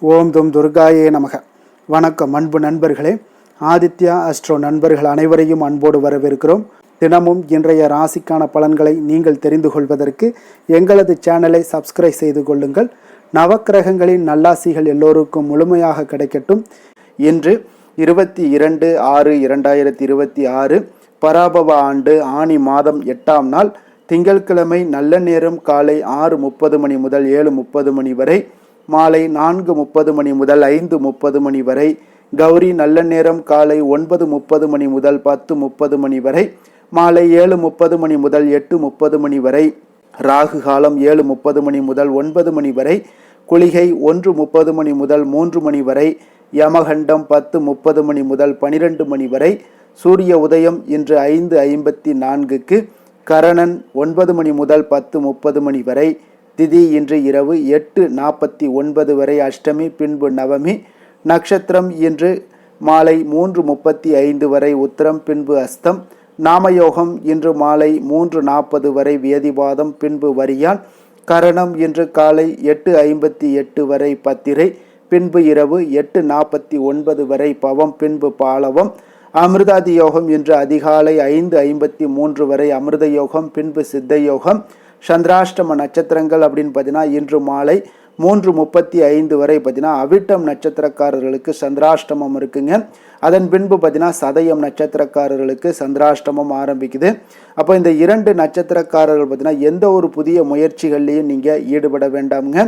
ஓம் தும் துர்காயே நமக. வணக்கம் அன்பு நண்பர்களே. ஆதித்யா அஸ்ட்ரோ நண்பர்கள் அனைவரையும் அன்போடு வரவேற்கிறோம். தினமும் இன்றைய ராசிக்கான பலன்களை நீங்கள் தெரிந்து கொள்வதற்கு எங்களது சேனலை சப்ஸ்கிரைப் செய்து கொள்ளுங்கள். நவக்கிரகங்களின் நல்லாசிகள் எல்லோருக்கும் முழுமையாக கிடைக்கட்டும். இன்று 22/6/2026 பராபவ ஆண்டு ஆனி மாதம் 8ஆம் நாள் திங்கட்கிழமை. நல்ல நேரம் காலை 6:30 மணி முதல் 7:30 மணி வரை, மாலை 4:30 மணி முதல் 5:30 மணி வரை. கௌரி நல்ல நேரம் காலை 9:30 மணி முதல் 10:30 மணி வரை, மாலை 7:30 மணி முதல் 8:30 மணி வரை. ராகு காலம் 7:30 மணி முதல் 9 மணி வரை. குளிகை 1:30 மணி முதல் 3 மணி வரை. யமகண்டம் 10:30 மணி முதல் 12 மணி வரை. சூரிய உதயம் இன்று 5:54க்கு. கரணன் 9 மணி முதல் 10:30 மணி வரை. திதி இன்று இரவு 8:49 வரை அஷ்டமி, பின்பு நவமி. நட்சத்திரம் இன்று மாலை 3:35 வரை உத்திரம், பின்பு அஸ்தம். நாமயோகம் இன்று மாலை 3:40 வரை வியதிபாதம், பின்பு வரியான். கரணம் இன்று காலை 8:58 வரை பத்திரை, பின்பு இரவு 8:49 வரை பவம், பின்பு பாலவம். அமிர்தாதி யோகம் இன்று அதிகாலை 5:53 வரை அமிர்த யோகம், பின்பு சித்த யோகம். சந்திராஷ்டம நட்சத்திரங்கள் அப்படின்னு பார்த்தீங்கன்னா இன்று மாலை 3:35 வரை பார்த்தீங்கன்னா அவிட்டம் நட்சத்திரக்காரர்களுக்கு சந்திராஷ்டமம் இருக்குங்க. அதன் பின்பு பார்த்தீங்கன்னா சதயம் நட்சத்திரக்காரர்களுக்கு சந்திராஷ்டமம் ஆரம்பிக்குது. அப்போ இந்த 2 நட்சத்திரக்காரர்கள் பார்த்தீங்கன்னா எந்த ஒரு புதிய முயற்சிகள்லையும் நீங்கள் ஈடுபட வேண்டாமுங்க.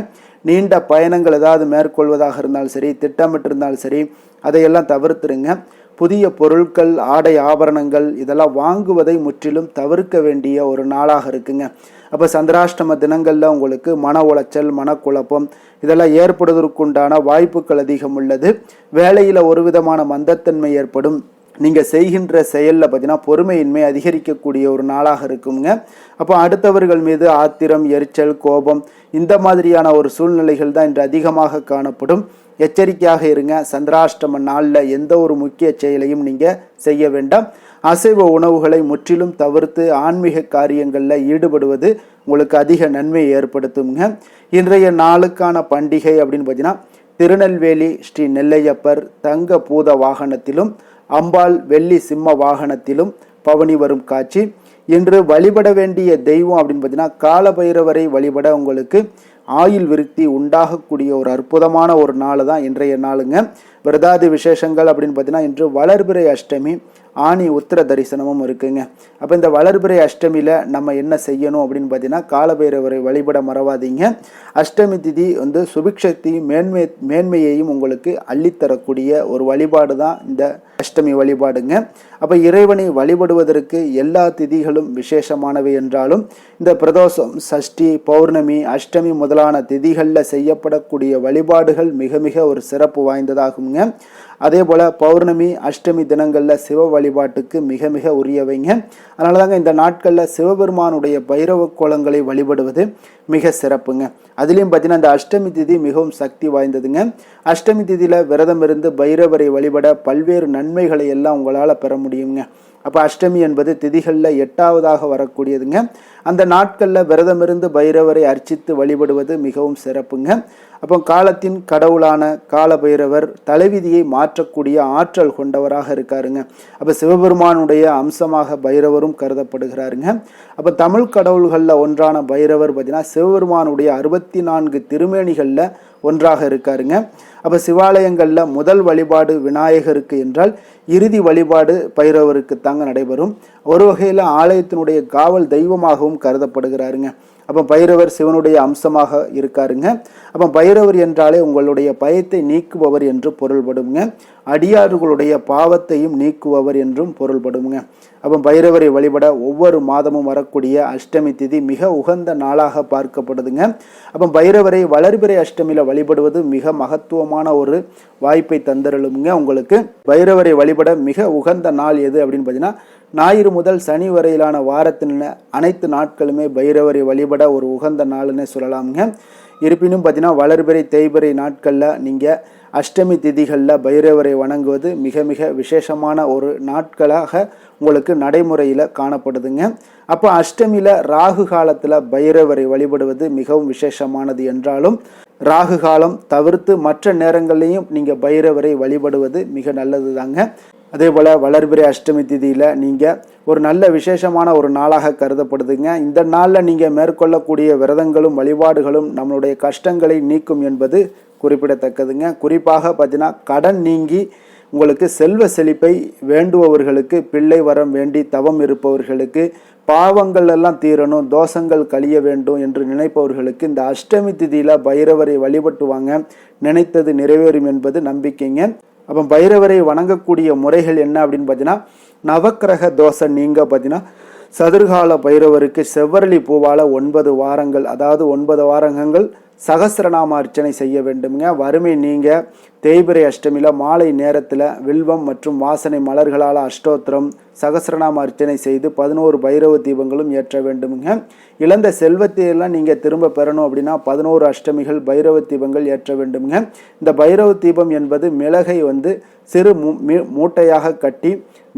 நீண்ட பயணங்கள் ஏதாவது மேற்கொள்வதாக இருந்தாலும் சரி, திட்டமிட்டிருந்தாலும் சரி, அதையெல்லாம் தவிர்த்துருங்க. புதிய பொருட்கள், ஆடை ஆபரணங்கள் இதெல்லாம் வாங்குவதை முற்றிலும் தவிர்க்க வேண்டிய ஒரு நாளாக இருக்குங்க. அப்போ சந்திராஷ்டம தினங்களில் உங்களுக்கு மன உளைச்சல், மனக்குழப்பம் இதெல்லாம் ஏற்படுவதற்குண்டான வாய்ப்புகள் அதிகம் உள்ளது. வேலையில் ஒரு விதமான மந்தத்தன்மை ஏற்படும். நீங்கள் செய்கின்ற செயலில் பார்த்தீங்கன்னா பொறுமையின்மை அதிகரிக்கக்கூடிய ஒரு நாளாக இருக்குங்க. அப்போ அடுத்தவர்கள் மீது ஆத்திரம், எரிச்சல், கோபம் இந்த மாதிரியான ஒரு சூழ்நிலைகள் தான் இன்று அதிகமாக காணப்படும். எச்சரிக்கையாக இருங்க. சந்திராஷ்டம நாளில் எந்த ஒரு முக்கிய செயலையும் நீங்கள் செய்ய வேண்டாம். அசைவ உணவுகளை முற்றிலும் தவிர்த்து ஆன்மீக காரியங்களில் ஈடுபடுவது உங்களுக்கு அதிக நன்மையை ஏற்படுத்துங்க. இன்றைய நாளுக்கான பண்டிகை அப்படின்னு பார்த்தீங்கன்னா திருநெல்வேலி ஸ்ரீ நெல்லையப்பர் தங்க பூத வாகனத்திலும் அம்பாள் வெள்ளி சிம்ம வாகனத்திலும் பவனி வரும் காட்சி. இன்று வழிபட வேண்டிய தெய்வம் அப்படின்னு பார்த்தீங்கன்னா காலபைரவரை வழிபட உங்களுக்கு ஆயுள் விருத்தி உண்டாகக்கூடிய ஒரு அற்புதமான ஒரு நாள் தான் இன்றைய நாளுங்க. விரதாதி விசேஷங்கள் அப்படின்னு பார்த்தீங்கன்னா இன்று வளர்பிறை அஷ்டமி, ஆனி உத்திர தரிசனமும் இருக்குங்க. அப்போ இந்த வளர்பிறை அஷ்டமியில் நம்ம என்ன செய்யணும் அப்படின்னு பார்த்தீங்கன்னா காலபைரவரை வழிபட மறவாதீங்க. அஷ்டமி திதி சுபிக்ஷத்தையும் மேன்மையையும் உங்களுக்கு அள்ளித்தரக்கூடிய ஒரு வழிபாடு தான் இந்த அஷ்டமி வழிபாடுங்க. அப்போ இறைவனை வழிபடுவதற்கு எல்லா திதிகளும் விசேஷமானவை என்றாலும் இந்த பிரதோஷம், சஷ்டி, பௌர்ணமி, அஷ்டமி முதலான திதிகளில் செய்யப்படக்கூடிய வழிபாடுகள் மிக மிக ஒரு சிறப்பு வாய்ந்ததாகுங்க. அதே போல் பௌர்ணமி, அஷ்டமி தினங்களில் சிவ வழிபாட்டுக்கு மிக மிக உரியவைங்க. அதனால தாங்க இந்த நாட்களில் சிவபெருமானுடைய பைரவ கோலங்களை வழிபடுவது மிக சிறப்புங்க. அதுலேயும் பார்த்தீங்கன்னா இந்த அஷ்டமி திதி மிகவும் சக்தி வாய்ந்ததுங்க. அஷ்டமி திதியில் விரதம் இருந்து பைரவரை வழிபட பல்வேறு நன்மைகளை எல்லாம் உங்களால் பெற முடியுங்க. அப்போ அஷ்டமி என்பது திதிகளில் 8ஆவதாக வரக்கூடியதுங்க. அந்த நாட்களில் விரதமிருந்து பைரவரை அர்ச்சித்து வழிபடுவது மிகவும் சிறப்புங்க. அப்போ காலத்தின் கடவுளான கால பைரவர் தலைவிதியை மாற்றக்கூடிய ஆற்றல் கொண்டவராக இருக்காருங்க. அப்போ சிவபெருமானுடைய அம்சமாக பைரவரும் கருதப்படுகிறாருங்க. அப்போ தமிழ் கடவுள்களில் ஒன்றான பைரவர் பார்த்தீங்கன்னா சிவபெருமானுடைய 64 திருமேனிகளில் ஒன்றாக இருக்காருங்க. அப்போ சிவாலயங்களில் முதல் வழிபாடு விநாயகருக்கு என்றால் இறுதி வழிபாடு பைரவருக்கு தாங்க நடைபெறும். ஒரு வகையில் ஆலயத்தினுடைய காவல் தெய்வமாகவும் கருதப்படுகிறாருங்க. அப்போ பைரவர் சிவனுடைய அம்சமாக இருக்காருங்க. அப்போ பைரவர் என்றாலே உங்களுடைய பயத்தை நீக்குபவர் என்று பொருள்படுங்க. அடியார்களுடைய பாவத்தையும் நீக்குபவர் என்றும் பொருள்படுங்க. அப்போ பைரவரை வழிபட ஒவ்வொரு மாதமும் வரக்கூடிய அஷ்டமி திதி மிக உகந்த நாளாக பார்க்கப்படுதுங்க. அப்போ பைரவரை வளர்பிறை அஷ்டமியில் வழிபடுவது மிக மகத்துவமான ஒரு வாய்ப்பை தந்தருளுங்க. உங்களுக்கு பைரவரை வழிபட மிக உகந்த நாள் எது அப்படின்னு பார்த்தீங்கன்னா ஞாயிறு முதல் சனி வரையிலான வாரத்தின் அனைத்து நாட்களுமே பைரவரை வழிபட ஒரு உகந்த நாள்னு சொல்லலாமுங்க. இருப்பினும் பார்த்தீங்கன்னா வளர்பிறை, தேய்பிறை நாட்களில் நீங்கள் அஷ்டமி திதிகளில் பைரவரை வணங்குவது மிக மிக விசேஷமான ஒரு நாட்களாக உங்களுக்கு நடைமுறையில் காணப்படுதுங்க. அப்போ அஷ்டமியில் ராகு காலத்தில் பைரவரை வழிபடுவது மிகவும் விசேஷமானது என்றாலும் ராகு காலம் தவிர்த்து மற்ற நேரங்கள்லையும் நீங்கள் பைரவரை வழிபடுவது மிக நல்லது தாங்க. அதே போல் வளர்பிறை அஷ்டமி திதியில் நீங்கள் ஒரு நல்ல விசேஷமான ஒரு நாளாக கருதப்படுதுங்க. இந்த நாளில் நீங்கள் மேற்கொள்ளக்கூடிய விரதங்களும் வழிபாடுகளும் நம்மளுடைய கஷ்டங்களை நீக்கும் என்பது குறிப்பிடத்தக்கதுங்க. குறிப்பாக பார்த்தீங்கன்னா கடன் நீங்கி உங்களுக்கு செல்வ செழிப்பை வேண்டுபவர்களுக்கு, பிள்ளை வரம் வேண்டி தவம் இருப்பவர்களுக்கு, பாவங்கள் எல்லாம் தீரணும், தோஷங்கள் கழிய வேண்டும் என்று நினைப்பவர்களுக்கு இந்த அஷ்டமி திதியில் பைரவரை வழிபட்டு வாங்க, நினைத்தது நிறைவேறும் என்பது நம்பிக்கைங்க. அப்போ பைரவரை வணங்கக்கூடிய முறைகள் என்ன அப்படின்னு பார்த்தீங்கன்னா, நவக்கிரக தோஷம் நீங்க பார்த்தீங்கன்னா சதுர்கால பைரவருக்கு செவ்வரளி பூவால் 9 வாரங்கள், அதாவது 9 வாரங்கள் சகசிரநாம அர்ச்சனை செய்ய வேண்டுங்க. வறுமை நீங்க தேய்பிறை அஷ்டமியில் மாலை நேரத்தில் வில்வம் மற்றும் வாசனை மலர்களால் அஷ்டோத்திரம் சகசிரநாம அர்ச்சனை செய்து 11 பைரவ தீபங்களும் ஏற்ற வேண்டுமுங்க. இழந்த செல்வத்தை எல்லாம் நீங்கள் திரும்ப பெறணும் அப்படின்னா 11 அஷ்டமிகள் பைரவ தீபங்கள் ஏற்ற வேண்டுமுங்க. இந்த பைரவ தீபம் என்பது மிளகை சிறு மூட்டையாக கட்டி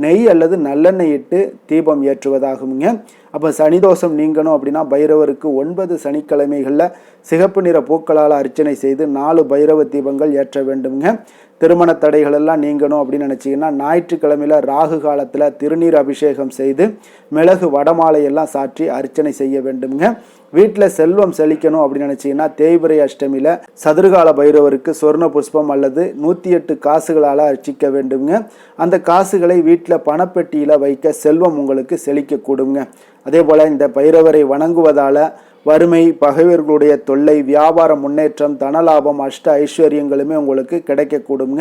நெய் அல்லது நல்லெண்ணெய் இட்டு தீபம் ஏற்றுவதாகுங்க. அப்போ சனிதோஷம் நீங்கணும் அப்படின்னா பைரவருக்கு 9 சனிக்கிழமைகளில் சிகப்பு நிற பூக்களால் அர்ச்சனை செய்து 4 பைரவ தீபங்கள் ஏற்ற வேண்டுங்க. திருமண தடைகள் எல்லாம் நீங்கணும் அப்படின்னு நினச்சிங்கன்னா ஞாயிற்றுக்கிழமையில் ராகு காலத்தில் திருநீர் அபிஷேகம் செய்து மிளகு வடமாலையெல்லாம் சாற்றி அர்ச்சனை செய்ய வேண்டுங்க. வீட்டில் செல்வம் செழிக்கணும் அப்படின்னு நினச்சிங்கன்னா தேய்பிறை அஷ்டமியில் சதுர்கால பைரவருக்கு சொர்ண புஷ்பம் அல்லது 108 காசுகளால் அர்ச்சிக்க வேண்டுங்க. அந்த காசுகளை வீட்டில் பணப்பெட்டியில் வைக்க செல்வம் உங்களுக்கு செழிக்க கூடுங்க. அதே போல் இந்த பைரவரை வணங்குவதால் வறுமை, பகைவர்களுடைய தொல்லை, வியாபார முன்னேற்றம், தனலாபம், அஷ்ட ஐஸ்வர்யங்களுமே உங்களுக்கு கிடைக்கக்கூடுங்க.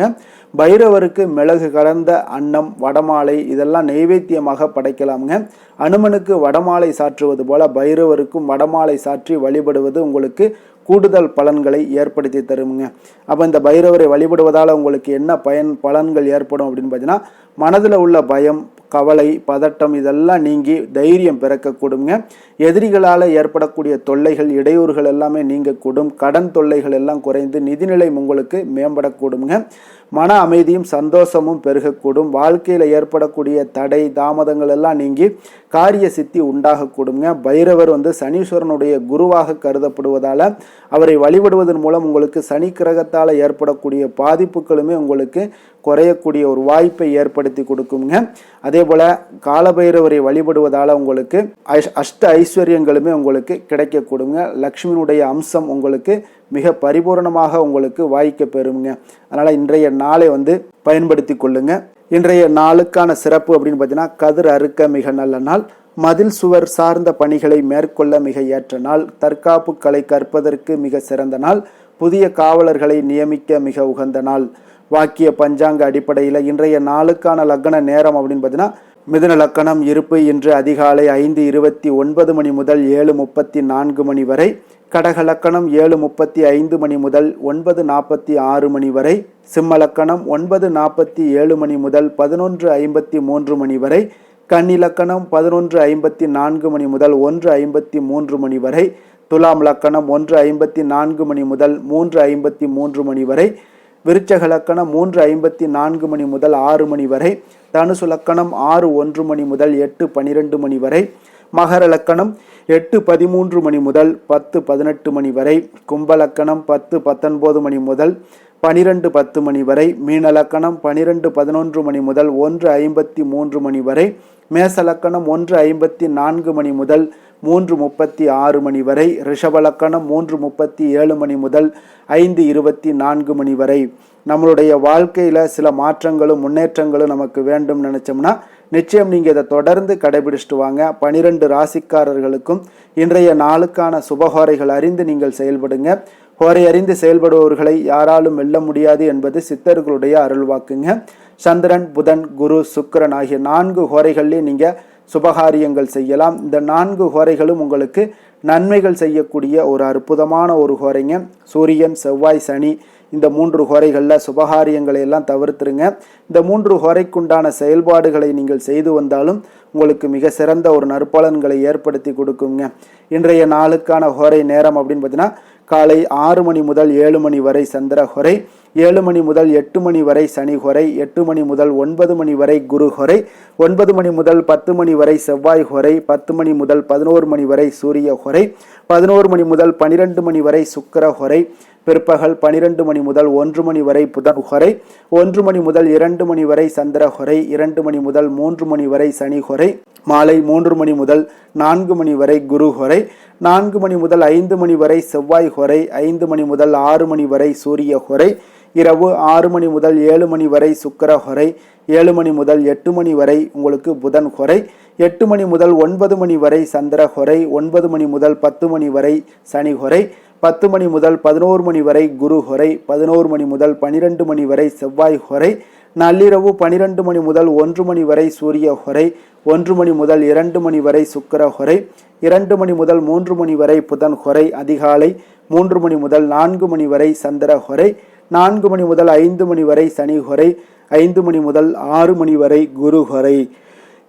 பைரவருக்கு மிளகு கலந்த அன்னம், வடமாலை இதெல்லாம் நைவேத்தியமாக படைக்கலாமுங்க. அனுமனுக்கு வடமாலை சாற்றுவது போல பைரவருக்கும் வடமாலை சாற்றி வழிபடுவது உங்களுக்கு கூடுதல் பலன்களை ஏற்படுத்தி தருமுங்க. அப்போ இந்த பைரவரை வழிபடுவதால் உங்களுக்கு என்ன பலன்கள் ஏற்படும் அப்படின்னு பார்த்தீங்கன்னா, மனதில் உள்ள பயம், கவலை, பதட்டம் இதெல்லாம் நீங்கி தைரியம் பிறக்கக்கூடுங்க. எதிரிகளால் ஏற்படக்கூடிய தொல்லைகள், இடையூறுகள் எல்லாமே நீங்கக்கூடும். கடன் தொல்லைகள் எல்லாம் குறைந்து நிதிநிலை உங்களுக்கு மேம்படக்கூடுங்க. மன அமைதியும் சந்தோஷமும் பெருகக்கூடும். வாழ்க்கையில் ஏற்படக்கூடிய தடை தாமதங்கள் எல்லாம் நீங்கி காரிய சித்தி உண்டாகக்கூடுங்க. பைரவர் சனீஸ்வரனுடைய குருவாக கருதப்படுவதால் அவரை வழிபடுவதன் மூலம் உங்களுக்கு சனி கிரகத்தால் ஏற்படக்கூடிய பாதிப்புகளுமே உங்களுக்கு குறையக்கூடிய ஒரு வாய்ப்பை ஏற்படுத்தி கொடுக்குங்க. அதே போல் காலபைரவரை வழிபடுவதால் உங்களுக்கு அஷ்ட ஐஸ்வர்யங்களுமே உங்களுக்கு கிடைக்கக்கூடுங்க. லக்ஷ்மியினுடைய அம்சம் உங்களுக்கு மிக பரிபூர்ணமாக உங்களுக்கு வாய்க்க பெறுங்க. அதனால் இன்றைய நாளை பயன்படுத்தி கொள்ளுங்க. இன்றைய நாளுக்கான சிறப்பு அப்படின்னு பார்த்தீங்கன்னா, கதிர் அறுக்க மிக நல்ல நாள், மதில் சுவர் சார்ந்த பணிகளை மேற்கொள்ள மிக ஏற்ற நாள், தற்காப்பு கலை கற்பதற்கு மிக சிறந்த நாள், புதிய காவலர்களை நியமிக்க மிக உகந்த நாள். வாக்கிய பஞ்சாங்க அடிப்படையில் இன்றைய நாளுக்கான லக்ன நேரம் அப்படின்னு பார்த்தீங்கன்னா, மிதுன லக்கணம் இருப்பு இன்று அதிகாலை 5:29 மணி முதல் 7:34 மணி வரை, கடக லக்கணம் 7:35 மணி முதல் 9:46 மணி வரை, சிம்ம லக்கணம் 9:47 மணி முதல் 11:53 மணி வரை, கன்னி லக்கணம் 11:54 மணி முதல் 1:53 மணி வரை, துலாம் லக்கணம் 1:54 மணி முதல் 3:53 மணி வரை, விருச்சக லக்கணம் 3:54 மணி முதல் 6 மணி வரை, தனுசு லக்கணம் 6:01 மணி முதல் 8:12 மணி வரை, மகர லக்கணம் 8:13 மணி முதல் 10:18 மணி வரை, கும்பலக்கணம் 10:19 மணி முதல் 12:10 மணி வரை, மீன லக்கணம் 12:11 மணி முதல் 1:53 மணி வரை, மேச லக்கணம் 1:54 மணி முதல் 3:36 மணி வரை, ரிஷப லக்கணம் 3:37 மணி முதல் 5:24 மணி வரை. நம்மளுடைய வாழ்க்கையில் சில மாற்றங்களும் முன்னேற்றங்களும் நமக்கு வேண்டும் நினைச்சோம்னா நிச்சயம் நீங்கள் இதை தொடர்ந்து கடைபிடிச்சிட்டு வாங்க. 12 ராசிக்காரர்களுக்கும் இன்றைய நாளுக்கான சுபஹோரைகள் அறிந்து நீங்கள் செயல்படுங்க. ஹோரை அறிந்து செயல்படுபவர்களை யாராலும் வெல்ல முடியாது என்பது சித்தர்களுடைய அருள்வாக்குங்க. சந்திரன், புதன், குரு, சுக்கிரன் ஆகிய 4 ஹோரைகள்லேயே நீங்கள் சுபகாரியங்கள் செய்யலாம். இந்த 4 ஹோரைகளும் உங்களுக்கு நன்மைகள் செய்யக்கூடிய ஒரு அற்புதமான ஒரு ஹோரைங்க. சூரியன், செவ்வாய், சனி இந்த 3 ஹோரைகளில் சுபகாரியங்களை எல்லாம் தவிர்த்துருங்க. இந்த 3 ஹோரைக்குண்டான செயல்பாடுகளை நீங்கள் செய்து வந்தாலும் உங்களுக்கு மிக சிறந்த ஒரு நற்பலன்களை ஏற்படுத்தி கொடுக்குங்க. இன்றைய நாளுக்கான ஹோரை நேரம் அப்படின்னு பார்த்தீங்கன்னா, காலை 6 மணி முதல் 7 மணி வரை சந்திர ஹோரை, 7 மணி முதல் 8 மணி வரை சனி ஹோரை, 8 மணி முதல் 9 மணி வரை குரு ஹோரை, 9 மணி முதல் 10 மணி வரை செவ்வாய் ஹோரை, 10 மணி முதல் 11 மணி வரை சூரிய ஹோரை, 11 மணி முதல் 12 மணி வரை சுக்கிர ஹோரை, பிற்பகல் 12 மணி முதல் 1 மணி வரை புதன் ஹொரை, 1 மணி முதல் 2 மணி வரை சந்திர ஹொரை, 2 மணி முதல் 3 மணி வரை சனி ஹொரை, மாலை 3 மணி முதல் 4 மணி வரை குரு ஹொரை, 4 மணி முதல் 5 மணி வரை செவ்வாய் ஹொரை, 5 மணி முதல் 6 மணி வரை சூரிய ஹொரை, இரவு 6 மணி முதல் 7 மணி வரை சுக்கிர ஹொரை, 7 மணி முதல் 8 மணி வரை உங்களுக்கு புதன் ஹொரை, 8 மணி முதல் 9 மணி வரை சந்திர ஹொரை, 9 மணி முதல் 10 மணி வரை சனி ஹொரை, 10 மணி முதல் 11 மணி வரை குரு ஹொரை, 11 மணி முதல் 12 மணி வரை செவ்வாய் ஹொரை, நள்ளிரவு 12 மணி முதல் 1 மணி வரை சூரிய ஹொரை, 1 மணி முதல் 2 மணி வரை சுக்கிர ஹொரை, 2 மணி முதல் 3 மணி வரை புதன் ஹொரை, அதிகாலை 3 மணி முதல் 4 மணி வரை சந்திர ஹொரை, 4 மணி முதல் 5 மணி வரை சனி ஹொரை, 5 மணி முதல் 6 மணி வரை குரு ஹொரை.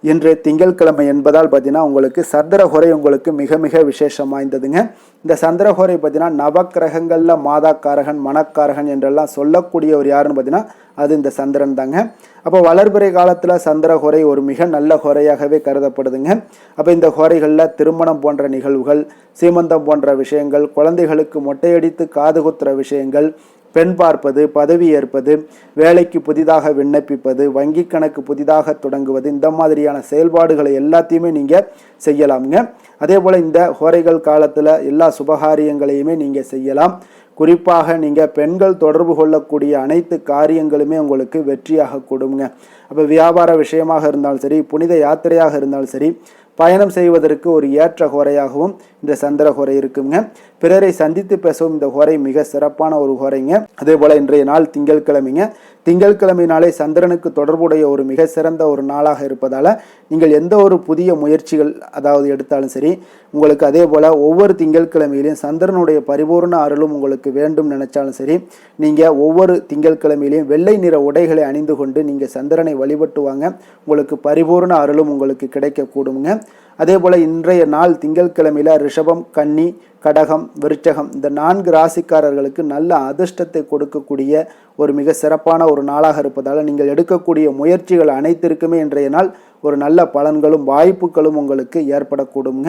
இன்று திங்கட்கிழமை என்பதால் பார்த்தீங்கன்னா உங்களுக்கு சந்திரஹொரை உங்களுக்கு மிக மிக விசேஷம் வாய்ந்ததுங்க. இந்த சந்திரஹொரை பார்த்தீங்கன்னா நவக்கிரகங்களில் மாதாக்காரகன் மனக்காரகன் என்றெல்லாம் சொல்லக்கூடியவர் யாருன்னு பார்த்தீங்கன்னா அது இந்த சந்திரன் தாங்க. அப்போ வளர்பிறை காலத்தில் சந்திரஹொரை ஒரு மிக நல்ல ஹொரையாகவே கருதப்படுதுங்க. அப்போ இந்த ஹொரைகளில் திருமணம் போன்ற நிகழ்வுகள், சீமந்தம் போன்ற விஷயங்கள், குழந்தைகளுக்கு மொட்டையடித்து காது குத்துற விஷயங்கள், பெண் பார்ப்பது, பதவி ஏற்பது, வேலைக்கு புதிதாக விண்ணப்பிப்பது, வங்கி கணக்கு புதிதாக தொடங்குவது, இந்த மாதிரியான செயல்பாடுகளை எல்லாத்தையுமே நீங்கள் செய்யலாமுங்க. அதே போல் இந்த ஹோரைகள் காலத்தில் எல்லா சுபகாரியங்களையுமே நீங்கள் செய்யலாம். குறிப்பாக நீங்கள் பெண்கள் தொடர்பு கொள்ளக்கூடிய அனைத்து காரியங்களுமே உங்களுக்கு வெற்றியாக கொடுங்க. அப்போ வியாபார விஷயமாக இருந்தாலும் சரி, புனித யாத்திரையாக இருந்தாலும் சரி, பயணம் செய்வதற்கு ஒரு ஏற்ற ஹோரையாகவும் இந்த சந்திர ஹோரை இருக்குங்க. பிறரை சந்தித்து பேசவும் இந்த ஹோரை மிக சிறப்பான ஒரு ஹோரைங்க. அதே போல் இன்றைய நாள் திங்கட்கிழமைங்க. திங்கட்கிழமையினாலே சந்திரனுக்கு தொடர்புடைய ஒரு மிக சிறந்த ஒரு நாளாக இருப்பதால் நீங்கள் எந்த ஒரு புதிய முயற்சிகள் அதாவது எடுத்தாலும் சரி, உங்களுக்கு அதே போல் ஒவ்வொரு திங்கட்கிழமையிலையும் சந்திரனுடைய பரிபூர்ண அருளும் உங்களுக்கு வேண்டும் நினைச்சாலும் சரி, நீங்கள் ஒவ்வொரு திங்கட்கிழமையிலையும் வெள்ளை நிற உடைகளை அணிந்து கொண்டு நீங்கள் சந்திரனை வழிபட்டு வாங்க. உங்களுக்கு பரிபூர்ண அருளும் உங்களுக்கு கிடைக்க கூடுங்க. அதே போல் இன்றைய நாள் திங்கட்கிழமையில் ரிஷபம், கன்னி, கடகம், விருச்சகம் இந்த 4 ராசிக்காரர்களுக்கு நல்ல அதிர்ஷ்டத்தை கொடுக்கக்கூடிய ஒரு மிக சிறப்பான ஒரு நாளாக இருப்பதால் நீங்கள் எடுக்கக்கூடிய முயற்சிகள் அனைத்திற்குமே இன்றைய நாள் ஒரு நல்ல பலன்களும் வாய்ப்புகளும் உங்களுக்கு ஏற்படக்கூடுங்க.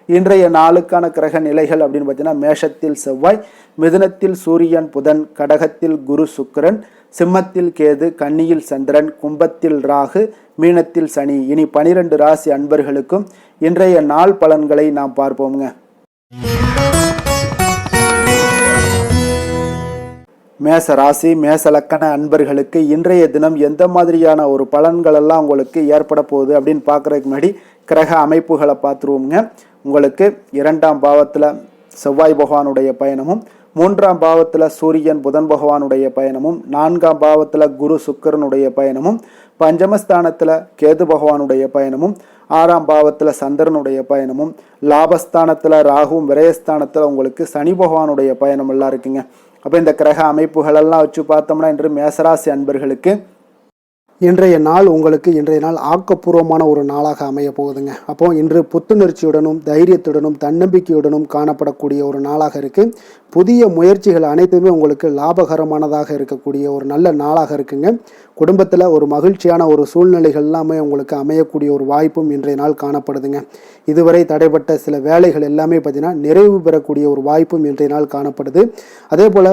இன்றைய நாளுக்கான கிரக நிலைகள் அப்படின்னு பார்த்தீங்கன்னா மேஷத்தில் செவ்வாய், மிதுனத்தில் சூரியன் புதன், கடகத்தில் குரு சுக்கிரன், சிம்மத்தில் கேது, கன்னியில் சந்திரன், கும்பத்தில் ராகு, மீனத்தில் சனி. இனி 12 ராசி அன்பர்களுக்கும் இன்றைய நாள் பலன்களை நாம் பார்ப்போம்ங்க. மேச ராசி மேச லக்கண அன்பர்களுக்கு இன்றைய தினம் எந்த மாதிரியான ஒரு பலன்கள் எல்லாம் உங்களுக்கு ஏற்பட போகுது அப்படின்னு பார்க்குறதுக்கு முன்னாடி கிரக அமைப்புகளை பார்த்துருவோங்க. உங்களுக்கு 2ஆம் பாவத்தில் செவ்வாய் பகவானுடைய பயணமும், 3ஆம் பாவத்தில் சூரியன் புதன் பகவானுடைய பயணமும், 4ஆம் பாவத்தில் குரு சுக்கிரனுடைய பயணமும், பஞ்சமஸ்தானத்தில் கேது பகவானுடைய பயணமும், 6ஆம் பாவத்தில் சந்திரனுடைய பயணமும், லாபஸ்தானத்தில் ராகுவும், விரயஸ்தானத்தில் உங்களுக்கு சனி பகவானுடைய பயணம் எல்லாம் இருக்குங்க. அப்போ இந்த கிரக அமைப்புகளெல்லாம் வச்சு பார்த்தோம்னா இன்று மேசராசி அன்பர்களுக்கு இன்றைய நாள் உங்களுக்கு இன்றைய நாள் ஆக்கப்பூர்வமான ஒரு நாளாக அமைய போகுதுங்க. அப்போ இன்று புத்துணர்ச்சியுடனும் தைரியத்துடனும் தன்னம்பிக்கையுடனும் காணப்படக்கூடிய ஒரு நாளாக இருக்குது. புதிய முயற்சிகள் அனைத்துமே உங்களுக்கு லாபகரமானதாக இருக்கக்கூடிய ஒரு நல்ல நாளாக இருக்குங்க. குடும்பத்தில் ஒரு மகிழ்ச்சியான ஒரு சூழ்நிலைகள் எல்லாமே உங்களுக்கு அமையக்கூடிய ஒரு வாய்ப்பும் இன்றைய நாள் காணப்படுதுங்க. இதுவரை தடைப்பட்ட சில வேலைகள் எல்லாமே பார்த்தீங்கன்னா நிறைவு பெறக்கூடிய ஒரு வாய்ப்பும் இன்றைய நாள் காணப்படுது. அதே போல்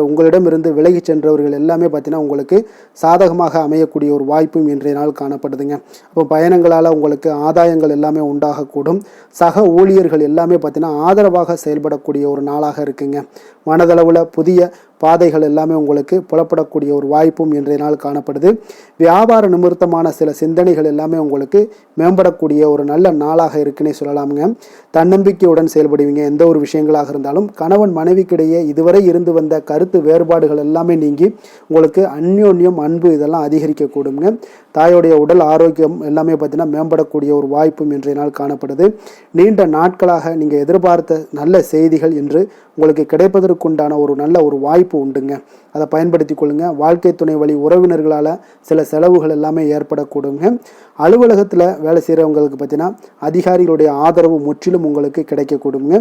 உங்களிடமிருந்து விலகி சென்றவர்கள் எல்லாமே பார்த்தீங்கன்னா உங்களுக்கு சாதகமாக அமையக்கூடிய ஒரு வாய்ப்பும் இன்றைய நாள் காணப்படுதுங்க. அப்போ பயணங்களால் உங்களுக்கு ஆதாயங்கள் எல்லாமே உண்டாகக்கூடும். சக ஊழியர்கள் எல்லாமே பார்த்தீங்கன்னா ஆதரவாக செயல்படக்கூடிய ஒரு நாளாக இருக்குங்க. மனதளவில் புதிய பாதைகள் எல்லாமே உங்களுக்கு புலப்படக்கூடிய ஒரு வாய்ப்பும் இன்றைய நாள் காணப்படுது. வியாபார நிமித்தமான சில சிந்தனைகள் எல்லாமே உங்களுக்கு மேம்படக்கூடிய ஒரு நல்ல நாளாக இருக்குன்னே சொல்லலாமுங்க. தன்னம்பிக்கையுடன் செயல்படுவீங்க. எந்த ஒரு விஷயங்களாக இருந்தாலும் கணவன் மனைவிக்கிடையே இதுவரை இருந்து வந்த கருத்து வேறுபாடுகள் எல்லாமே நீங்கி உங்களுக்கு அந்யோன்யம் அன்பு இதெல்லாம் அதிகரிக்க கூடுங்க. தாயோடைய உடல் ஆரோக்கியம் எல்லாமே பார்த்தீங்கன்னா மேம்படக்கூடிய ஒரு வாய்ப்பும் இன்றைய நாள் காணப்படுது. நீண்ட நாட்களாக நீங்கள் எதிர்பார்த்த நல்ல செய்திகள் இன்று உங்களுக்கு கிடைப்பதற்குண்டான ஒரு நல்ல ஒரு வாய்ப்பு வாய்ப்பு உண்டுங்க. அதை பயன்படுத்தி கொள்ளுங்க. வாழ்க்கை துணை வழி உறவினர்களால் சில செலவுகள் எல்லாமே ஏற்படக்கூடுங்க. அலுவலகத்தில் வேலை செய்கிறவங்களுக்கு பார்த்தீங்கன்னா அதிகாரிகளுடைய ஆதரவு முற்றிலும் உங்களுக்கு கிடைக்கக்கூடுங்க.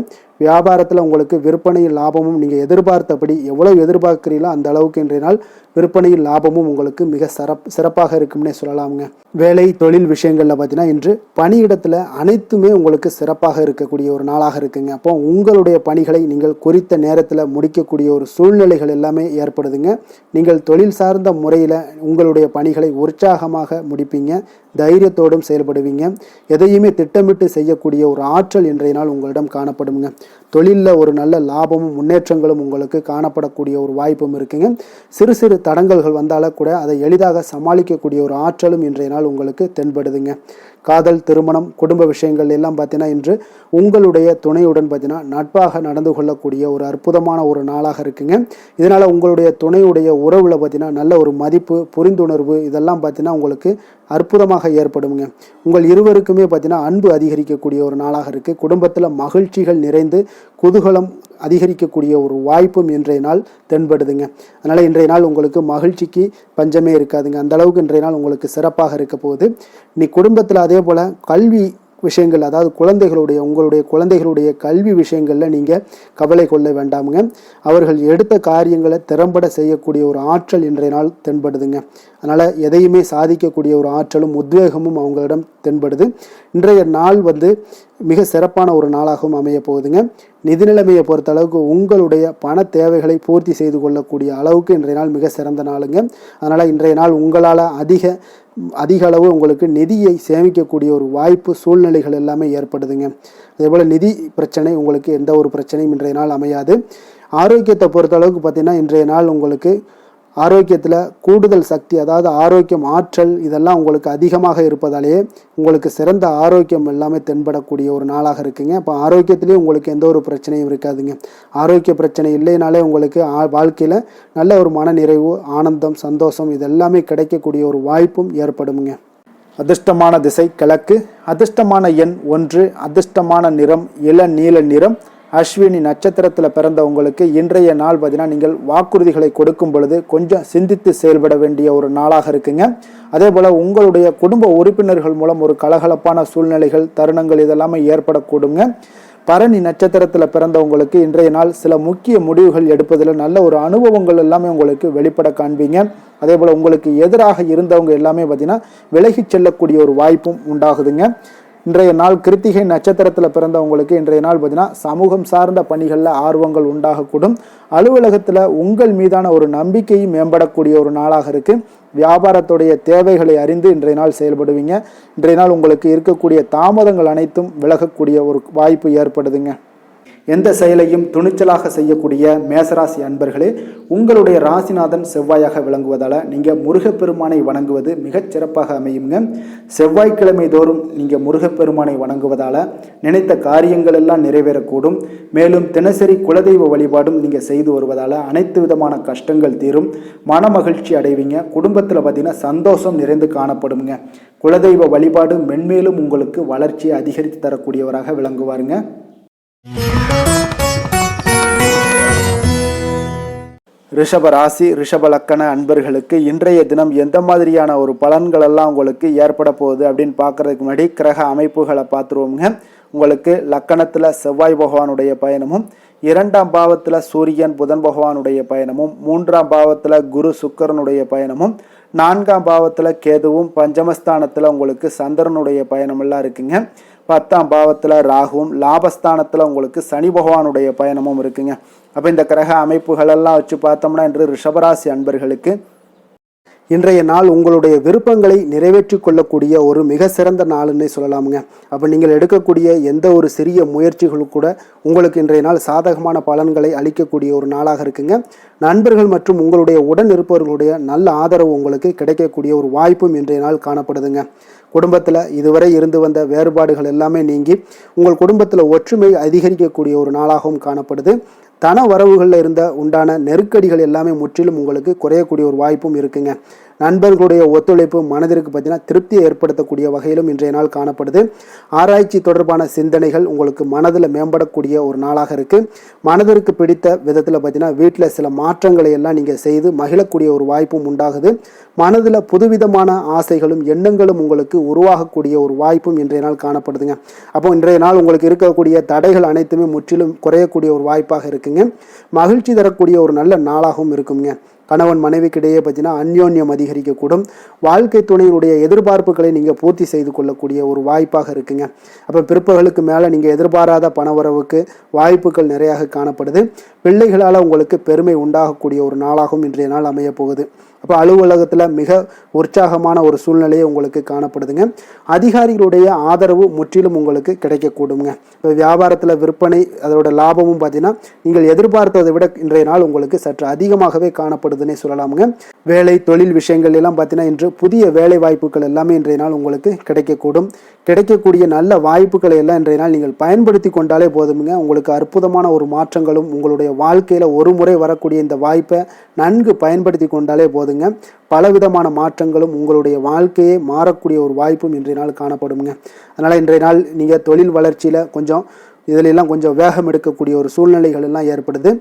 வியாபாரத்தில் உங்களுக்கு விற்பனையில் லாபமும் நீங்கள் எதிர்பார்த்தபடி எவ்வளவு எதிர்பார்க்கிறீங்களோ அந்த அளவுக்கு இன்றைய நாள் விற்பனையில் லாபமும் உங்களுக்கு மிக சிறப்பாக இருக்கும்னே சொல்லலாமுங்க. வேலை தொழில் விஷயங்களில் பார்த்தீங்கன்னா இன்று பணியிடத்தில் அனைத்துமே உங்களுக்கு சிறப்பாக இருக்கக்கூடிய ஒரு நாளாக இருக்குங்க. அப்போ உங்களுடைய பணிகளை நீங்கள் குறித்த நேரத்தில் முடிக்கக்கூடிய ஒரு சூழ்நிலைகள் எல்லாமே ஏற்படுதுங்க. நீங்கள் தொழில் சார்ந்த முறையில் உங்களுடைய பணிகளை உற்சாகமாக முடிப்பீங்க, தைரியத்தோடும் செயல்படுவீங்க. எதையுமே திட்டமிட்டு செய்யக்கூடிய ஒரு ஆற்றல் இன்றைய நாள் உங்களிடம் காணப்படுங்க. தொழிலில் ஒரு நல்ல லாபமும் முன்னேற்றங்களும் உங்களுக்கு காணப்படக்கூடிய ஒரு வாய்ப்பும் இருக்குங்க. சிறு சிறு தடங்கல்கள் வந்தாலும் கூட அதை எளிதாக சமாளிக்கக்கூடிய ஒரு ஆற்றலும் இன்றைய நாள் உங்களுக்கு தென்படுதுங்க. காதல், திருமணம், குடும்ப விஷயங்கள் எல்லாம் பார்த்தீங்கன்னா இன்று உங்களுடைய துணையுடன் பார்த்தீங்கன்னா நட்பாக நடந்து கொள்ளக்கூடிய ஒரு அற்புதமான ஒரு நாளாக இருக்குங்க. இதனால் உங்களுடைய துணையுடைய உறவில் பார்த்தீங்கன்னா நல்ல ஒரு மதிப்பு, புரிந்துணர்வு இதெல்லாம் பார்த்தீங்கன்னா உங்களுக்கு அற்புதமாக ஏற்படுங்க. உங்கள் இருவருக்குமே பார்த்தீங்கன்னா அன்பு அதிகரிக்கக்கூடிய ஒரு நாளாக இருக்குது. குடும்பத்தில் மகிழ்ச்சிகள் நிறைந்து குதூகலம் அதிகரிக்கக்கூடிய ஒரு வாய்ப்பும் இன்றைய நாள் தென்படுதுங்க. அதனால் இன்றைய நாள் உங்களுக்கு மகிழ்ச்சிக்கு பஞ்சமே இருக்காதுங்க. அந்த அளவுக்கு இன்றைய நாள் உங்களுக்கு சிறப்பாக இருக்க போகுது. நீ குடும்பத்தில் அதே போல் கல்வி விஷயங்கள், அதாவது உங்களுடைய குழந்தைகளுடைய கல்வி விஷயங்களில் நீங்கள் கவலை கொள்ள வேண்டாமுங்க. அவர்கள் எடுத்த காரியங்களை திறம்பட செய்யக்கூடிய ஒரு ஆற்றல் இன்றைய நாள் தென்படுதுங்க. அதனால் எதையுமே சாதிக்கக்கூடிய ஒரு ஆற்றலும் உத்வேகமும் அவங்களிடம் தென்படுது. இன்றைய நாள் மிக சிறப்பான ஒரு நாளாகவும் அமைய போகுதுங்க. நிதி நிலைமையை பொறுத்த அளவுக்கு உங்களுடைய பண தேவைகளை பூர்த்தி செய்து கொள்ளக்கூடிய அளவுக்கு இன்றைய நாள் மிக சிறந்த நாளுங்க. அதனால் இன்றைய நாள் உங்களால் அதிக அளவு உங்களுக்கு நிதியை சேமிக்கக்கூடிய ஒரு வாய்ப்பு, சூழ்நிலைகள் எல்லாமே ஏற்படுதுங்க. அதேபோல் நிதி பிரச்சனை உங்களுக்கு எந்த ஒரு பிரச்சனையும் இன்றைய நாள் அமையாது. ஆரோக்கியத்தை பொறுத்த அளவுக்கு பார்த்தீங்கன்னா இன்றைய நாள் உங்களுக்கு ஆரோக்கியத்தில் கூடுதல் சக்தி, அதாவது ஆரோக்கியம், ஆற்றல் இதெல்லாம் உங்களுக்கு அதிகமாக இருப்பதாலேயே உங்களுக்கு சிறந்த ஆரோக்கியம் எல்லாமே தென்படக்கூடிய ஒரு நாளாக இருக்குங்க. இப்போ ஆரோக்கியத்திலேயே உங்களுக்கு எந்த ஒரு பிரச்சனையும் இருக்காதுங்க. ஆரோக்கிய பிரச்சனை இல்லைனாலே உங்களுக்கு வாழ்க்கையில் நல்ல ஒரு மன நிறைவு, ஆனந்தம், சந்தோஷம் இதெல்லாமே கிடைக்கக்கூடிய ஒரு வாய்ப்பும் ஏற்படுங்க. அதிர்ஷ்டமான திசை கிழக்கு, அதிர்ஷ்டமான எண் 1, அதிர்ஷ்டமான நிறம் இளநீல நிறம். அஸ்வினி நட்சத்திரத்தில் பிறந்த உங்களுக்கு இன்றைய நாள் பார்த்தீங்கன்னா நீங்கள் வாக்குறுதிகளை கொடுக்கும் பொழுது கொஞ்சம் சிந்தித்து செயல்பட வேண்டிய ஒரு நாளாக இருக்குங்க. அதே போல் உங்களுடைய குடும்ப உறுப்பினர்கள் மூலம் ஒரு கலகலப்பான சூழ்நிலைகள், தருணங்கள் இதெல்லாமே ஏற்படக்கூடுங்க. பரணி நட்சத்திரத்தில் பிறந்தவங்களுக்கு இன்றைய நாள் சில முக்கிய முடிவுகள் எடுப்பதில் நல்ல ஒரு அனுபவங்கள் எல்லாமே உங்களுக்கு வெளிப்பட காண்பீங்க. அதே போல் உங்களுக்கு எதிராக இருந்தவங்க எல்லாமே பார்த்தீங்கன்னா விலகி செல்லக்கூடிய ஒரு வாய்ப்பும் உண்டாகுதுங்க. இன்றைய நாள் கிருத்திகை நட்சத்திரத்தில் பிறந்தவங்களுக்கு இன்றைய நாள் பார்த்தீங்கன்னா சமூகம் சார்ந்த பணிகளில் ஆர்வங்கள் உண்டாகக்கூடும். அலுவலகத்தில் உங்கள் மீதான ஒரு நம்பிக்கையும் மேம்படக்கூடிய ஒரு நாளாக இருக்குது. வியாபாரத்துடைய தேவைகளை அறிந்து இன்றைய நாள் செயல்படுவீங்க. இன்றைய நாள் உங்களுக்கு இருக்கக்கூடிய தாமதங்கள் அனைத்தும் விலகக்கூடிய ஒரு வாய்ப்பு ஏற்படுதுங்க. எந்த செயலையும் துணிச்சலாக செய்யக்கூடிய மேசராசி அன்பர்களே, உங்களுடைய ராசிநாதன் செவ்வாயாக விளங்குவதால் நீங்கள் முருகப்பெருமானை வணங்குவது மிகச் சிறப்பாக அமையுங்க. செவ்வாய்க்கிழமை தோறும் நீங்கள் முருகப்பெருமானை வணங்குவதால் நினைத்த காரியங்கள் எல்லாம் நிறைவேறக்கூடும். மேலும் தினசரி குலதெய்வ வழிபாடும் நீங்கள் செய்து வருவதால் அனைத்து விதமான கஷ்டங்கள் தீரும், மன மகிழ்ச்சி அடைவீங்க. குடும்பத்தில் பார்த்தீங்கன்னா சந்தோஷம் நிறைந்து காணப்படுங்க. குலதெய்வ வழிபாடு மென்மேலும் உங்களுக்கு வளர்ச்சியை அதிகரித்து தரக்கூடியவராக விளங்குவாருங்க. ரிஷப ராசி, ரிஷப லக்கண அன்பர்களுக்கு இன்றைய தினம் எந்த மாதிரியான ஒரு பலன்கள் எல்லாம் உங்களுக்கு ஏற்பட போகுது அப்படின்னு பார்க்கறதுக்கு முன்னாடி கிரக அமைப்புகளை பார்த்துருவோங்க. உங்களுக்கு லக்கணத்தில் செவ்வாய் பகவானுடைய பயணமும், 2ஆம் பாவத்தில் சூரியன் புதன் பகவானுடைய பயணமும், 3ஆம் பாவத்தில் குரு சுக்கிரனுடைய பயணமும், 4ஆம் பாவத்தில் கேதுவும், பஞ்சமஸ்தானத்தில் உங்களுக்கு சந்திரனுடைய பயணமெல்லாம் இருக்குங்க. 10ஆம் பாவத்தில் ராகுவும், லாபஸ்தானத்தில் உங்களுக்கு சனி பகவானுடைய பயணமும் இருக்குங்க. அப்போ இந்த கிரக அமைப்புகளெல்லாம் வச்சு பார்த்தோம்னா இன்று ரிஷபராசி அன்பர்களுக்கு இன்றைய நாள் உங்களுடைய விருப்பங்களை நிறைவேற்றி கொள்ளக்கூடிய ஒரு மிக சிறந்த நாள்னே சொல்லலாமுங்க. அப்போ நீங்கள் எடுக்கக்கூடிய எந்த ஒரு சிறிய முயற்சிகளும் கூட உங்களுக்கு இன்றைய நாள் சாதகமான பலன்களை அளிக்கக்கூடிய ஒரு நாளாக இருக்குங்க. நண்பர்கள் மற்றும் உங்களுடைய உடன் இருப்பவர்களுடைய நல்ல ஆதரவு உங்களுக்கு கிடைக்கக்கூடிய ஒரு வாய்ப்பும் இன்றைய நாள் காணப்படுதுங்க. குடும்பத்தில் இதுவரை இருந்து வந்த வேறுபாடுகள் எல்லாமே நீங்கி உங்கள் குடும்பத்தில் ஒற்றுமை அதிகரிக்கக்கூடிய ஒரு நாளாகவும் காணப்படுது. தன வரவுகளில் உண்டான நெருக்கடிகள் எல்லாமே முற்றிலும் உங்களுக்கு குறையக்கூடிய ஒரு வாய்ப்பும் இருக்குங்க. நண்பர்களுடைய ஒத்துழைப்பு மனதிற்கு பார்த்தீங்கன்னா திருப்தியை ஏற்படுத்தக்கூடிய வகையிலும் இன்றைய நாள் காணப்படுது. ஆராய்ச்சி தொடர்பான சிந்தனைகள் உங்களுக்கு மனதில் மேம்படக்கூடிய ஒரு நாளாக இருக்குது. மனதிற்கு பிடித்த விதத்தில் பார்த்தீங்கன்னா வீட்டில் சில மாற்றங்களை எல்லாம் நீங்கள் செய்து மகிழக்கூடிய ஒரு வாய்ப்பும் உண்டாகுது. மனதில் புதுவிதமான ஆசைகளும் எண்ணங்களும் உங்களுக்கு உருவாகக்கூடிய ஒரு வாய்ப்பும் இன்றைய நாள் காணப்படுதுங்க. அப்போ இன்றைய நாள் உங்களுக்கு இருக்கக்கூடிய தடைகள் அனைத்துமே முற்றிலும் குறையக்கூடிய ஒரு வாய்ப்பாக இருக்குங்க. மகிழ்ச்சி தரக்கூடிய ஒரு நல்ல நாளாகவும் இருக்குங்க. கணவன் மனைவிக்கிடையே பார்த்தீங்கன்னா அந்யோன்யம் அதிகரிக்கக்கூடும். வாழ்க்கை துணையினுடைய எதிர்பார்ப்புகளை நீங்கள் பூர்த்தி செய்து கொள்ளக்கூடிய ஒரு வாய்ப்பாக இருக்குங்க. அப்போ பிற்பகலுக்கு மேலே நீங்கள் எதிர்பாராத பணவரவுக்கு வாய்ப்புகள் நிறையாக காணப்படுது. பிள்ளைகளால் உங்களுக்கு பெருமை உண்டாகக்கூடிய ஒரு நாளாகவும் இன்றைய நாள் அமைய போகுது. அப்போ அலுவலகத்தில் மிக உற்சாகமான ஒரு சூழ்நிலையை உங்களுக்கு காணப்படுதுங்க. அதிகாரிகளுடைய ஆதரவு முற்றிலும் உங்களுக்கு கிடைக்கக்கூடுங்க. இப்போ வியாபாரத்தில் விற்பனை அதோட லாபமும் பார்த்தீங்கன்னா நீங்கள் எதிர்பார்த்ததை விட இன்றைய நாள் உங்களுக்கு சற்று அதிகமாகவே காணப்படுதுன்னே சொல்லலாமுங்க. வேலை தொழில் விஷயங்கள் எல்லாம் பார்த்தீங்கன்னா இன்று புதிய வேலை வாய்ப்புகள் எல்லாமே இன்றைய நாள் உங்களுக்கு கிடைக்கக்கூடும். கிடைக்கக்கூடிய நல்ல வாய்ப்புகளை எல்லாம் இன்றைய நாள் நீங்கள் பயன்படுத்தி கொண்டாலே போதுமுங்க. உங்களுக்கு அற்புதமான ஒரு மாற்றங்களும் உங்களுடைய வாழ்க்கையில் ஒரு முறை வரக்கூடிய இந்த வாய்ப்பை நன்கு பயன்படுத்தி கொண்டாலே போதுங்க. பலவிதமான மாற்றங்களும் உங்களுடைய வாழ்க்கையே மாறக்கூடிய ஒரு வாய்ப்பும் இன்றைய நாள் காணப்படுங்க. அதனால் இன்றைய நாள் நீங்கள் தொழில் வளர்ச்சியில் இதிலெல்லாம் கொஞ்சம் வேகம் எடுக்கக்கூடிய ஒரு சூழ்நிலைகள் எல்லாம் ஏற்படுது.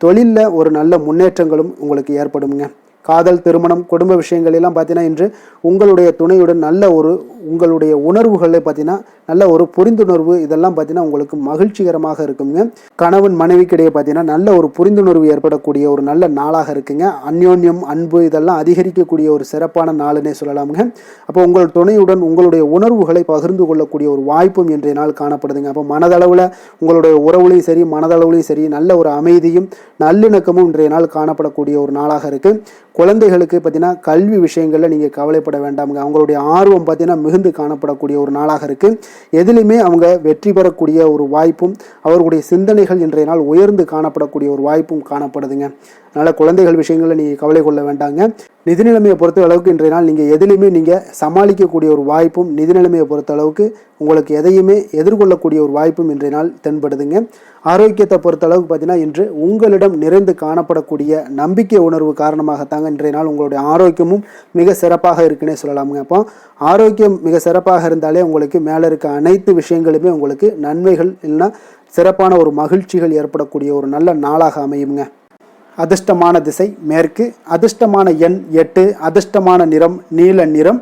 தொழிலில் ஒரு நல்ல முன்னேற்றங்களும் உங்களுக்கு ஏற்படுங்க. காதல் திருமணம் குடும்ப விஷயங்கள் எல்லாம் பார்த்தீங்கன்னா இன்று உங்களுடைய துணையுடன் நல்ல ஒரு உங்களுடைய உணர்வுகளை பார்த்தீங்கன்னா நல்ல ஒரு புரிந்துணர்வு இதெல்லாம் பார்த்தீங்கன்னா உங்களுக்கு மகிழ்ச்சிகரமாக இருக்குங்க. கணவன் மனைவிக்கிடையே பார்த்தீங்கன்னா நல்ல ஒரு புரிந்துணர்வு ஏற்படக்கூடிய ஒரு நல்ல நாளாக இருக்குங்க. அந்யோன்யம் அன்பு இதெல்லாம் அதிகரிக்கக்கூடிய ஒரு சிறப்பான நாளுன்னே சொல்லலாமுங்க. அப்போ உங்கள் துணையுடன் உங்களுடைய உணர்வுகளை பகிர்ந்து கொள்ளக்கூடிய ஒரு வாய்ப்பும் இன்றைய நாள் காணப்படுதுங்க. அப்போ மனதளவில் உங்களுடைய உறவுலையும் சரி மனதளவுலையும் சரி நல்ல ஒரு அமைதியும் நல்லிணக்கமும் இன்றைய நாள் காணப்படக்கூடிய ஒரு நாளாக இருக்குது. குழந்தைகளுக்கு பார்த்தீங்கன்னா கல்வி விஷயங்களில் நீங்கள் கவலைப்பட வேண்டாமுங்க. அவங்களுடைய ஆர்வம் பார்த்தீங்கன்னா மிகுந்து காணப்படக்கூடிய ஒரு நாளாக இருக்குது. எதிலுமே அவங்க வெற்றி பெறக்கூடிய ஒரு வாய்ப்பும் அவர்களுடைய சிந்தனைகள் இன்றைய நாள் உயர்ந்து காணப்படக்கூடிய ஒரு வாய்ப்பும் காணப்படுதுங்க. அதனால் குழந்தைகள் விஷயங்களில் நீங்கள் கவலை கொள்ள வேண்டாங்க. நிதி நிலைமையை பொறுத்த அளவுக்கு இன்றைய நாள் நீங்கள் எதிலுமே நீங்கள் சமாளிக்கக்கூடிய ஒரு வாய்ப்பும் நிதி நிலைமையை பொறுத்த அளவுக்கு உங்களுக்கு எதையுமே எதிர்கொள்ளக்கூடிய ஒரு வாய்ப்பும் இன்றைய நாள் தென்படுதுங்க. ஆரோக்கியத்தை பொறுத்த அளவுக்கு பார்த்தீங்கன்னா இன்று உங்களிடம் நிறைந்து காணப்படக்கூடிய நம்பிக்கை உணர்வு காரணமாகத்தாங்க இன்றைய நாள் உங்களுடைய ஆரோக்கியமும் மிக சிறப்பாக இருக்குன்னே சொல்லலாமுங்க. அப்போ ஆரோக்கியம் மிக சிறப்பாக இருந்தாலே உங்களுக்கு மேலே இருக்க அனைத்து விஷயங்களுமே உங்களுக்கு நன்மைகள் இல்லைன்னா சிறப்பான ஒரு மகிழ்ச்சிகள் ஏற்படக்கூடிய ஒரு நல்ல நாளாக அமையுங்க. அதிர்ஷ்டமான திசை மேற்கு, அதிர்ஷ்டமான எண் 8, அதிர்ஷ்டமான நிறம் நீல நிறம்.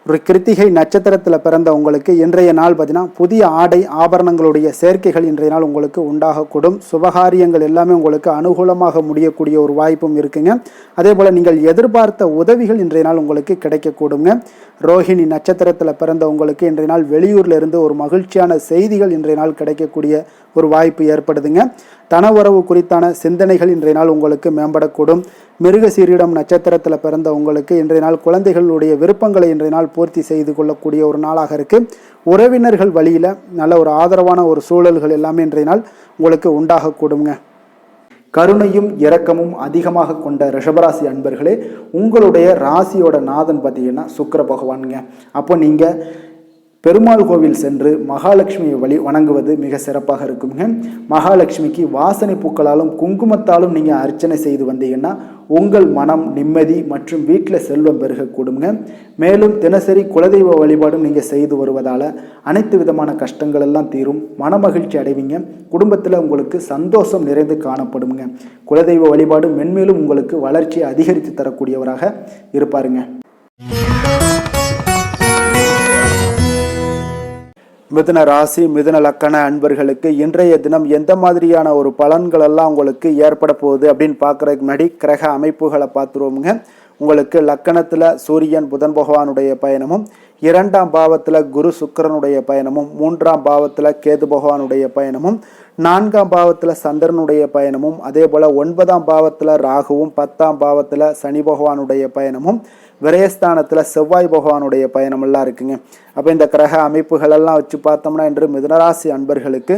ஒரு கிருத்திகை நட்சத்திரத்தில் பிறந்த உங்களுக்கு இன்றைய நாள் பார்த்தீங்கன்னா புதிய ஆடை ஆபரணங்களுடைய சேர்க்கைகள் இன்றைய நாள் உங்களுக்கு உண்டாகக்கூடும். சுபகாரியங்கள் எல்லாமே உங்களுக்கு அனுகூலமாக முடியக்கூடிய ஒரு வாய்ப்பும் இருக்குங்க. அதே போல் நீங்கள் எதிர்பார்த்த உதவிகள் இன்றைய நாள் உங்களுக்கு கிடைக்கக்கூடுங்க. ரோஹிணி நட்சத்திரத்தில் பிறந்த உங்களுக்கு இன்றைய நாள் வெளியூரில் இருந்து ஒரு மகிழ்ச்சியான செய்திகள் இன்றைய நாள் கிடைக்கக்கூடிய ஒரு வாய்ப்பு ஏற்படுதுங்க. தனவரவு குறித்தான சிந்தனைகள் இன்றைய நாள் உங்களுக்கு மேம்படக்கூடும். மிருகசீரிடம் நட்சத்திரத்தில் பிறந்த உங்களுக்கு இன்றைய நாள் குழந்தைகளுடைய விருப்பங்களை இன்றைய நாள் பூர்த்தி செய்து கொள்ளக்கூடிய ஒரு நாளாக இருக்குது. உறவினர்கள் வழியில் நல்ல ஒரு ஆதரவான ஒரு சூழல்கள் எல்லாமே இன்றைய நாள் உங்களுக்கு உண்டாகக்கூடுங்க. கருணையும் இரக்கமும் அதிகமாக கொண்ட ரிஷபராசி அன்பர்களே, உங்களுடைய ராசியோட நாதன் பார்த்தீங்கன்னா சுக்கிர பகவானுங்க. அப்போ நீங்கள் பெருமாள் கோவில் சென்று மகாலட்சுமியை வணங்குவது மிக சிறப்பாக இருக்குங்க. மகாலட்சுமிக்கு வாசனை பூக்களாலும் குங்குமத்தாலும் நீங்கள் அர்ச்சனை செய்து வந்தீங்கன்னா உங்கள் மனம் நிம்மதி மற்றும் வீட்டில் செல்வம் பெருகக்கூடுங்க. மேலும் தினசரி குலதெய்வ வழிபாடும் நீங்கள் செய்து வருவதால் அனைத்து விதமான கஷ்டங்கள் எல்லாம் தீரும், மனமகிழ்ச்சி அடைவீங்க. குடும்பத்தில் உங்களுக்கு சந்தோஷம் நிறைந்து காணப்படுங்க. குலதெய்வ வழிபாடு மென்மேலும் உங்களுக்கு வளர்ச்சியை அதிகரித்து தரக்கூடியவராக இருப்பாருங்க. மிதுன ராசி மிதுன லக்கண அன்பர்களுக்கு இன்றைய தினம் எந்த மாதிரியான ஒரு பலன்கள் எல்லாம் உங்களுக்கு ஏற்பட போகுது அப்படின்னு பார்க்குறதுக்கு முன்னாடி கிரக அமைப்புகளை பார்த்துருவோமுங்க. உங்களுக்கு லக்கணத்தில் சூரியன் புதன் பகவானுடைய பயணமும், 2ஆம் பாவத்தில் குரு சுக்கிரனுடைய பயணமும், 3ஆம் பாவத்தில் கேது பகவானுடைய பயணமும், 4ஆம் பாவத்தில் சந்திரனுடைய பயணமும், அதே போல் 9ஆம் பாவத்தில் ராகுவும், 10ஆம் பாவத்தில் சனி பகவானுடைய பயணமும், விரயஸ்தானத்தில் செவ்வாய் பகவானுடைய பயணமெல்லாம் இருக்குங்க. அப்போ இந்த கிரக அமைப்புகளெல்லாம் வச்சு பார்த்தோம்னா இன்று மிதுனராசி அன்பர்களுக்கு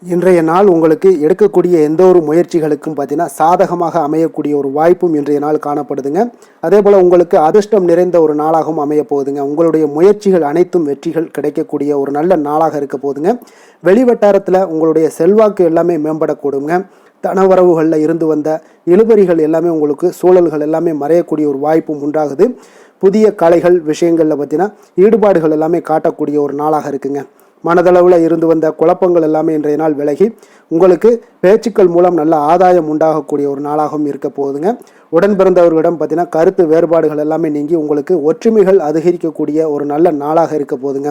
இன்றைய நாள் உங்களுக்கு எடுக்கக்கூடிய எந்த ஒரு முயற்சிகளுக்கும் பார்த்தீங்கன்னா சாதகமாக அமையக்கூடிய ஒரு வாய்ப்பும் இன்றைய நாள் காணப்படுதுங்க. அதே போல் உங்களுக்கு அதிர்ஷ்டம் நிறைந்த ஒரு நாளாகவும் அமைய போகுதுங்க. உங்களுடைய முயற்சிகள் அனைத்தும் வெற்றிகள் கிடைக்கக்கூடிய ஒரு நல்ல நாளாக இருக்க போகுதுங்க. வெளிவட்டாரத்தில் உங்களுடைய செல்வாக்கு எல்லாமே மேம்படக்கூடுங்க. தனவரவுகளில் இருந்து வந்த இழுபறிகள் எல்லாமே உங்களுக்கு சூழல்கள் எல்லாமே மறையக்கூடிய ஒரு வாய்ப்பும் உண்டாகுது. புதிய கலைகள் விஷயங்களில் பார்த்தீங்கன்னா ஈடுபாடுகள் எல்லாமே காட்டக்கூடிய ஒரு நாளாக இருக்குங்க. மனதளவில் இருந்து வந்த குழப்பங்கள் எல்லாமே இன்றைய நாள் விலகி உங்களுக்கு பேச்சுக்கள் மூலம் நல்ல ஆதாயம் உண்டாகக்கூடிய ஒரு நாளாகவும் இருக்க போகுதுங்க. உடன் பிறந்தவர்களிடம் பார்த்தீங்கன்னா கருத்து வேறுபாடுகள் எல்லாமே நீங்கி உங்களுக்கு ஒற்றுமைகள் அதிகரிக்கக்கூடிய ஒரு நல்ல நாளாக இருக்க போகுதுங்க.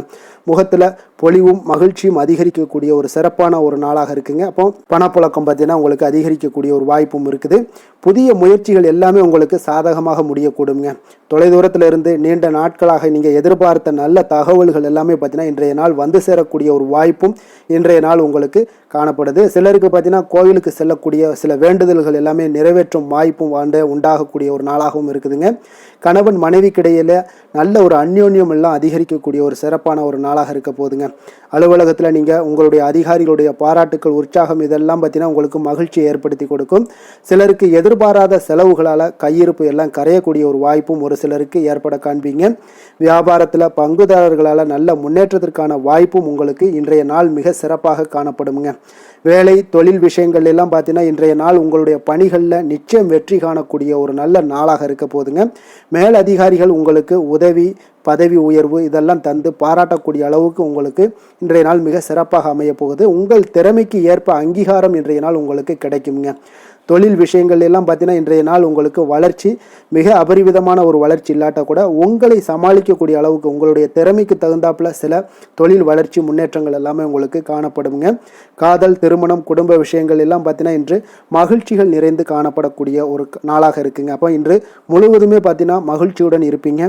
முகத்தில் பொலிவும் மகிழ்ச்சியும் அதிகரிக்கக்கூடிய ஒரு சிறப்பான ஒரு நாளாக இருக்குங்க. அப்போ பணப்புழக்கம் பார்த்தீங்கன்னா உங்களுக்கு அதிகரிக்கக்கூடிய ஒரு வாய்ப்பும் இருக்குது. புதிய முயற்சிகள் எல்லாமே உங்களுக்கு சாதகமாக முடியக்கூடுங்க. தொலைதூரத்தில் இருந்து நீண்ட நாட்களாக நீங்கள் எதிர்பார்த்த நல்ல தகவல்கள் எல்லாமே பார்த்தீங்கன்னா இன்றைய நாள் வந்து சேரக்கூடிய ஒரு வாய்ப்பும் இன்றைய நாள் உங்களுக்கு காணப்படுது. சிலருக்கு பார்த்தீங்கன்னா கோவிலுக்கு செல்லக்கூடிய சில வேண்டுதல்கள் எல்லாமே நிறைவேற்றும் வாய்ப்பும் உண்டாகக்கூடிய ஒரு நாளாகவும் இருக்குதுங்க. கணவன் மனைவிக்கிடையில நல்ல ஒரு அந்யோன்யம் எல்லாம் அதிகரிக்கக்கூடிய ஒரு சிறப்பான ஒரு நாளாக இருக்க போகுதுங்க. அலுவலகத்தில் நீங்கள் உங்களுடைய அதிகாரிகளுடைய பாராட்டுக்கள் உற்சாகம் இதெல்லாம் பார்த்தீங்கன்னா உங்களுக்கு மகிழ்ச்சியை ஏற்படுத்தி கொடுக்கும். சிலருக்கு எதிர்பாராத செலவுகளால் கையிருப்பு எல்லாம் கரையக்கூடிய ஒரு வாய்ப்பும் ஒரு சிலருக்கு ஏற்பட காண்பீங்க. வியாபாரத்தில் பங்குதாரர்களால் நல்ல முன்னேற்றத்திற்கான வாய்ப்பும் உங்களுக்கு இன்றைய நாள் மிக சிறப்பாக காணப்படுங்க. வேலை தொழில் விஷயங்கள் எல்லாம் பார்த்தீங்கன்னா இன்றைய நாள் உங்களுடைய பணிகளில் நிச்சயம் வெற்றி காணக்கூடிய ஒரு நல்ல நாளாக இருக்க போதுங்க. மேலதிகாரிகள் உங்களுக்கு உதவி பதவி உயர்வு இதெல்லாம் தந்து பாராட்டக்கூடிய அளவுக்கு உங்களுக்கு இன்றைய நாள் மிக சிறப்பாக அமைய போகுது. உங்கள் திறமைக்கு ஏற்ப அங்கீகாரம் இன்றைய நாள் உங்களுக்கு கிடைக்குங்க. தொழில் விஷயங்கள் எல்லாம் பார்த்தீங்கன்னா இன்றைய நாள் உங்களுக்கு வளர்ச்சி மிக அபரிவிதமான ஒரு வளர்ச்சி இல்லாட்ட கூட உங்களை சமாளிக்கக்கூடிய அளவுக்கு உங்களுடைய திறமைக்கு தகுந்தாப்புல சில தொழில் வளர்ச்சி முன்னேற்றங்கள் எல்லாமே உங்களுக்கு காணப்படுங்க. காதல் திருமணம் குடும்ப விஷயங்கள் எல்லாம் பார்த்தீங்கன்னா இன்று மகிழ்ச்சிகள் நிறைந்து காணப்படக்கூடிய ஒரு நாளாக இருக்குங்க. அப்போ இன்று முழுவதுமே பார்த்தீங்கன்னா மகிழ்ச்சியுடன் இருப்பீங்க.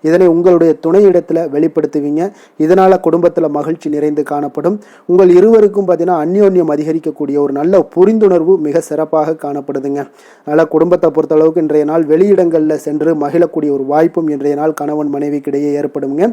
இதனை உங்களுடைய துணையிடத்தில் வெளிப்படுத்துவீங்க. இதனால் குடும்பத்தில் மகிழ்ச்சி நிறைந்து காணப்படும். உங்கள் இருவருக்கும் பார்த்தீங்கன்னா அந்யோன்யம் அதிகரிக்கக்கூடிய ஒரு நல்ல புரிந்துணர்வு மிக சிறப்பாக காணப்படுதுங்க. அதனால் குடும்பத்தை பொறுத்தளவுக்கு இன்றைய நாள் வெளியிடங்களில் சென்று மகிழக்கூடிய ஒரு வாய்ப்பும் இன்றைய நாள் கணவன் மனைவிக்கிடையே ஏற்படுங்க.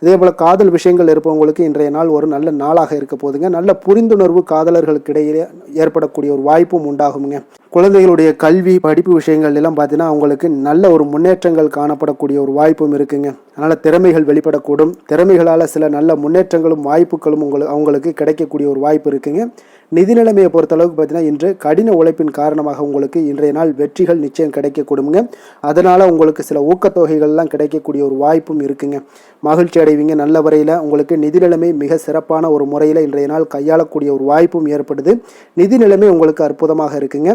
இதே போல் காதல் விஷயங்கள் இருப்பவங்களுக்கு இன்றைய நாள் ஒரு நல்ல நாளாக இருக்க போதுங்க. நல்ல புரிந்துணர்வு காதலர்களுக்கு இடையே ஏற்படக்கூடிய ஒரு வாய்ப்பும் உண்டாகுங்க. குழந்தைகளுடைய கல்வி படிப்பு விஷயங்கள் எல்லாம் பார்த்தீங்கன்னா அவங்களுக்கு நல்ல ஒரு முன்னேற்றங்கள் காணப்படக்கூடிய ஒரு வாய்ப்பும் இருக்குங்க. அதனால் திறமைகள் வெளிப்படக்கூடும். திறமைகளால் சில நல்ல முன்னேற்றங்களும் வாய்ப்புகளும் அவங்களுக்கு கிடைக்கக்கூடிய ஒரு வாய்ப்பு இருக்குங்க. நிதி நிலைமையை பொறுத்தளவுக்கு பார்த்தீங்கன்னா இன்று கடின உழைப்பின் காரணமாக உங்களுக்கு இன்றைய நாள் வெற்றிகள் நிச்சயம் கிடைக்கக்கூடுங்க. அதனால் உங்களுக்கு சில ஊக்கத்தொகைகள்லாம் கிடைக்கக்கூடிய ஒரு வாய்ப்பும் இருக்குங்க. மகிழ்ச்சி அடைவீங்க. நல்ல வரையில் உங்களுக்கு நிதி நிலைமை மிக சிறப்பான ஒரு முறையில் இன்றைய நாள் கையாளக்கூடிய ஒரு வாய்ப்பும் ஏற்படுது. நிதி நிலைமை உங்களுக்கு அற்புதமாக இருக்குங்க.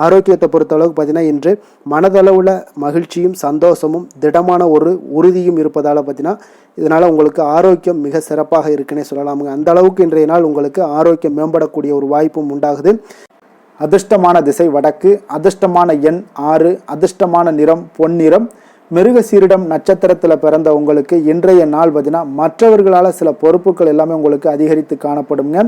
ஆரோக்கியத்தை பொறுத்தளவுக்கு பார்த்தீங்கன்னா இன்று மனதளவில் மகிழ்ச்சியும் சந்தோஷமும் திடமான ஒரு உறுதியும் இருப்பதால் பார்த்தீங்கன்னா இதனால் உங்களுக்கு ஆரோக்கியம் மிக சிறப்பாக இருக்குன்னே சொல்லலாமுங்க. அந்த அளவுக்கு இன்றைய நாள் உங்களுக்கு ஆரோக்கியம் மேம்படக்கூடிய ஒரு வாய்ப்பும் உண்டாகுது. அதிர்ஷ்டமான திசை வடக்கு, அதிர்ஷ்டமான எண் 6, அதிர்ஷ்டமான நிறம் பொன்னிறம். மிருகசீரிடம் நட்சத்திரத்தில் பிறந்த உங்களுக்கு இன்றைய நாள் பார்த்தீங்கன்னா மற்றவர்களால் சில பொறுப்புகள் எல்லாமே உங்களுக்கு அதிகரித்து காணப்படுங்க.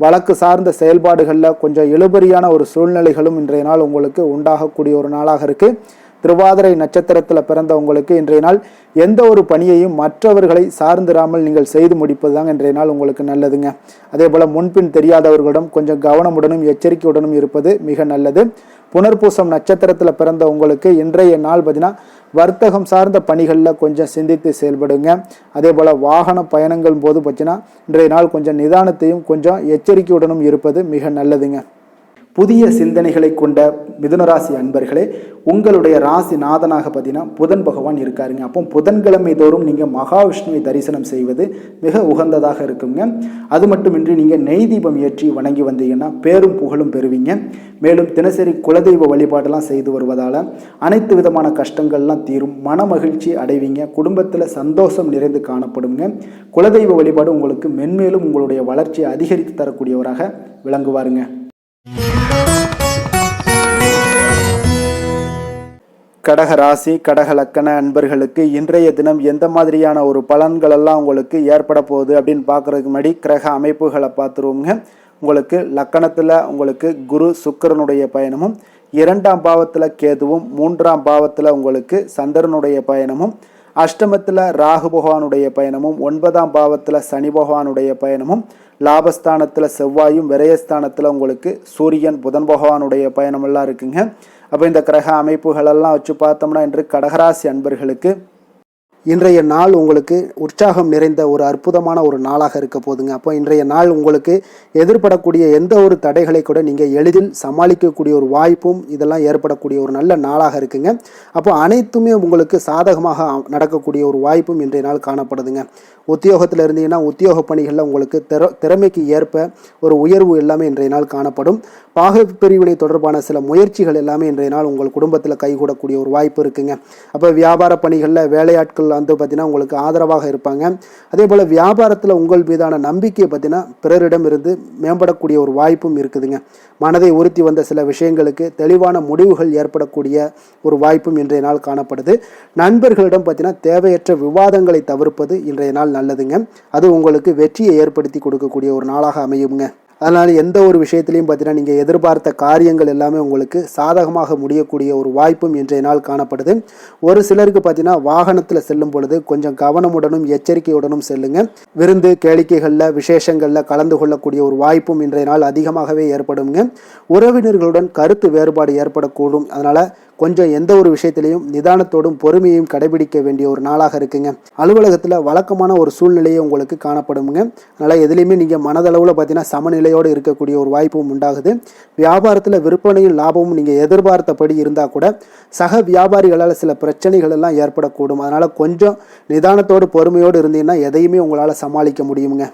வழக்கு சார்ந்த செயல்பாடுகளில் கொஞ்சம் இழுபறியான ஒரு சூழ்நிலைகளும் இன்றைய நாள் உங்களுக்கு உண்டாகக்கூடிய ஒரு நாளாக இருக்குது. திருவாதிரை நட்சத்திரத்தில் பிறந்த உங்களுக்கு இன்றைய நாள் எந்த ஒரு பணியையும் மற்றவர்களை சார்ந்திராமல் நீங்கள் செய்து முடிப்பது தாங்க இன்றைய நாள் உங்களுக்கு நல்லதுங்க. அதே போல் முன்பின் தெரியாதவர்களிடம் கொஞ்சம் கவனமுடனும் எச்சரிக்கையுடனும் இருப்பது மிக நல்லது. புனர்பூசம் நட்சத்திரத்தில் பிறந்த உங்களுக்கு இன்றைய நாள் பார்த்தீங்கன்னா வர்த்தகம் சார்ந்த பணிகளில் கொஞ்சம் சிந்தித்து செயல்படுங்க. அதே போல் வாகன பயணங்கள் போது பார்த்தீங்கன்னா இன்றைய நாள் கொஞ்சம் நிதானத்தையும் கொஞ்சம் எச்சரிக்கையுடனும் இருப்பது மிக நல்லதுங்க. புதிய சிந்தனைகளை கொண்ட மிதுனராசி அன்பர்களே, உங்களுடைய ராசி நாதனாக பார்த்தீங்கன்னா புதன் பகவான் இருக்காருங்க. அப்போ புதன்கிழமை தோறும் நீங்கள் மகாவிஷ்ணுவை தரிசனம் செய்வது மிக உகந்ததாக இருக்குங்க. அது மட்டுமின்றி நீங்கள் நெய் தீபம் ஏற்றி வணங்கி வந்தீங்கன்னா பேரும் புகழும் பெறுவீங்க. மேலும் தினசரி குலதெய்வ வழிபாடெல்லாம் செய்து வருவதால் அனைத்து விதமான கஷ்டங்கள்லாம் தீரும். மன மகிழ்ச்சி அடைவீங்க. குடும்பத்தில் சந்தோஷம் நிறைந்து காணப்படுங்க. குலதெய்வ வழிபாடு உங்களுக்கு மென்மேலும் உங்களுடைய வளர்ச்சியை அதிகரித்து தரக்கூடியவராக விளங்குவாருங்க. கடக ராசி கடக லக்கண அன்பர்களுக்கு இன்றைய தினம் எந்த மாதிரியான ஒரு பலன்கள் எல்லாம் உங்களுக்கு ஏற்பட போகுது அப்படின்னு பார்க்கறதுக்கு முன்னாடி கிரக அமைப்புகளை பார்த்துருவோங்க. உங்களுக்கு லக்கணத்தில் உங்களுக்கு குரு சுக்கிரனுடைய பயணமும், 2ஆம் பாவத்தில் கேதுவும், 3ஆம் பாவத்தில் உங்களுக்கு சந்திரனுடைய பயணமும், அஷ்டமத்தில் ராகு பகவானுடைய பயணமும், 9ஆம் பாவத்தில் சனி பகவானுடைய பயணமும், லாபஸ்தானத்தில் செவ்வாயும், விரயஸ்தானத்தில் உங்களுக்கு சூரியன் புதன் பகவானுடைய பயணமெல்லாம் இருக்குங்க. அப்போ இந்த கிரக அமைப்புகளெல்லாம் வச்சு பார்த்தோம்னா இன்று கடகராசி அன்பர்களுக்கு இன்றைய நாள் உங்களுக்கு உற்சாகம் நிறைந்த ஒரு அற்புதமான ஒரு நாளாக இருக்க போதுங்க. அப்போ இன்றைய நாள் உங்களுக்கு எதிர்படக்கூடிய எந்த ஒரு தடைகளை கூட நீங்கள் எளிதில் சமாளிக்கக்கூடிய ஒரு வாய்ப்பும் இதெல்லாம் ஏற்படக்கூடிய ஒரு நல்ல நாளாக இருக்குங்க. அப்போ அனைத்துமே உங்களுக்கு சாதகமாக நடக்கக்கூடிய ஒரு வாய்ப்பும் இன்றைய நாள் காணப்படுதுங்க. உத்தியோகத்தில் இருந்தீங்கன்னா உத்தியோக பணிகளில் உங்களுக்கு திறமைக்கு ஏற்ப ஒரு உயர்வு எல்லாமே இன்றைய நாள் காணப்படும். பாக பிரிவினை தொடர்பான சில முயற்சிகள் எல்லாமே இன்றைய நாள் உங்கள் குடும்பத்தில் கைகூடக்கூடிய ஒரு வாய்ப்பு இருக்குங்க. அப்போ வியாபார பணிகளில் வேலையாட்கள் வந்து பார்த்தீங்கன்னா உங்களுக்கு ஆதரவாக இருப்பாங்க. அதே போல் வியாபாரத்தில் உங்கள் மீதான நம்பிக்கையை பார்த்தீங்கன்னா பிறரிடம் இருந்து மேம்படக்கூடிய ஒரு வாய்ப்பும் இருக்குதுங்க. மனதை உறுத்தி வந்த சில விஷயங்களுக்கு தெளிவான முடிவுகள் ஏற்படக்கூடிய ஒரு வாய்ப்பும் இன்றைய நாள் காணப்படுது. நண்பர்களிடம் பார்த்தீங்கன்னா தேவையற்ற விவாதங்களை தவிர்ப்பது இன்றைய நாள் நல்லதுங்க. அது உங்களுக்கு வெற்றியை ஏற்படுத்தி கொடுக்கக்கூடிய ஒரு நாளாக அமையுங்க. அதனால் எந்த ஒரு விஷயத்திலையும் பார்த்தீங்கன்னா நீங்கள் எதிர்பார்த்த காரியங்கள் எல்லாமே உங்களுக்கு சாதகமாக முடியக்கூடிய ஒரு வாய்ப்பும் இன்றைய நாள் காணப்படுது. ஒரு சிலருக்கு பார்த்தீங்கன்னா வாகனத்தில் செல்லும் பொழுது கொஞ்சம் கவனமுடனும் எச்சரிக்கையுடனும் செல்லுங்க. விருந்து கேளிக்கைகளில் விசேஷங்களில் கலந்து கொள்ளக்கூடிய ஒரு வாய்ப்பும் இன்றைய நாள் அதிகமாகவே ஏற்படுங்க. உறவினர்களுடன் கருத்து வேறுபாடு ஏற்படக்கூடும். அதனால் கொஞ்சம் எந்த ஒரு விஷயத்திலையும் நிதானத்தோடும் பொறுமையையும் கடைபிடிக்க வேண்டிய ஒரு நாளாக இருக்குங்க. அலுவலகத்தில் வழக்கமான ஒரு சூழ்நிலையை உங்களுக்கு காணப்படுங்க. அதனால் எதுலேயுமே நீங்கள் மனதளவில் பார்த்தீங்கன்னா சமநிலையோடு இருக்கக்கூடிய ஒரு வாய்ப்பும் உண்டாகுது. வியாபாரத்தில் விற்பனையும் லாபமும் நீங்கள் எதிர்பார்த்தபடி இருந்தால் கூட சக வியாபாரிகளால் சில பிரச்சனைகள் எல்லாம் ஏற்படக்கூடும். அதனால் கொஞ்சம் நிதானத்தோடு பொறுமையோடு இருந்தீங்கன்னா எதையுமே உங்களால் சமாளிக்க முடியுங்க.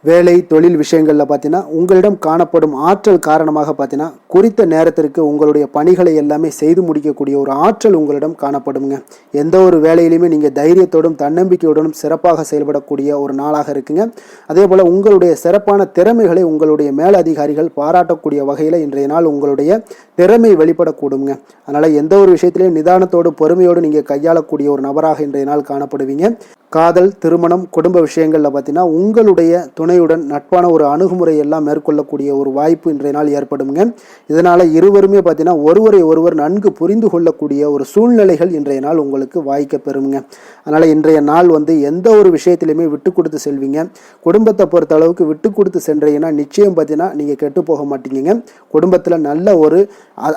வேலை தொழில் விஷயங்களில் பார்த்தீங்கன்னா உங்களிடம் காணப்படும் ஆற்றல் காரணமாக பார்த்தீங்கன்னா குறித்த நேரத்திற்கு உங்களுடைய பணிகளை எல்லாமே செய்து முடிக்கக்கூடிய ஒரு ஆற்றல் உங்களிடம் காணப்படுங்க. எந்த ஒரு வேலையிலையுமே நீங்கள் தைரியத்தோடும் தன்னம்பிக்கையுடனும் சிறப்பாக செயல்படக்கூடிய ஒரு நாளாக இருக்குங்க. அதே போல் உங்களுடைய சிறப்பான திறமைகளை உங்களுடைய மேலதிகாரிகள் பாராட்டக்கூடிய வகையில் இன்றைய நாள் உங்களுடைய திறமை வெளிப்படக்கூடுங்க. அதனால் எந்த ஒரு விஷயத்திலையும் நிதானத்தோடு பொறுமையோடு நீங்கள் கையாளக்கூடிய ஒரு நபராக இன்றைய நாள் காணப்படுவீங்க. காதல், திருமணம், குடும்ப விஷயங்களில் பார்த்தீங்கன்னா உங்களுடைய துணையுடன் நட்பான ஒரு அணுகுமுறை எல்லாம் மேற்கொள்ளக்கூடிய ஒரு வாய்ப்பு இன்றைய நாள் ஏற்படுங்க. இதனால் இருவருமே பார்த்தீங்கன்னா ஒருவரை ஒருவர் நன்கு புரிந்து கொள்ளக்கூடிய ஒரு சூழ்நிலைகள் இன்றைய நாள் உங்களுக்கு வாய்க்க பெறுங்க. அதனால் இன்றைய நாள் வந்து எந்த ஒரு விஷயத்திலையுமே விட்டு கொடுத்து செல்வீங்க. குடும்பத்தை பொறுத்த அளவுக்கு விட்டு கொடுத்து சென்றீங்கன்னா நிச்சயம் பார்த்தீங்கன்னா நீங்கள் கெட்டு போக மாட்டீங்க. குடும்பத்தில் நல்ல ஒரு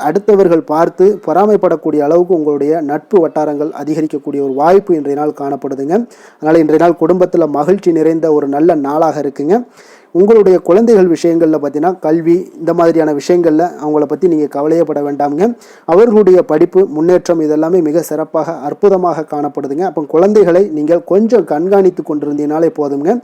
அடுத்தவர்கள் பார்த்து பொறாமைப்படக்கூடிய அளவுக்கு உங்களுடைய நட்பு வட்டாரங்கள் அதிகரிக்கக்கூடிய ஒரு வாய்ப்பு இன்றைய நாள் காணப்படுதுங்க. அதனால் இன்றைய நாள் குடும்பத்தில் மகிழ்ச்சி நிறைந்த ஒரு நல்ல நாளாக இருக்குங்க. உங்களுடைய குழந்தைகள் விஷயங்களில் பார்த்தீங்கன்னா கல்வி இந்த மாதிரியான விஷயங்களில் அவங்கள பற்றி நீங்கள் கவலையப்பட வேண்டாமுங்க. அவர்களுடைய படிப்பு முன்னேற்றம் இதெல்லாமே மிக சிறப்பாக அற்புதமாக காணப்படுதுங்க. அப்போ குழந்தைகளை நீங்கள் கொஞ்சம் கண்காணித்து கொண்டிருந்தீங்கனாலே போதுங்க.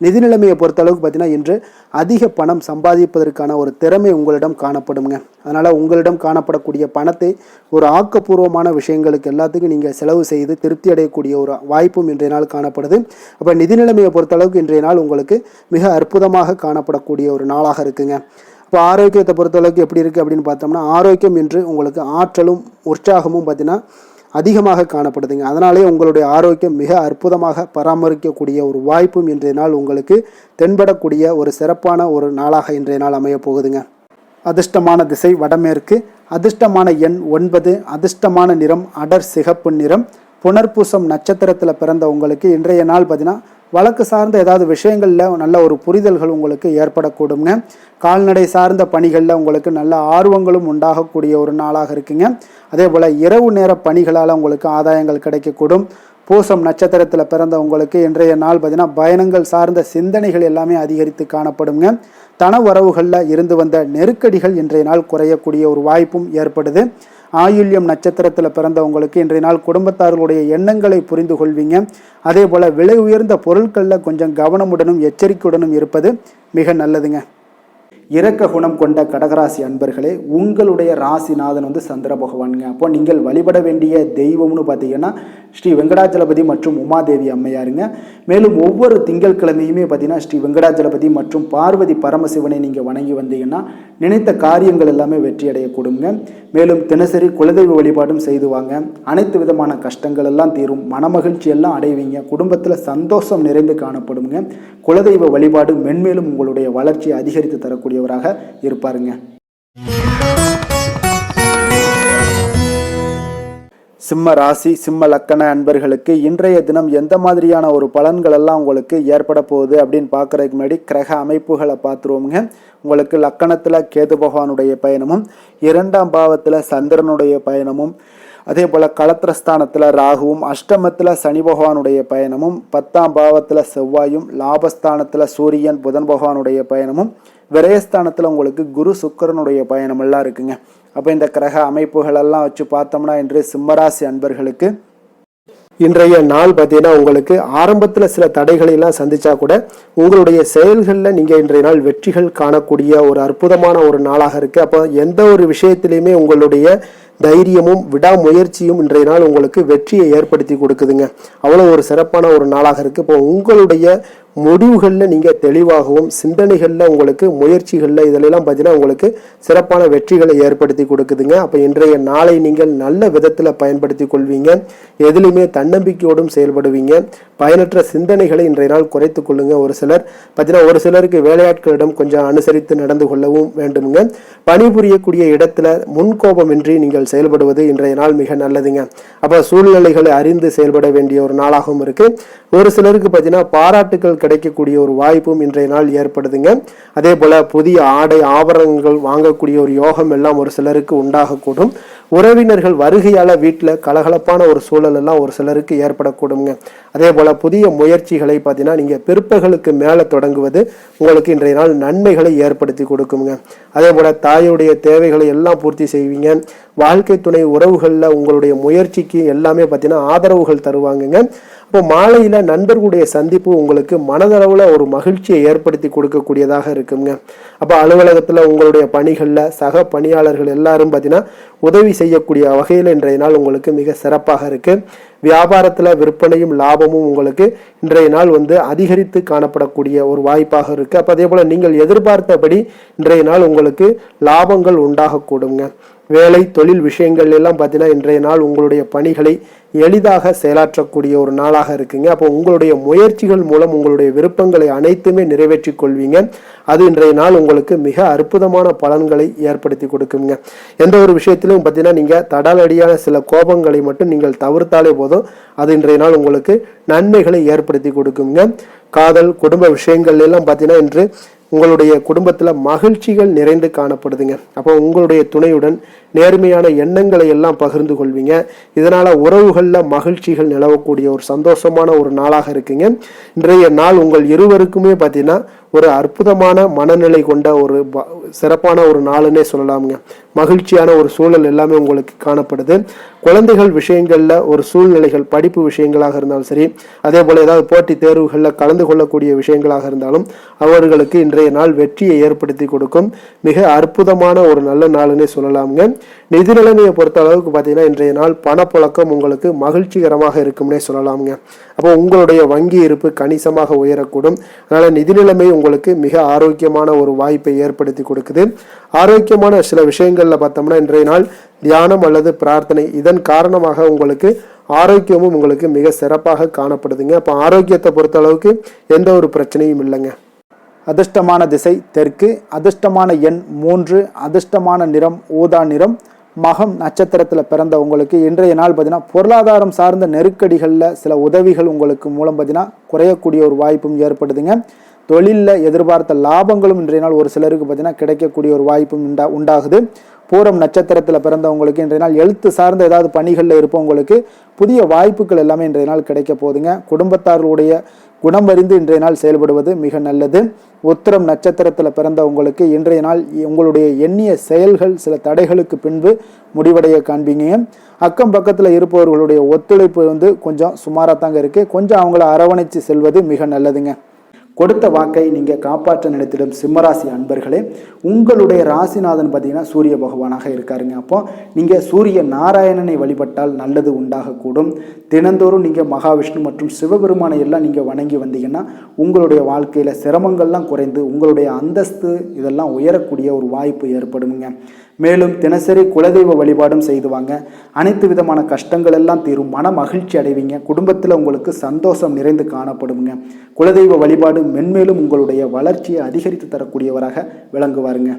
நிதி நிலைமையை பொறுத்தளவுக்கு பார்த்தீங்கன்னா இன்று அதிக பணம் சம்பாதிப்பதற்கான ஒரு திறமை உங்களிடம் காணப்படுங்க. அதனால் உங்களிடம் காணப்படக்கூடிய பணத்தை ஒரு ஆக்கப்பூர்வமான விஷயங்களுக்கு எல்லாத்துக்கும் நீங்கள் செலவு செய்து திருப்தி அடையக்கூடிய ஒரு வாய்ப்பும் இன்றைய நாள் காணப்படுது. அப்போ நிதி நிலைமையை பொறுத்தளவுக்கு இன்றைய நாள் உங்களுக்கு மிக அற்புதமாக காணப்படக்கூடிய ஒரு நாளாக இருக்குங்க. இப்போ ஆரோக்கியத்தை பொறுத்தளவுக்கு எப்படி இருக்குது அப்படின்னு பார்த்தோம்னா ஆரோக்கியம் இன்று உங்களுக்கு ஆற்றலும் உற்சாகமும் பார்த்தீங்கன்னா அதிகமாக காணப்படுதுங்க. அதனாலே உங்களுடைய ஆரோக்கியம் மிக அற்புதமாக பராமரிக்கக்கூடிய ஒரு வாய்ப்பும் இன்றைய நாள் உங்களுக்கு தென்படக்கூடிய ஒரு சிறப்பான ஒரு நாளாக இன்றைய நாள் அமைய போகுதுங்க. அதிர்ஷ்டமான திசை வடமேற்கு, அதிர்ஷ்டமான எண் 9, அதிர்ஷ்டமான நிறம் அடர் சிகப்பு நிறம். புனர்பூசம் நட்சத்திரத்தில் பிறந்த உங்களுக்கு இன்றைய நாள் பார்த்தீங்கன்னா வழக்கு சார்ந்த ஏதாவது விஷயங்களில் நல்ல ஒரு புரிதல்கள் உங்களுக்கு ஏற்படக்கூடுங்க. கால்நடை சார்ந்த பணிகளில் உங்களுக்கு நல்ல ஆர்வங்களும் உண்டாகக்கூடிய ஒரு நாளாக இருக்குங்க. அதே போல் இரவு நேர பணிகளால் உங்களுக்கு ஆதாயங்கள் கிடைக்கக்கூடும். பூசம் நட்சத்திரத்தில் பிறந்த உங்களுக்கு இன்றைய நாள் பார்த்தீங்கன்னா பயணங்கள் சார்ந்த சிந்தனைகள் எல்லாமே அதிகரித்து காணப்படுங்க. தன வரவுகளில் இருந்து வந்த நெருக்கடிகள் இன்றைய நாள் குறையக்கூடிய ஒரு வாய்ப்பும் ஏற்படுது. ஆயுள்யம் நட்சத்திரத்தில் பிறந்தவங்களுக்கு இன்றைய நாள் குடும்பத்தார்களுடைய எண்ணங்களை புரிந்து கொள்வீங்க. அதே போல் விலை உயர்ந்த பொருட்களில் கொஞ்சம் கவனமுடனும் எச்சரிக்கையுடனும் இருப்பது மிக நல்லதுங்க. இரக்க குணம் கொண்ட கடகராசி அன்பர்களே, உங்களுடைய ராசிநாதன் வந்து சந்திர பகவானுங்க. அப்போ நீங்கள் வழிபட வேண்டிய தெய்வம்னு பார்த்தீங்கன்னா ஸ்ரீ வெங்கடாஜலபதி மற்றும் உமாதேவி அம்மையாருங்க. மேலும் ஒவ்வொரு திங்கட்கிழமையுமே பார்த்தீங்கன்னா ஸ்ரீ வெங்கடாஜலபதி மற்றும் பார்வதி பரமசிவனை நீங்கள் வணங்கி வந்தீங்கன்னா நினைத்த காரியங்கள் எல்லாமே வெற்றி அடையக்கூடுங்க. மேலும் தினசரி குலதெய்வ வழிபாடும் செய்து வாங்க. அனைத்து விதமான கஷ்டங்கள் எல்லாம் தீரும், மனமகிழ்ச்சி எல்லாம் அடைவீங்க. குடும்பத்தில் சந்தோஷம் நிறைந்து காணப்படுங்க. குலதெய்வ வழிபாடு மென்மேலும் உங்களுடைய வளர்ச்சியை அதிகரித்து தரக்கூடியவராக இருப்பாருங்க. சிம்ம ராசி சிம்ம லக்கண அன்பர்களுக்கு இன்றைய தினம் எந்த மாதிரியான ஒரு பலன்கள் எல்லாம் உங்களுக்கு ஏற்பட போகுது அப்படின்னு பார்க்கறதுக்கு முன்னாடி கிரக அமைப்புகளை பார்த்துருவோங்க. உங்களுக்கு லக்கணத்தில் கேது பகவானுடைய பயணமும் 2ஆம் பாவத்தில் சந்திரனுடைய பயணமும் அதே போல் களத்திரஸ்தானத்தில் ராகுவும், அஷ்டமத்தில் சனி பகவானுடைய பயணமும், 10ஆம் பாவத்தில் செவ்வாயும், லாபஸ்தானத்தில் சூரியன் புதன் பகவானுடைய பயணமும், விரயஸ்தானத்தில் உங்களுக்கு குரு சுக்கிரனுடைய பயணமெல்லாம் இருக்குங்க. அப்போ இந்த கிரக அமைப்புகள் எல்லாம் வச்சு பார்த்தோம்னா இன்று சிம்மராசி அன்பர்களுக்கு இன்றைய நாள் பார்த்தீங்கன்னா உங்களுக்கு ஆரம்பத்தில் சில தடைகளை எல்லாம் சந்திச்சா கூட உங்களுடைய செயல்களில் நீங்கள் இன்றைய நாள் வெற்றிகள் காணக்கூடிய ஒரு அற்புதமான ஒரு நாளாக இருக்கு. அப்போ எந்த ஒரு விஷயத்திலையுமே உங்களுடைய தைரியமும் விடாமுயற்சியும் இன்றைய நாள் உங்களுக்கு வெற்றியை ஏற்படுத்தி கொடுக்குதுங்க. அவ்வளோ ஒரு சிறப்பான ஒரு நாளாக இருக்கு. இப்போ உங்களுடைய முடிவுகளில் நீங்கள் தெளிவாகவும், சிந்தனைகளில் உங்களுக்கு முயற்சிகளில் இதிலெல்லாம் பார்த்தீங்கன்னா உங்களுக்கு சிறப்பான வெற்றிகளை ஏற்படுத்தி கொடுக்குதுங்க. அப்போ இன்றைய நாளை நீங்கள் நல்ல விதத்தில் பயன்படுத்தி கொள்வீங்க. எதுலையுமே தன்னம்பிக்கையோடும் செயல்படுவீங்க. பயனற்ற சிந்தனைகளை இன்றைய நாள் குறைத்து கொள்ளுங்க. ஒரு சிலர் பார்த்தீங்கன்னா ஒரு சிலருக்கு வேலையாட்களிடம் கொஞ்சம் அனுசரித்து நடந்து கொள்ளவும் வேண்டுமுங்க. பணிபுரியக்கூடிய இடத்துல முன்கோபமின்றி நீங்கள் செயல்படுவது இன்றைய நாள் மிக நல்லதுங்க. அப்போ சூழ்நிலைகளை அறிந்து செயல்பட வேண்டிய ஒரு நாளாகவும் இருக்கு. ஒரு சிலருக்கு பார்த்தீங்கன்னா பாராட்டுகள் கிடைக்கக்கூடிய ஒரு வாய்ப்பும் இன்றைய நாள் ஏற்படுதுங்க. அதே போல புதிய ஆடை ஆபரணங்கள் வாங்கக்கூடிய ஒரு யோகம் எல்லாம் ஒரு சிலருக்கு உண்டாகக்கூடும். உறவினர்கள் வருகையால வீட்டில் கலகலப்பான ஒரு சூழல் எல்லாம் ஒரு சிலருக்கு ஏற்படக்கூடுங்க. அதே போல புதிய முயற்சிகளை பார்த்தீங்கன்னா நீங்க பிற்பகலுக்கு மேலே தொடங்குவது உங்களுக்கு இன்றைய நாள் நன்மைகளை ஏற்படுத்தி கொடுக்குங்க. அதே போல தாயுடைய தேவைகளை எல்லாம் பூர்த்தி செய்வீங்க. வாழ்க்கை துணை உறவுகளில் உங்களுடைய முயற்சிக்கு எல்லாமே பார்த்தீங்கன்னா ஆதரவுகள் தருவாங்கங்க. இப்போ மாலையில நண்பர்களுடைய சந்திப்பு உங்களுக்கு மனதளவுல ஒரு மகிழ்ச்சியை ஏற்படுத்தி கொடுக்கக்கூடியதாக இருக்குங்க. அப்போ அலுவலகத்துல உங்களுடைய பணிகள்ல சக பணியாளர்கள் எல்லாரும் பார்த்தீங்கன்னா உதவி செய்யக்கூடிய வகையில் இன்றைய நாள் உங்களுக்கு மிக சிறப்பாக இருக்கு. வியாபாரத்துல விற்பனையும் லாபமும் உங்களுக்கு இன்றைய நாள் அதிகரித்து காணப்படக்கூடிய ஒரு வாய்ப்பாக இருக்கு. அப்போ அதே போல நீங்கள் எதிர்பார்த்தபடி இன்றைய நாள் உங்களுக்கு லாபங்கள் உண்டாகக்கூடுங்க. வேலை தொழில் விஷயங்கள் எல்லாம் பார்த்தீங்கன்னா இன்றைய நாள் உங்களுடைய பணிகளை எளிதாக செயலாற்றக்கூடிய ஒரு நாளாக இருக்குங்க. அப்போ உங்களுடைய முயற்சிகள் மூலம் உங்களுடைய விருப்பங்களை அனைத்துமே நிறைவேற்றி கொள்வீங்க. அது இன்றைய நாள் உங்களுக்கு மிக அற்புதமான பலன்களை ஏற்படுத்தி கொடுக்குங்க. எந்த ஒரு விஷயத்திலும் பார்த்தீங்கன்னா நீங்க தடாலடியான சில கோபங்களை மட்டும் நீங்கள் தவிர்த்தாலே போதும், அது இன்றைய நாள் உங்களுக்கு நன்மைகளை ஏற்படுத்தி கொடுக்குங்க. காதல் குடும்ப விஷயங்கள் எல்லாம் பார்த்தீங்கன்னா இன்று உங்களுடைய குடும்பத்துல மகிழ்ச்சிகள் நிறைந்து காணப்படுதுங்க. அப்போ உங்களுடைய துணையுடன் நேர்மையான எண்ணங்களை எல்லாம் பகிர்ந்து கொள்வீங்க. இதனால உறவுகள்ல மகிழ்ச்சிகள் நிலவக்கூடிய ஒரு சந்தோஷமான ஒரு நாளாக இருக்குங்க. இன்றைய நாள் உங்கள் இருவருக்குமே பார்த்தீங்கன்னா ஒரு அற்புதமான மனநிலை கொண்ட ஒரு சிறப்பான ஒரு நாளுன்னே சொல்லலாமுங்க. மகிழ்ச்சியான ஒரு சூழல் எல்லாமே உங்களுக்கு காணப்படுது. குழந்தைகள் விஷயங்கள்ல ஒரு சூழ்நிலைகள் படிப்பு விஷயங்களாக இருந்தாலும் சரி, அதே போல ஏதாவது போட்டி தேர்வுகளில் கலந்து கொள்ளக்கூடிய விஷயங்களாக இருந்தாலும் அவர்களுக்கு இன்றைய நாள் வெற்றியை ஏற்படுத்தி கொடுக்கும் மிக அற்புதமான ஒரு நல்ல நாளுன்னே சொல்லலாமுங்க. நிதி நிலைமையை பொறுத்த அளவுக்கு பார்த்தீங்கன்னா இன்றைய நாள் பணப்புழக்கம் உங்களுக்கு மகிழ்ச்சிகரமாக இருக்கும்னே சொல்லலாமுங்க. அப்போ உங்களுடைய வங்கி இருப்பு கணிசமாக உயரக்கூடும். அதனால நிதி நிலைமை உங்களுக்கு மிக ஆரோக்கியமான ஒரு வாய்ப்பை ஏற்படுத்தி கொடுக்குது. ஆரோக்கியமான சில விஷயங்கள்ல பார்த்தோம்னா இன்றைய நாள் தியானம் அல்லது பிரார்த்தனை, இதன் காரணமாக உங்களுக்கு ஆரோக்கியமும் உங்களுக்கு மிக சிறப்பாக காணப்படுதுங்க. அப்போ ஆரோக்கியத்தை பொறுத்த அளவுக்கு எந்த ஒரு பிரச்சனையும் இல்லைங்க. அதிர்ஷ்டமான திசை தெற்கு, அதிர்ஷ்டமான எண் 3, அதிர்ஷ்டமான நிறம் ஊதா நிறம். மகம் நட்சத்திரத்தில் பிறந்த உங்களுக்கு இன்றைய நாள் பார்த்தீங்கன்னா பொருளாதாரம் சார்ந்த நெருக்கடிகளில் சில உதவிகள் உங்களுக்கு மூலம் பார்த்தீங்கன்னா குறையக்கூடிய ஒரு வாய்ப்பும் ஏற்படுதுங்க. தொழிலில் எதிர்பார்த்த லாபங்களும் இன்றைய நாள் ஒரு சிலருக்கு பார்த்தீங்கன்னா கிடைக்கக்கூடிய ஒரு வாய்ப்பும் உண்டாகுது. பூரம் நட்சத்திரத்தில் பிறந்தவங்களுக்கு இன்றைய நாள் எழுத்து சார்ந்த ஏதாவது பணிகளில் இருப்பவங்களுக்கு புதிய வாய்ப்புகள் எல்லாமே இன்றைய நாள் கிடைக்க போகுதுங்க. குடும்பத்தார்களுடைய குணம் அறிந்து இன்றைய நாள் செயல்படுவது மிக நல்லது. உத்திரம் நட்சத்திரத்தில் பிறந்தவங்களுக்கு இன்றைய நாள் உங்களுடைய எண்ணிய செயல்கள் சில தடைகளுக்கு பின்பு முடிவடைய காண்பீங்க. அக்கம் பக்கத்தில் இருப்பவர்களுடைய ஒத்துழைப்பு கொஞ்சம் சுமாராக தாங்க இருக்கு. கொஞ்சம் அவங்கள அரவணைச்சு செல்வது மிக நல்லதுங்க. கொடுத்த வாக்கை நீங்கள் காப்பாற்ற நினைத்திடும் சிம்மராசி அன்பர்களே, உங்களுடைய ராசிநாதன் பார்த்தீங்கன்னா சூரிய பகவானாக இருக்காருங்க. அப்போ நீங்கள் சூரிய நாராயணனை வழிபட்டால் நல்லது உண்டாகக்கூடும். தினந்தோறும் நீங்கள் மகாவிஷ்ணு மற்றும் சிவபெருமானை எல்லாம் நீங்கள் வணங்கி வந்தீங்கன்னா உங்களுடைய வாழ்க்கையில் சிரமங்கள்லாம் குறைந்து உங்களுடைய அந்தஸ்து இதெல்லாம் உயரக்கூடிய ஒரு வாய்ப்பு ஏற்படுங்க. மேலும் தினசரி குலதெய்வ வழிபாடும் செய்துவாங்க. அனைத்து விதமான கஷ்டங்கள் எல்லாம் தீரும். மன மகிழ்ச்சி அடைவீங்க. குடும்பத்தில் உங்களுக்கு சந்தோஷம் நிறைந்து காணப்படுங்க. குலதெய்வ வழிபாடு மென்மேலும் உங்களுடைய வளர்ச்சியை அதிகரித்து தரக்கூடியவராக விளங்குவாருங்க.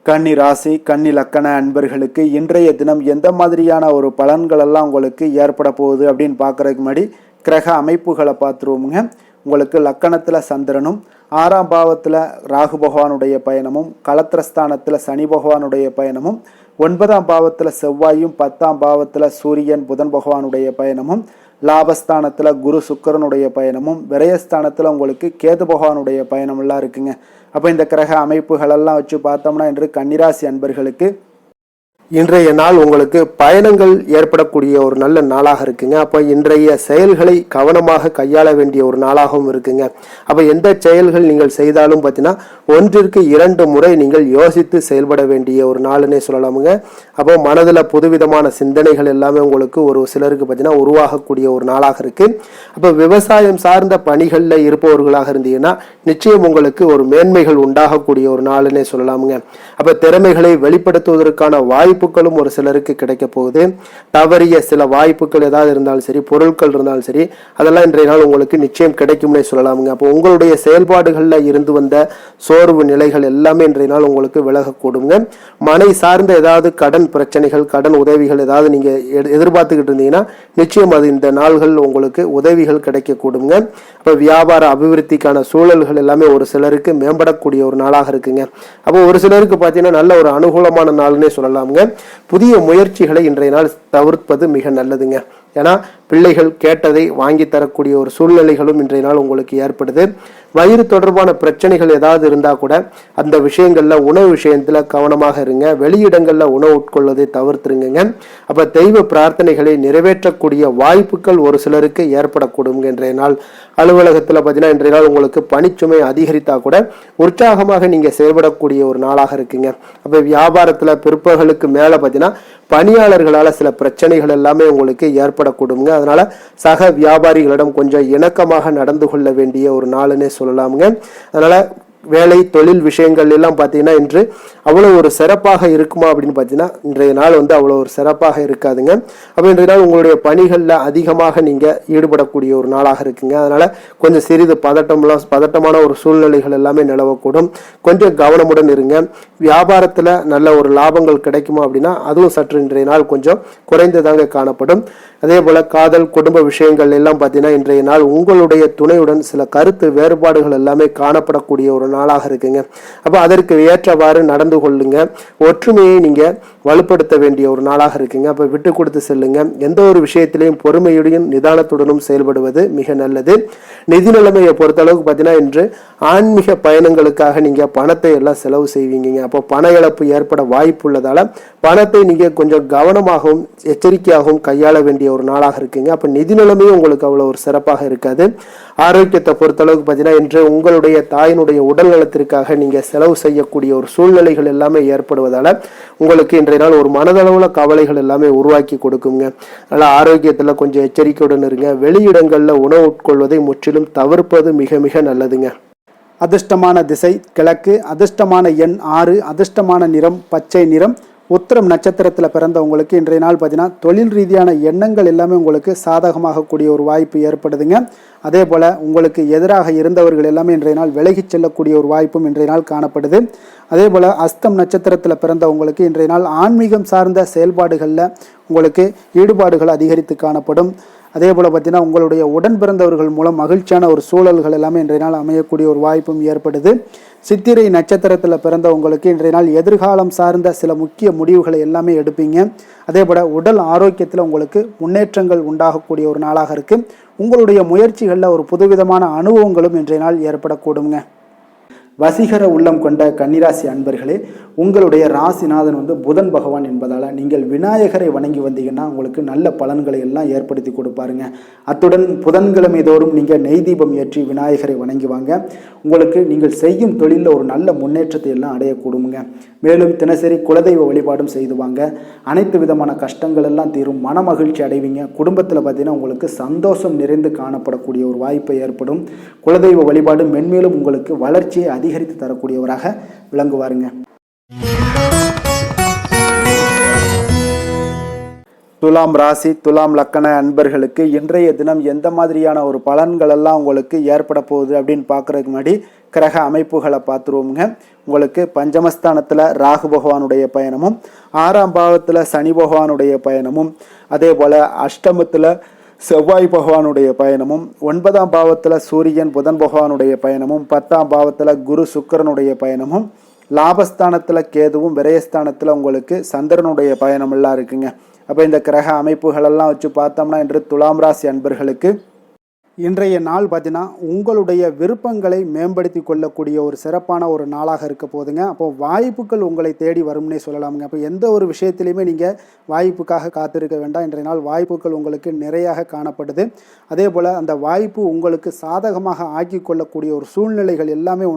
கன்னி ராசி கன்னி லக்கண அன்பர்களுக்கு இன்றைய தினம் எந்த மாதிரியான ஒரு பலன்கள் எல்லாம் உங்களுக்கு ஏற்பட போகுது அப்படின்னு பார்க்கறதுக்கு முன்னாடி கிரக அமைப்புகளை பார்த்துருவோமுங்க. உங்களுக்கு லக்கணத்தில் சந்திரனும் 6ஆம் பாவத்தில் ராகு பகவானுடைய பயணமும், களத்திரஸ்தானத்தில் சனி பகவானுடைய பயணமும், 9ஆம் பாவத்தில் செவ்வாயும், 10ஆம் பாவத்தில் சூரியன் புதன் பகவானுடைய பயணமும், லாபஸ்தானத்தில் குரு சுக்கிரனுடைய பயணமும், விரயஸ்தானத்தில் உங்களுக்கு கேது பகவானுடைய பயணமெல்லாம் இருக்குங்க. அப்போ இந்த கிரக அமைப்புகளெல்லாம் வச்சு பார்த்தோம்னா இன்று கன்னிராசி அன்பர்களுக்கு இன்றைய நாள் உங்களுக்கு பயணங்கள் ஏற்படக்கூடிய ஒரு நல்ல நாளாக இருக்குங்க. அப்போ இன்றைய செயல்களை கவனமாக கையாள வேண்டிய ஒரு நாளாகவும் இருக்குங்க. அப்போ எந்த செயல்கள் நீங்கள் செய்தாலும் பார்த்தீங்கன்னா 1-2 முறை நீங்கள் யோசித்து செயல்பட வேண்டிய ஒரு நாளுன்னே சொல்லலாமுங்க. அப்போ மனதில் புதுவிதமான சிந்தனைகள் எல்லாமே உங்களுக்கு ஒரு சிலருக்கு பார்த்தீங்கன்னா உருவாகக்கூடிய ஒரு நாளாக இருக்கு. அப்போ விவசாயம் சார்ந்த பணிகளில் இருப்பவர்களாக இருந்தீங்கன்னா நிச்சயம் உங்களுக்கு ஒரு மேன்மைகள் உண்டாகக்கூடிய ஒரு நாளுன்னே சொல்லலாமுங்க. அப்போ திறமைகளை வெளிப்படுத்துவதற்கான வாய்ப்புகளும் ஒரு சிலருக்கு கிடைக்க போகுது. தவறிய சில வாய்ப்புகள் ஏதாவது இருந்தாலும் சரி, பொருட்கள் இருந்தாலும் சரி, அதெல்லாம் இன்றைய நாள் உங்களுக்கு நிச்சயம் கிடைக்கும்னே சொல்லலாமுங்க. அப்போ உங்களுடைய செயல்பாடுகளில் இருந்து வந்த சோர்வு நிலைகள் எல்லாமே இன்றைய நாள் உங்களுக்கு விலகக்கூடுங்க. மனை சார்ந்த ஏதாவது கடன் பிரச்சனைகள், கடன் உதவிகள் ஏதாவது நீங்க எதிர்பார்த்துக்கிட்டு இருந்தீங்கன்னா நிச்சயம் அது இந்த நாள்கள் உங்களுக்கு உதவிகள் கிடைக்கக்கூடுங்க. அப்போ வியாபார அபிவிருத்திக்கான சூழல்கள் எல்லாமே ஒரு சிலருக்கு மேம்படக்கூடிய ஒரு நாளாக இருக்குங்க. அப்போ ஒரு சிலருக்கு பார்த்தீங்கன்னா நல்ல ஒரு அனுகூலமான நாள்னே சொல்லலாமுங்க. புதிய முயற்சிகளை இன்றைய நாள் தவிர்ப்பது மிக நல்லதுங்க. ஏன்னா பிள்ளைகள் கேட்டதை வாங்கி தரக்கூடிய ஒரு சூழ்நிலைகளும் இன்றைய நாள் உங்களுக்கு ஏற்படுது. வயிறு தொடர்பான பிரச்சனைகள் ஏதாவது இருந்தால் கூட அந்த விஷயங்கள்ல உணவு விஷயத்துல கவனமாக இருங்க. வெளியிடங்கள்ல உணவு உட்கொள்வதை தவிர்த்துருங்க. அப்ப தெய்வ பிரார்த்தனைகளை நிறைவேற்றக்கூடிய வாய்ப்புகள் ஒரு சிலருக்கு ஏற்படக்கூடும். இன்றைய நாள் அலுவலகத்துல பார்த்தீங்கன்னா இன்றைய நாள் உங்களுக்கு பணிச்சுமை அதிகரித்தா கூட உற்சாகமாக நீங்க செயல்படக்கூடிய ஒரு நாளாக இருக்குங்க. அப்ப வியாபாரத்துல பிற்பகலுக்கு மேல பார்த்தீங்கன்னா பணியாளர்களால சில பிரச்சனைகள் எல்லாமே உங்களுக்கு ஏற்படக்கூடுங்க. அதனால சக வியாபாரிகளிடம் கொஞ்சம் இணக்கமாக நடந்து கொள்ள வேண்டிய ஒரு நாளுன்னே சொல்லலாமுங்க. அதனால வேலை தொழில் விஷயங்கள் எல்லாம் பார்த்தீங்கன்னா இன்று அவ்வளோ ஒரு சிறப்பாக இருக்குமா அப்படின்னு பார்த்தீங்கன்னா இன்றைய நாள் அவ்வளோ ஒரு சிறப்பாக இருக்காதுங்க. அப்போ இன்றைய நாள் உங்களுடைய பணிகளில் அதிகமாக நீங்கள் ஈடுபடக்கூடிய ஒரு நாளாக இருக்குங்க. அதனால கொஞ்சம் சிறிது பதட்டமான ஒரு சூழ்நிலைகள் எல்லாமே நிலவக்கூடும். கொஞ்சம் கவனமுடன் இருங்க. வியாபாரத்தில் நல்ல ஒரு லாபங்கள் கிடைக்குமா அப்படின்னா அதுவும் சற்று இன்றைய நாள் கொஞ்சம் குறைந்ததாக காணப்படும். அதே போல காதல் குடும்ப விஷயங்கள் எல்லாம் பார்த்தீங்கன்னா இன்றைய நாள் உங்களுடைய துணையுடன் சில கருத்து வேறுபாடுகள் எல்லாமே காணப்படக்கூடிய ஒரு நாளாக இருக்குங்க. அப்போ அதற்கு ஏற்றவாறு நடந்து கொள்ளுங்க. ஒற்றுமையை நீங்க வலுப்படுத்த வேண்டிய ஒரு நாளாக இருக்குங்க. அப்ப விட்டு கொடுத்து செல்லுங்க. எந்த ஒரு விஷயத்திலையும் பொறுமையுடன் நிதானத்துடனும் செயல்படுவது மிக நல்லது. நிதி நிலைமையை பொறுத்த அளவுக்கு பார்த்தீங்கன்னா இன்று ஆன்மீக பயணங்களுக்காக நீங்க பணத்தை எல்லாம் செலவு செய்வீங்க. அப்போ பண இழப்பு ஏற்பட வாய்ப்பு உள்ளதால பணத்தை நீங்க கொஞ்சம் கவனமாகவும் எச்சரிக்கையாகவும் கையாள வேண்டிய ஒரு நாளாக இருக்குங்க. அப்ப நிதி நிலைமையும் உங்களுக்கு அவ்வளவு ஒரு சிறப்பாக இருக்காது. ஆரோக்கியத்தை பொறுத்த அளவுக்கு பார்த்தீங்கன்னா இன்று உங்களுடைய தாயினுடைய உடல் நலத்திற்காக நீங்க செலவு செய்யக்கூடிய ஒரு சூழ்நிலைகள் எல்லாமே ஏற்படுவதால உங்களுக்கு இன்றைய நாள் ஒரு மனதளவுல கவலைகள் எல்லாமே உருவாக்கி கொடுக்குங்க. அதனால ஆரோக்கியத்துல கொஞ்சம் எச்சரிக்கையுடன் இருங்க. வெளியிடங்கள்ல உணவு உட்கொள்வதை முற்றிலும் தவிர்ப்பது மிக மிக நல்லதுங்க. அதிர்ஷ்டமான திசை கிழக்கு, அதிர்ஷ்டமான எண் 6, அதிர்ஷ்டமான நிறம் பச்சை நிறம். உத்திரம் நட்சத்திரத்தில் பிறந்தவங்களுக்கு இன்றைய நாள் பார்த்தீங்கன்னா தொழில் ரீதியான எண்ணங்கள் எல்லாமே உங்களுக்கு சாதகமாக கூடிய ஒரு வாய்ப்பு ஏற்படுதுங்க. அதே போல் உங்களுக்கு எதிராக இருந்தவர்கள் எல்லாமே இன்றைய நாள் விலகிச் செல்லக்கூடிய ஒரு வாய்ப்பும் இன்றைய நாள் காணப்படுது. அதே போல் அஸ்தம் நட்சத்திரத்தில் பிறந்தவங்களுக்கு இன்றைய நாள் ஆன்மீகம் சார்ந்த செயல்பாடுகளில் உங்களுக்கு ஈடுபாடுகள் அதிகரித்து காணப்படும். அதே போல் பார்த்தீங்கன்னா உங்களுடைய உடன் பிறந்தவர்கள் மூலம் மகிழ்ச்சியான ஒரு சூழல்கள் எல்லாமே இன்றைய நாள் அமையக்கூடிய ஒரு வாய்ப்பும் ஏற்படுது. சித்திரை நட்சத்திரத்தில் பிறந்த உங்களுக்கு இன்றைய நாள் எதிர்காலம் சார்ந்த சில முக்கிய முடிவுகளை எல்லாமே எடுப்பீங்க. அதே போல் உடல் ஆரோக்கியத்தில் உங்களுக்கு முன்னேற்றங்கள் உண்டாகக்கூடிய ஒரு நாளாக இருக்குது. உங்களுடைய முயற்சிகளில் ஒரு புதுவிதமான அனுபவங்களும் இன்றைய நாள் ஏற்படக்கூடுங்க. வசீகர உள்ளம் கொண்ட கன்னிராசி அன்பர்களே, உங்களுடைய ராசிநாதன் புதன் பகவான் என்பதால் நீங்கள் விநாயகரை வணங்கி வந்தீங்கன்னா உங்களுக்கு நல்ல பலன்களை எல்லாம் ஏற்படுத்தி கொடுப்பாருங்க. அத்துடன் புதன்கிழமை தோறும் நீங்கள் நெய் தீபம் ஏற்றி விநாயகரை வணங்கி வாங்க. உங்களுக்கு நீங்கள் செய்யும் தொழிலில் ஒரு நல்ல முன்னேற்றத்தை எல்லாம் அடையக்கூடுங்க. மேலும் தினசரி குலதெய்வ வழிபாடும் செய்து வாங்க. அனைத்து விதமான கஷ்டங்கள் எல்லாம் தீரும். மன மகிழ்ச்சி அடைவீங்க. குடும்பத்தில் பார்த்தீங்கன்னா உங்களுக்கு சந்தோஷம் நிறைந்து காணப்படக்கூடிய ஒரு வாய்ப்பு ஏற்படும். குலதெய்வ வழிபாடு மென்மேலும் உங்களுக்கு வளர்ச்சியை அதிகரித்து தரக்கூடியவராக விளங்குவாருங்க. துலாம் ராசி துலாம் லக்கண அன்பர்களுக்கு இன்றைய தினம் எந்த மாதிரியான ஒரு பலன்கள் எல்லாம் உங்களுக்கு ஏற்பட போகுது அப்படின்னு பார்க்கறதுக்கு முன்னாடி கிரக அமைப்புகளை பார்த்துருவோங்க. உங்களுக்கு பஞ்சமஸ்தானத்தில் ராகு பகவானுடைய பயணமும், 6ஆம் பாவத்தில் சனி பகவானுடைய பயணமும், அதே போல் அஷ்டமத்தில் செவ்வாய் பகவானுடைய பயணமும், 9ஆம் பாவத்தில் சூரியன் புதன் பகவானுடைய பயணமும், 10ஆம் பாவத்தில் குரு சுக்கிரனுடைய பயணமும், லாபஸ்தானத்தில் கேதுவும், விரயஸ்தானத்தில் உங்களுக்கு சந்திரனுடைய பயணம் எல்லாம் இருக்குங்க. அப்போ இந்த கிரக அமைப்புகளெல்லாம் வச்சு பார்த்தோம்னா இன்று துலாம் ராசி அன்பர்களுக்கு இன்றைய நாள் பார்த்தீங்கன்னா உங்களுடைய விருப்பங்களை மேம்படுத்தி கொள்ளக்கூடிய ஒரு சிறப்பான ஒரு நாளாக இருக்க போதுங்க. அப்போ வாய்ப்புகள் உங்களை தேடி வரும்னே சொல்லலாமுங்க. அப்போ எந்த ஒரு விஷயத்திலையுமே நீங்கள் வாய்ப்புக்காக காத்திருக்க வேண்டாம். இன்றைய நாள் வாய்ப்புகள் உங்களுக்கு நிறையாக காணப்படுது. அதே போல் அந்த வாய்ப்பு உங்களுக்கு சாதகமாக ஆக்கி கொள்ளக்கூடிய ஒரு சூழ்நிலைகள் எல்லாமே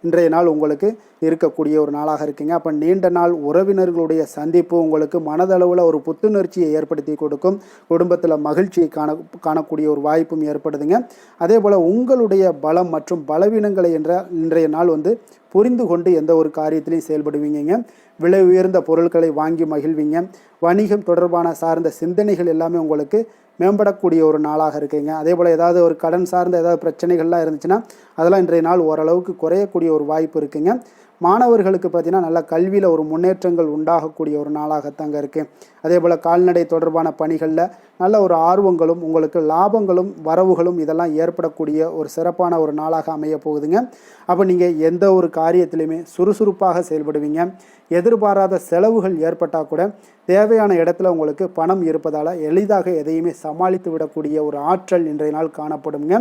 இன்றைய நாள் உங்களுக்கு இருக்கக்கூடிய ஒரு நாளாக இருக்குங்க. அப்போ நீண்ட நாள் உறவினர்களுடைய சந்திப்பு உங்களுக்கு மனதளவில் ஒரு புத்துணர்ச்சியை ஏற்படுத்தி கொடுக்கும். குடும்பத்தில் மகிழ்ச்சியை காணக்கூடிய ஒரு வாய்ப்பும் ஏற்படுதுங்க. அதே போல் உங்களுடைய பலம் மற்றும் பலவீனங்களை இன்றைய நாள் புரிந்து கொண்டு எந்த ஒரு காரியத்திலையும் செயல்படுவீங்க. விலை உயர்ந்த பொருட்களை வாங்கி மகிழ்வீங்க. வணிகம் தொடர்பான சார்ந்த சிந்தனைகள் எல்லாமே உங்களுக்கு மேம்படக்கூடிய ஒரு நாளாக இருக்குங்க. அதே போல் ஏதாவது ஒரு கடன் சார்ந்த ஏதாவது பிரச்சனைகள்லாம் இருந்துச்சுன்னா அதெல்லாம் இன்றைய நாள் ஓரளவுக்கு குறையக்கூடிய ஒரு வாய்ப்பு இருக்குங்க. மாணவர்களுக்கு பார்த்தீங்கன்னா நல்ல கல்வியில் ஒரு முன்னேற்றங்கள் உண்டாகக்கூடிய ஒரு நாளாகத்தாங்க இருக்குது. அதே போல் கால்நடை தொடர்பான பணிகளில் நல்ல ஒரு ஆர்வங்களும் உங்களுக்கு லாபங்களும் வரவுகளும் இதெல்லாம் ஏற்படக்கூடிய ஒரு சிறப்பான ஒரு நாளாக அமைய போகுதுங்க. அப்போ நீங்கள் எந்த ஒரு காரியத்திலையுமே சுறுசுறுப்பாக செயல்படுவீங்க. எதிர்பாராத செலவுகள் ஏற்பட்டால் கூட தேவையான இடத்துல உங்களுக்கு பணம் இருப்பதால் எளிதாக எதையுமே சமாளித்து விடக்கூடிய ஒரு ஆற்றல் இன்றைய நாள் காணப்படுங்க.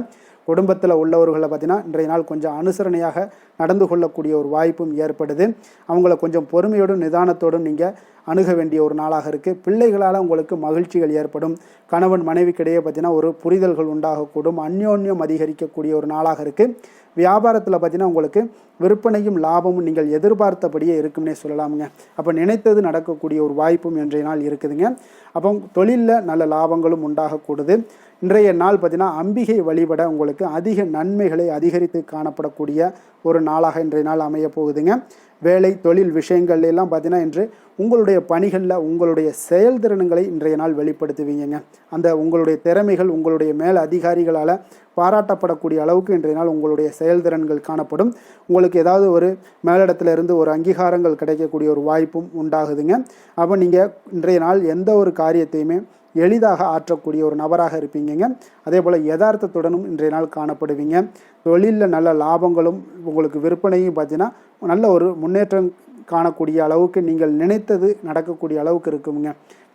குடும்பத்தில் உள்ளவர்களை பார்த்தீங்கன்னா இன்றைய நாள் கொஞ்சம் அனுசரணையாக நடந்து கொள்ளக்கூடிய ஒரு வாய்ப்பும் ஏற்படுது. அவங்கள கொஞ்சம் பொறுமையோடும் நிதானத்தோடும் நீங்கள் அணுக வேண்டிய ஒரு நாளாக இருக்குது. பிள்ளைகளால் உங்களுக்கு மகிழ்ச்சிகள் ஏற்படும். கணவன் மனைவிக்கிடையே பார்த்தீங்கன்னா ஒரு புரிதல்கள் உண்டாகக்கூடும். அந்யோன்யம் அதிகரிக்கக்கூடிய ஒரு நாளாக இருக்குது. வியாபாரத்தில் பார்த்தீங்கன்னா உங்களுக்கு விற்பனையும் லாபமும் நீங்கள் எதிர்பார்த்தபடியே இருக்கும்னே சொல்லலாமுங்க. அப்போ நினைத்தது நடக்கக்கூடிய ஒரு வாய்ப்பும் இன்றைய நாள் இருக்குதுங்க. அப்போ தொழிலில் நல்ல லாபங்களும் உண்டாகக்கூடுது. இன்றைய நாள் பார்த்தீங்கன்னா அம்பிகை வழிபட உங்களுக்கு அதிக நன்மைகளை அதிகரித்து காணப்படக்கூடிய ஒரு நாளாக இன்றைய நாள் அமைய போகுதுங்க. வேலை தொழில் விஷயங்கள் எல்லாம் பார்த்தீங்கன்னா இன்று உங்களுடைய பணிகளில் உங்களுடைய செயல்திறன்களை இன்றைய நாள் வெளிப்படுத்துவீங்க. அந்த உங்களுடைய திறமைகள் உங்களுடைய மேல் அதிகாரிகளால் பாராட்டப்படக்கூடிய அளவுக்கு இன்றைய நாள் உங்களுடைய செயல்திறன்கள் காணப்படும். உங்களுக்கு ஏதாவது ஒரு மேலிடத்துல இருந்து ஒரு அங்கீகாரங்கள் கிடைக்கக்கூடிய ஒரு வாய்ப்பும் உண்டாகுதுங்க. அப்போ நீங்கள் இன்றைய நாள் எந்த ஒரு காரியத்தையுமே எளிதாக ஆற்றக்கூடிய ஒரு நபராக இருப்பீங்க. அதே போல் யதார்த்தத்துடனும் இன்றைய நாள் காணப்படுவீங்க. தொழிலில் நல்ல லாபங்களும் உங்களுக்கு விற்பனையும் பார்த்தீங்கன்னா நல்ல ஒரு முன்னேற்றம் காணக்கூடிய அளவுக்கு நீங்கள் நினைத்தது நடக்கக்கூடிய அளவுக்கு இருக்குங்க.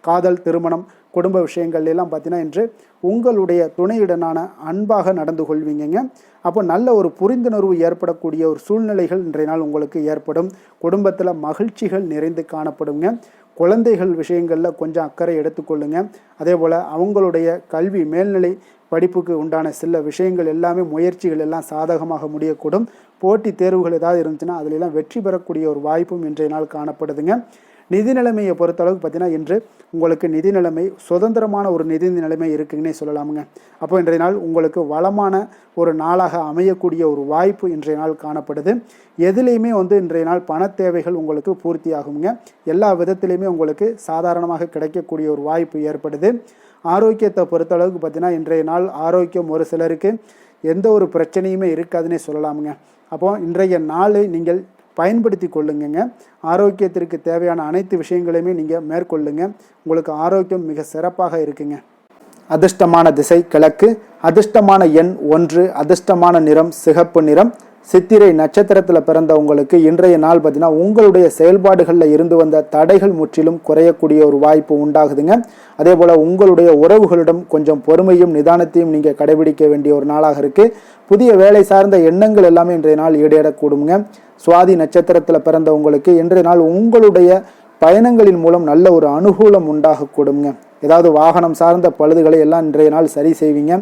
காதல், திருமணம், குடும்ப விஷயங்கள் எல்லாம் பார்த்தீங்கன்னா இன்று உங்களுடைய துணையுடனான அன்பாக நடந்து கொள்வீங்க. அப்போ நல்ல ஒரு புரிந்துணர்வு ஏற்படக்கூடிய ஒரு சூழ்நிலைகள் இன்றைய நாள் உங்களுக்கு ஏற்படும். குடும்பத்தில் மகிழ்ச்சிகள் நிறைந்து காணப்படுங்க. குழந்தைகள் விஷயங்களில் கொஞ்சம் அக்கறை எடுத்துக்கொள்ளுங்க. அதே போல் அவங்களுடைய கல்வி மேல்நிலை படிப்புக்கு உண்டான சில விஷயங்கள் எல்லாமே முயற்சிகள் எல்லாம் சாதகமாக முடியக்கூடும். போட்டி தேர்வுகள் ஏதாவது இருந்துச்சுன்னா அதிலெல்லாம் வெற்றி பெறக்கூடிய ஒரு வாய்ப்பும் இன்றைய நாள் காணப்படுதுங்க. நிதி நிலைமையை பொறுத்தளவுக்கு பார்த்தீங்கன்னா இன்று உங்களுக்கு நிதி நிலைமை சுதந்திரமான ஒரு நிதி நிலைமை இருக்குங்கன்னே சொல்லலாமுங்க. அப்போ இன்றைய நாள் உங்களுக்கு வளமான ஒரு நாளாக அமையக்கூடிய ஒரு வாய்ப்பு இன்றைய நாள் காணப்படுது. எதுலேயுமே இன்றைய நாள் பண தேவைகள் உங்களுக்கு பூர்த்தி ஆகுங்க. எல்லா விதத்திலையுமே உங்களுக்கு சாதாரணமாக கிடைக்கக்கூடிய ஒரு வாய்ப்பு ஏற்படுது. ஆரோக்கியத்தை பொறுத்தளவுக்கு பார்த்தீங்கன்னா இன்றைய நாள் ஆரோக்கியம் ஒரு சிலருக்கு எந்த ஒரு பிரச்சனையுமே இருக்காதுன்னே சொல்லலாமுங்க. அப்போது இன்றைய நாளை நீங்கள் பயன்படுத்தி கொள்ளுங்க. ஆரோக்கியத்திற்கு தேவையான அனைத்து விஷயங்களையுமே நீங்கள் மேற்கொள்ளுங்க. உங்களுக்கு ஆரோக்கியம் மிக சிறப்பாக இருக்குங்க. அதிர்ஷ்டமான திசை கிழக்கு, அதிர்ஷ்டமான எண் 1, அதிர்ஷ்டமான நிறம் சிகப்பு நிறம். சித்திரை நட்சத்திரத்தில் பிறந்த உங்களுக்கு இன்றைய நாள் பார்த்தீங்கன்னா உங்களுடைய செயல்பாடுகளில் இருந்து வந்த தடைகள் முற்றிலும் குறையக்கூடிய ஒரு வாய்ப்பு உண்டாகுதுங்க. அதே போல் உங்களுடைய உறவுகளிடம் கொஞ்சம் பொறுமையும் நிதானத்தையும் நீங்கள் கடைபிடிக்க வேண்டிய ஒரு நாளாக இருக்குது. புதிய வேலை சார்ந்த எண்ணங்கள் எல்லாமே இன்றைய நாள் ஈடேறக்கூடுங்க. சுவாதி நட்சத்திரத்தில் பிறந்த உங்களுக்கு இன்றைய நாள் உங்களுடைய பயணங்களின் மூலம் நல்ல ஒரு அனுகூலம் உண்டாகக்கூடுங்க. ஏதாவது வாகனம் சார்ந்த பழுதுகளை எல்லாம் இன்றைய நாள் சரி செய்வீங்க.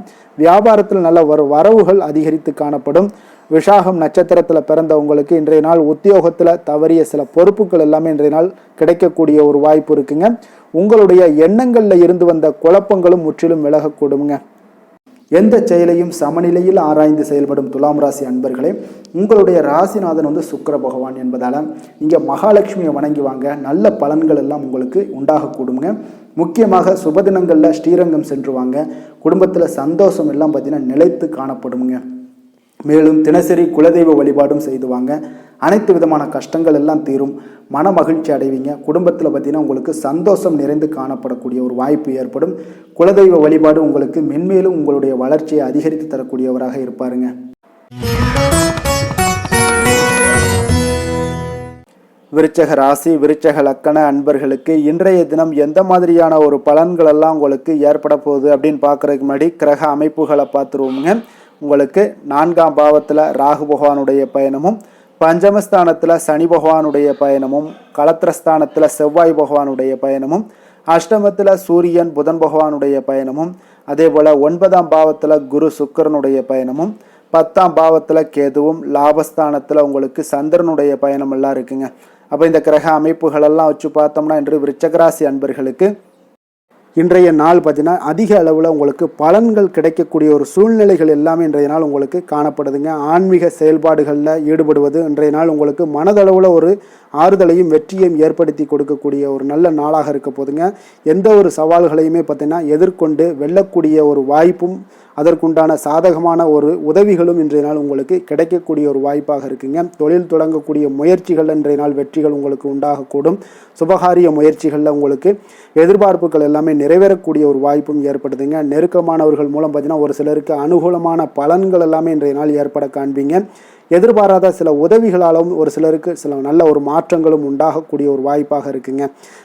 வியாபாரத்தில் நல்ல வரவுகள் அதிகரித்து காணப்படும். விஷாகம் நட்சத்திரத்தில் பிறந்த உங்களுக்கு இன்றைய நாள் உத்தியோகத்தில் தவறிய சில பொறுப்புகள் எல்லாமே இன்றைய நாள் கிடைக்கக்கூடிய ஒரு வாய்ப்பு இருக்குங்க. உங்களுடைய எண்ணங்களில் இருந்து வந்த குழப்பங்களும் முற்றிலும் விலகக்கூடுங்க. எந்த செயலையும் சமநிலையில் ஆராய்ந்து செயல்படும் துலாம் ராசி அன்பர்களே, உங்களுடைய ராசிநாதன் சுக்கிர பகவான் என்பதால் நீங்கள் மகாலட்சுமியை வணங்கி வாங்க. நல்ல பலன்கள் எல்லாம் உங்களுக்கு உண்டாகக்கூடுங்க. முக்கியமாக சுபதினங்களில் ஸ்ரீரங்கம் சென்று வாங்க. குடும்பத்தில் சந்தோஷம் எல்லாம் பார்த்தீங்கன்னா நிலைத்து காணப்படுங்க. மேலும் தினசரி குலதெய்வ வழிபாடும் செய்துவாங்க. அனைத்து விதமான கஷ்டங்கள் எல்லாம் தீரும், மன மகிழ்ச்சி அடைவீங்க. குடும்பத்தில் பார்த்தீங்கன்னா உங்களுக்கு சந்தோஷம் நிறைந்து காணப்படக்கூடிய ஒரு வாய்ப்பு ஏற்படும். குலதெய்வ வழிபாடு உங்களுக்கு மென்மேலும் உங்களுடைய வளர்ச்சியை அதிகரித்து தரக்கூடியவராக இருப்பாருங்க. விருச்சக ராசி விருச்சக லக்கண அன்பர்களுக்கு இன்றைய தினம் எந்த மாதிரியான ஒரு பலன்கள் எல்லாம் உங்களுக்கு ஏற்பட போகுது அப்படின்னு பார்க்கறதுக்கு முன்னாடி கிரக அமைப்புகளை பார்த்துருவோங்க. உங்களுக்கு 4ஆம் பாவத்தில் ராகு பகவானுடைய பயணமும், பஞ்சமஸ்தானத்தில் சனி பகவானுடைய பயணமும், களத்திரஸ்தானத்தில் செவ்வாய் பகவானுடைய பயணமும், அஷ்டமத்தில் சூரியன் புதன் பகவானுடைய பயணமும், அதே போல் 9ஆம் பாவத்தில் குரு சுக்கிரனுடைய பயணமும், 10ஆம் பாவத்தில் கேதுவும், லாபஸ்தானத்தில் உங்களுக்கு சந்திரனுடைய பயணம் எல்லாம் இருக்குங்க. அப்போ இந்த கிரக அமைப்புகளெல்லாம் வச்சு பார்த்தோம்னா இன்று விருச்சகராசி அன்பர்களுக்கு இன்றைய நாள் பார்த்தீங்கன்னா அதிக அளவில் உங்களுக்கு பலன்கள் கிடைக்கக்கூடிய ஒரு சூழ்நிலைகள் எல்லாமே இன்றைய நாள் உங்களுக்கு காணப்படுதுங்க. ஆன்மீக செயல்பாடுகளில் ஈடுபடுவது இன்றைய நாள் உங்களுக்கு மனதளவில் ஒரு ஆறுதலையும் வெற்றியையும் ஏற்படுத்தி கொடுக்கக்கூடிய ஒரு நல்ல நாளாக இருக்க போதுங்க. எந்த ஒரு சவால்களையுமே பார்த்தீங்கன்னா எதிர்கொண்டு வெல்லக்கூடிய ஒரு வாய்ப்பும் அதற்குண்டான சாதகமான ஒரு உதவிகளும் இன்றைய நாள் உங்களுக்கு கிடைக்கக்கூடிய ஒரு வாய்ப்பாக இருக்குங்க. தொழில் தொடங்கக்கூடிய முயற்சிகள் இன்றைய நாள் வெற்றிகள் உங்களுக்கு உண்டாகக்கூடும். சுபகாரிய முயற்சிகளில் உங்களுக்கு எதிர்பார்ப்புகள் எல்லாமே நிறைவேறக்கூடிய ஒரு வாய்ப்பும் ஏற்படுதுங்க. நெருக்கமானவர்கள் மூலம் பார்த்தீங்கன்னா ஒரு சிலருக்கு அனுகூலமான பலன்கள் எல்லாமே இன்றைய நாள் ஏற்பட காண்பீங்க. எதிர்பாராத சில உதவிகளாலும் ஒரு சிலருக்கு சில நல்ல ஒரு மாற்றங்களும் உண்டாகக்கூடிய ஒரு வாய்ப்பாக இருக்குங்க.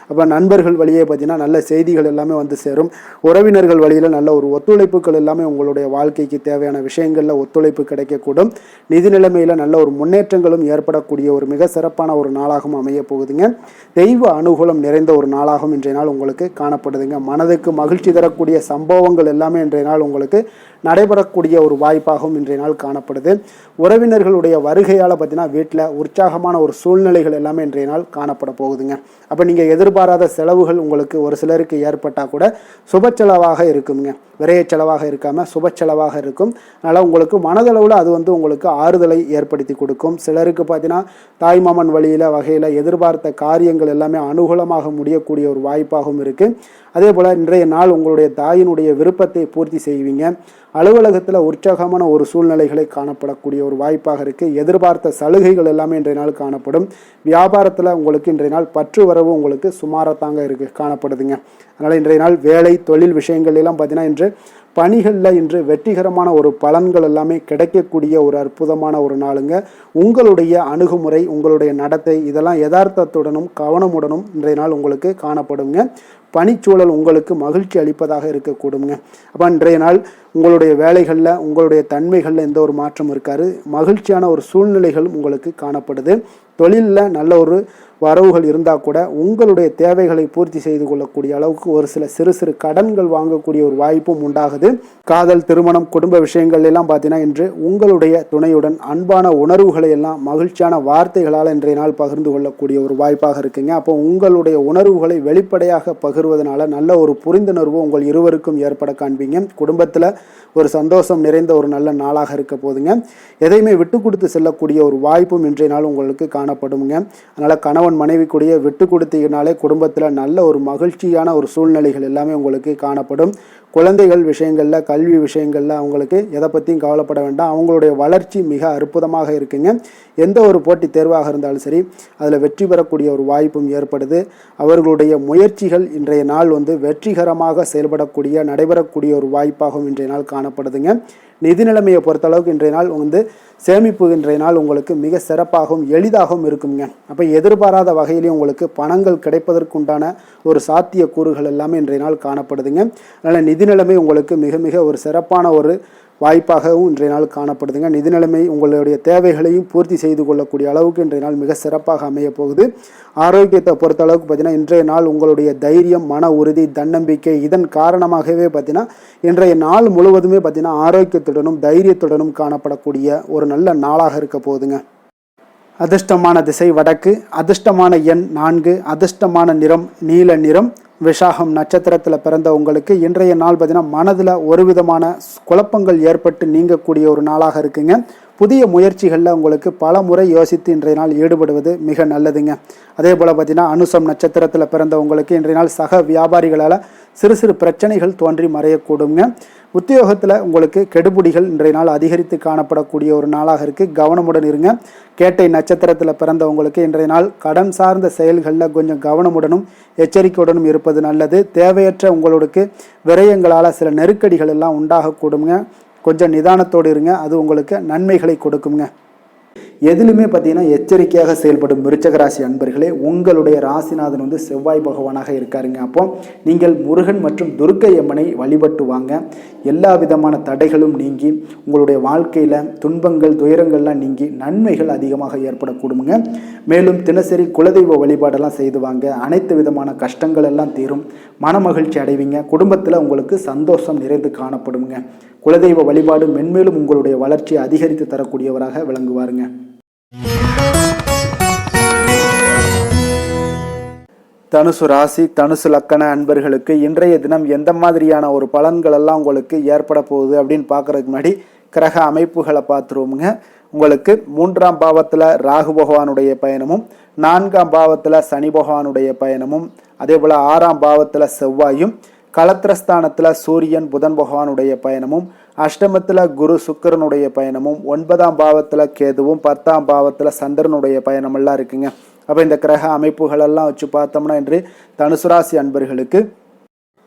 அப்போ நண்பர்கள் வழியே பார்த்தீங்கன்னா நல்ல செய்திகள் எல்லாமே வந்து சேரும். உறவினர்கள் வழியில் நல்ல ஒரு ஒத்துழைப்புகள் எல்லாமே உங்களுடைய வாழ்க்கைக்கு தேவையான விஷயங்களில் ஒத்துழைப்பு கிடைக்கக்கூடும். நிதி நிலைமையில் நல்ல ஒரு முன்னேற்றங்களும் ஏற்படக்கூடிய ஒரு மிக சிறப்பான ஒரு நாளாகவும் அமைய போகுதுங்க. தெய்வ அனுகூலம் நிறைந்த ஒரு நாளாகவும் இன்றைய நாள் உங்களுக்கு காணப்படுதுங்க. மனதுக்கு மகிழ்ச்சி தரக்கூடிய சம்பவங்கள் எல்லாமே இன்றைய நாள் உங்களுக்கு நடைபெறக்கூடிய ஒரு வாய்ப்பாகவும் இன்றைய நாள் காணப்படுது. உறவினர்களுடைய வருகையால் பார்த்தீங்கன்னா வீட்டில் உற்சாகமான ஒரு சூழ்நிலைகள் எல்லாமே இன்றைய நாள் காணப்பட போகுதுங்க. அப்போ நீங்கள் எதிர்பாராத செலவுகள் உங்களுக்கு ஒரு சிலருக்கு ஏற்பட்டால் கூட சுப செலவாக இருக்குங்க. விரைய செலவாக இருக்காமல் சுப செலவாக இருக்கும். அதனால் உங்களுக்கு மனதளவில் அது உங்களுக்கு ஆறுதலை ஏற்படுத்தி கொடுக்கும். சிலருக்கு பார்த்தீங்கன்னா தாய்மாமன் வகையில் எதிர்பார்த்த காரியங்கள் எல்லாமே அனுகூலமாக முடியக்கூடிய ஒரு வாய்ப்பாகவும் இருக்குது. அதே போல் இன்றைய நாள் உங்களுடைய தாயினுடைய விருப்பத்தை பூர்த்தி செய்வீங்க. அலுவலகத்தில் உற்சாகமான ஒரு சூழ்நிலைகளை காணப்படக்கூடிய ஒரு வாய்ப்பாக இருக்குது. எதிர்பார்த்த சலுகைகள் எல்லாமே இன்றைய நாள் காணப்படும். வியாபாரத்தில் உங்களுக்கு இன்றைய நாள் பற்று வரவு உங்களுக்கு சுமாரத்தாங்க காணப்படுதுங்க. அதனால் இன்றைய நாள் வேலை தொழில் விஷயங்கள் எல்லாம் பார்த்தீங்கன்னா இன்று பணிகளில் இன்று வெற்றிகரமான ஒரு பலன்கள் எல்லாமே கிடைக்கக்கூடிய ஒரு அற்புதமான ஒரு நாளுங்க. உங்களுடைய அணுகுமுறை உங்களுடைய நடத்தை இதெல்லாம் யதார்த்தத்துடனும் கவனமுடனும் இன்றைய நாள் உங்களுக்கு காணப்படுங்க. பணிச்சூழல் உங்களுக்கு மகிழ்ச்சி அளிப்பதாக இருக்கக்கூடுங்க. அப்போ இன்றைய நாள் உங்களுடைய வேலைகளில் உங்களுடைய தன்மைகளில் எந்த ஒரு மாற்றம் இருக்காது. மகிழ்ச்சியான ஒரு சூழ்நிலைகள் உங்களுக்கு காணப்படுது. தொழிலில் நல்ல ஒரு வரவுகள் இருந்தால் கூட உங்களுடைய தேவைகளை பூர்த்தி செய்து கொள்ளக்கூடிய அளவுக்கு ஒரு சில சிறு சிறு கடன்கள் வாங்கக்கூடிய ஒரு வாய்ப்பும் உண்டாகுது. காதல் திருமணம் குடும்ப விஷயங்கள் எல்லாம் பார்த்தீங்கன்னா இன்று உங்களுடைய துணையுடன் அன்பான உணர்வுகளை எல்லாம் மகிழ்ச்சியான வார்த்தைகளால் இன்றைய நாள் பகிர்ந்து கொள்ளக்கூடிய ஒரு வாய்ப்பாக இருக்குங்க. அப்போ உங்களுடைய உணர்வுகளை வெளிப்படையாக பகிர்வதனால நல்ல ஒரு புரிந்துணர்வு உங்கள் இருவருக்கும் ஏற்பட காண்பீங்க. குடும்பத்தில் ஒரு சந்தோஷம் நிறைந்த ஒரு நல்ல நாளாக இருக்க போதுங்க. எதையுமே விட்டு கொடுத்து செல்லக்கூடிய ஒரு வாய்ப்பும் இன்றைய நாள் உங்களுக்கு காணப்படுங்க. அதனால் கணவன் மனைவிக்குடைய விட்டு கொடுத்தீங்கனாலே குடும்பத்தில் நல்ல ஒரு மகிழ்ச்சியான ஒரு சூழ்நிலைகள் எல்லாமே உங்களுக்கு காணப்படும். குழந்தைகள் விஷயங்களில் கல்வி விஷயங்களில் அவங்களுக்கு எதை பற்றியும் கவலைப்பட வேண்டாம். அவங்களுடைய வளர்ச்சி மிக அற்புதமாக இருக்குங்க. எந்த ஒரு போட்டி தேர்வாக இருந்தாலும் சரி அதில் வெற்றி பெறக்கூடிய ஒரு வாய்ப்பும் ஏற்படுது. அவர்களுடைய முயற்சிகள் இன்றைய நாள் வெற்றிகரமாக செயல்படக்கூடிய நடைபெறக்கூடிய ஒரு வாய்ப்பாகவும் இன்றைய நாள் காணப்படுதுங்க. நிதி நிலைமையை பொறுத்தளவுக்கு இன்றைய நாள் சேமிப்பு இன்றைய நாள் உங்களுக்கு மிக சிறப்பாகவும் எளிதாகவும் இருக்குங்க. அப்போ எதிர்பாராத வகையிலேயும் உங்களுக்கு பணங்கள் கிடைப்பதற்குண்டான ஒரு சாத்திய கூறுகள் எல்லாமே இன்றைய நாள் காணப்படுதுங்க. அதனால் நிதி நிலைமை உங்களுக்கு மிக மிக ஒரு சிறப்பான ஒரு வாய்ப்பாகவும் இன்றைய நாள் காணப்படுதுங்க. நிதி நிலைமை உங்களுடைய தேவைகளையும் பூர்த்தி செய்து கொள்ளக்கூடிய அளவுக்கு இன்றைய நாள் மிக சிறப்பாக அமைய போகுது. ஆரோக்கியத்தை பொறுத்த அளவுக்கு பார்த்தீங்கன்னா இன்றைய நாள் உங்களுடைய தைரியம் மன உறுதி தன்னம்பிக்கை இதன் காரணமாகவே பார்த்தீங்கன்னா இன்றைய நாள் முழுவதுமே பார்த்தீங்கன்னா ஆரோக்கியத்துடனும் தைரியத்துடனும் காணப்படக்கூடிய ஒரு நல்ல நாளாக இருக்க போகுதுங்க. அதிர்ஷ்டமான திசை வடக்கு, அதிர்ஷ்டமான எண் 4, அதிர்ஷ்டமான நிறம் நீல நிறம். விஷாகம் நட்சத்திரத்தில் பிறந்த உங்களுக்கு இன்றைய நாள் பார்த்தீங்கன்னா மனதில் ஒரு விதமான குழப்பங்கள் ஏற்பட்டு நீங்கக்கூடிய ஒரு நாளாக இருக்குங்க. புதிய முயற்சிகளில் உங்களுக்கு பல முறை யோசித்து இன்றைய நாள் ஈடுபடுவது மிக நல்லதுங்க. அதே போல் பார்த்தீங்கன்னா அனுசம் நட்சத்திரத்தில் பிறந்த உங்களுக்கு இன்றைய நாள் சக வியாபாரிகளால் சிறு சிறு பிரச்சனைகள் தோன்றி மறையக்கூடுங்க. உத்தியோகத்தில் உங்களுக்கு கெடுபிடிகள் இன்றைய நாள் அதிகரித்து காணப்படக்கூடிய ஒரு நாளாக இருக்குது. கவனமுடன் இருங்க. கேட்டை நட்சத்திரத்தில் பிறந்தவங்களுக்கு இன்றைய நாள் கடன் சார்ந்த செயல்களில் கொஞ்சம் கவனமுடனும் எச்சரிக்கையுடனும் இருப்பது நல்லது. தேவையற்ற உங்களுக்கு விரயங்களால் சில நெருக்கடிகள் எல்லாம் உண்டாகக்கூடுங்க. கொஞ்சம் நிதானத்தோடு இருங்க. அது உங்களுக்கு நன்மைகளை கொடுக்குங்க. எதிலுமே பார்த்தீங்கன்னா எச்சரிக்கையாக செயல்படும் விருச்சக ராசி அன்பர்களே, உங்களுடைய ராசிநாதன் செவ்வாய் பகவானாக இருக்காருங்க. அப்போ நீங்கள் முருகன் மற்றும் துர்க்கை அம்மனை வழிபட்டு வாங்க. எல்லா விதமான தடைகளும் நீங்கி உங்களுடைய வாழ்க்கையில் துன்பங்கள் துயரங்கள்லாம் நீங்கி நன்மைகள் அதிகமாக ஏற்படக்கூடுங்க. மேலும் தினசரி குலதெய்வ வழிபாடெல்லாம் செய்து வாங்க. அனைத்து விதமான கஷ்டங்கள் எல்லாம் தீரும். மனமகிழ்ச்சி அடைவீங்க. குடும்பத்தில் உங்களுக்கு சந்தோஷம் நிறைந்து காணப்படுங்க. குலதெய்வ வழிபாடு மென்மேலும் உங்களுடைய வளர்ச்சியை அதிகரித்து தரக்கூடியவராக விளங்குவாருங்க. தனுசு ராசி தனுசு லக்கண அன்பர்களுக்கு இன்றைய தினம் எந்த மாதிரியான ஒரு பலன்கள் எல்லாம் உங்களுக்கு ஏற்பட போகுது அப்படின்னு பார்க்கறதுக்கு முன்னாடி கிரக அமைப்புகளை பார்த்துருவோமுங்க. உங்களுக்கு 3ஆம் பாவத்தில் ராகு பகவானுடைய பயணமும், 4ஆம் பாவத்தில் சனி பகவானுடைய பயணமும், அதே போல் 6ஆம் பாவத்தில் செவ்வாயும், களத்திரஸ்தானத்தில் சூரியன் புதன் பகவானுடைய பயணமும், அஷ்டமத்தில் குரு சுக்கிரனுடைய பயணமும், 9ஆம் பாவத்தில் கேதுவும், 10ஆம் பாவத்தில் சந்திரனுடைய பயணமெல்லாம் இருக்குங்க. அப்போ இந்த கிரக அமைப்புகளெல்லாம் வச்சு பார்த்தோம்னா இன்று தனுசு ராசி அன்பர்களுக்கு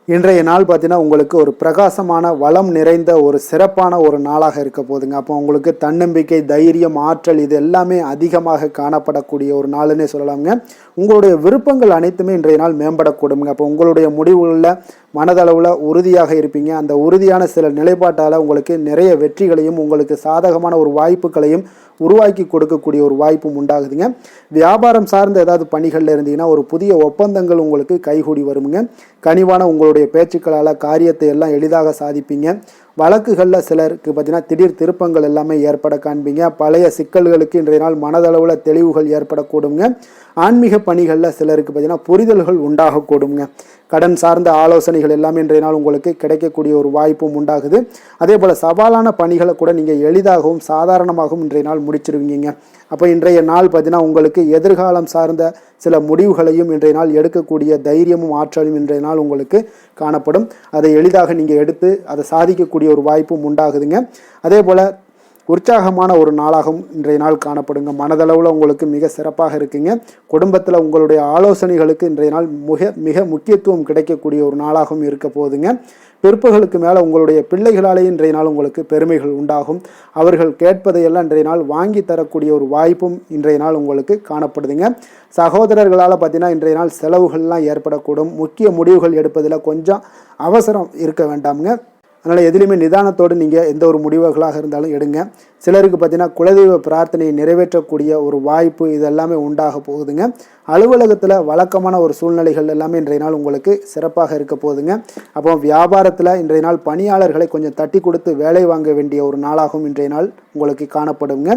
இன்றைய நாள் பார்த்தீங்கன்னா உங்களுக்கு ஒரு பிரகாசமான வளம் நிறைந்த ஒரு சிறப்பான ஒரு நாளாக இருக்க போதுங்க. அப்போ உங்களுக்கு தன்னம்பிக்கை, தைரியம், ஆற்றல் இது எல்லாமே அதிகமாக காணப்படக்கூடிய ஒரு நாளுன்னே சொல்லலாங்க. உங்களுடைய விருப்பங்கள் அனைத்துமே இன்றைய நாள் மேம்படக்கூடுங்க. அப்போ உங்களுடைய முடிவுகளில் மனதளவில் உறுதியாக இருப்பீங்க. அந்த உறுதியான சில நிலைப்பாட்டால் உங்களுக்கு நிறைய வெற்றிகளையும் உங்களுக்கு சாதகமான ஒரு வாய்ப்புகளையும் உருவாக்கி கொடுக்கக்கூடிய ஒரு வாய்ப்பும் உண்டாகுதுங்க. வியாபாரம் சார்ந்த ஏதாவது பணிகளில் இருந்தீங்கன்னா ஒரு புதிய ஒப்பந்தங்கள் உங்களுக்கு கைகூடி வருங்க. கனிவான உங்களுடைய பேச்சுக்களால் காரியத்தை எல்லாம் எளிதாக சாதிப்பீங்க. வழக்குகளில் சிலருக்கு பார்த்தீங்கன்னா திடீர் திருப்பங்கள் எல்லாமே ஏற்பட காண்பீங்க. பழைய சிக்கல்களுக்கு இன்றைய நாள் மனதளவில் தெளிவுகள் ஏற்படக்கூடுங்க. ஆன்மீக பணிகளில் சிலருக்கு பார்த்தீங்கன்னா புரிதல்கள் உண்டாகக்கூடுங்க. கடன் சார்ந்த ஆலோசனைகள் எல்லாமே இன்றைய நாள் உங்களுக்கு கிடைக்கக்கூடிய ஒரு வாய்ப்பும் உண்டாகுது. அதே போல் சவாலான பணிகளை கூட நீங்கள் எளிதாகவும் சாதாரணமாகவும் இன்றைய நாள் முடிச்சிருவீங்க. அப்போ இன்றைய நாள் பார்த்தீங்கன்னா உங்களுக்கு எதிர்காலம் சார்ந்த சில முடிவுகளையும் இன்றைய நாள் எடுக்கக்கூடிய தைரியமும் ஆற்றலும் இன்றைய நாள் உங்களுக்கு காணப்படும். அதை எளிதாக நீங்கள் எடுத்து அதை சாதிக்கக்கூடிய ஒரு வாய்ப்பும் உண்டாகுதுங்க. அதே போல் உற்சாகமான ஒரு நாளாகவும் இன்றைய நாள் காணப்படுங்க. மனதளவில் உங்களுக்கு மிக சிறப்பாக இருக்குங்க. குடும்பத்தில் உங்களுடைய ஆலோசனைகளுக்கு இன்றைய நாள் மிக முக்கியத்துவம் கிடைக்கக்கூடிய ஒரு நாளாகவும் இருக்க போகுதுங்க. பிற்பகலுக்கு மேலே உங்களுடைய பிள்ளைகளாலே இன்றைய நாள் உங்களுக்கு பெருமைகள் உண்டாகும். அவர்கள் கேட்பதையெல்லாம் இன்றைய நாள் வாங்கி தரக்கூடிய ஒரு வாய்ப்பும் இன்றைய நாள் உங்களுக்கு காணப்படுதுங்க. சகோதரர்களால் பார்த்தீங்கன்னா இன்றைய நாள் செலவுகள்லாம் ஏற்படக்கூடும். முக்கிய முடிவுகள் எடுப்பதில் கொஞ்சம் அவசரம் இருக்க வேண்டாமுங்க. அதனால் எதுலேயுமே நிதானத்தோடு நீங்கள் எந்த ஒரு முடிவுகளாக இருந்தாலும் எடுங்க. சிலருக்கு பார்த்தீங்கன்னா குலதெய்வ பிரார்த்தனையை நிறைவேற்றக்கூடிய ஒரு வாய்ப்பு இதெல்லாமே உண்டாக போகுதுங்க. அலுவலகத்தில் வழக்கமான ஒரு சூழ்நிலைகள் எல்லாமே இன்றைய நாள் உங்களுக்கு சிறப்பாக இருக்க போகுதுங்க. அப்போ வியாபாரத்தில் இன்றைய நாள் பணியாளர்களை கொஞ்சம் தட்டி கொடுத்து வேலை வாங்க வேண்டிய ஒரு நாளாகவும் இன்றைய நாள் உங்களுக்கு காணப்படுங்க.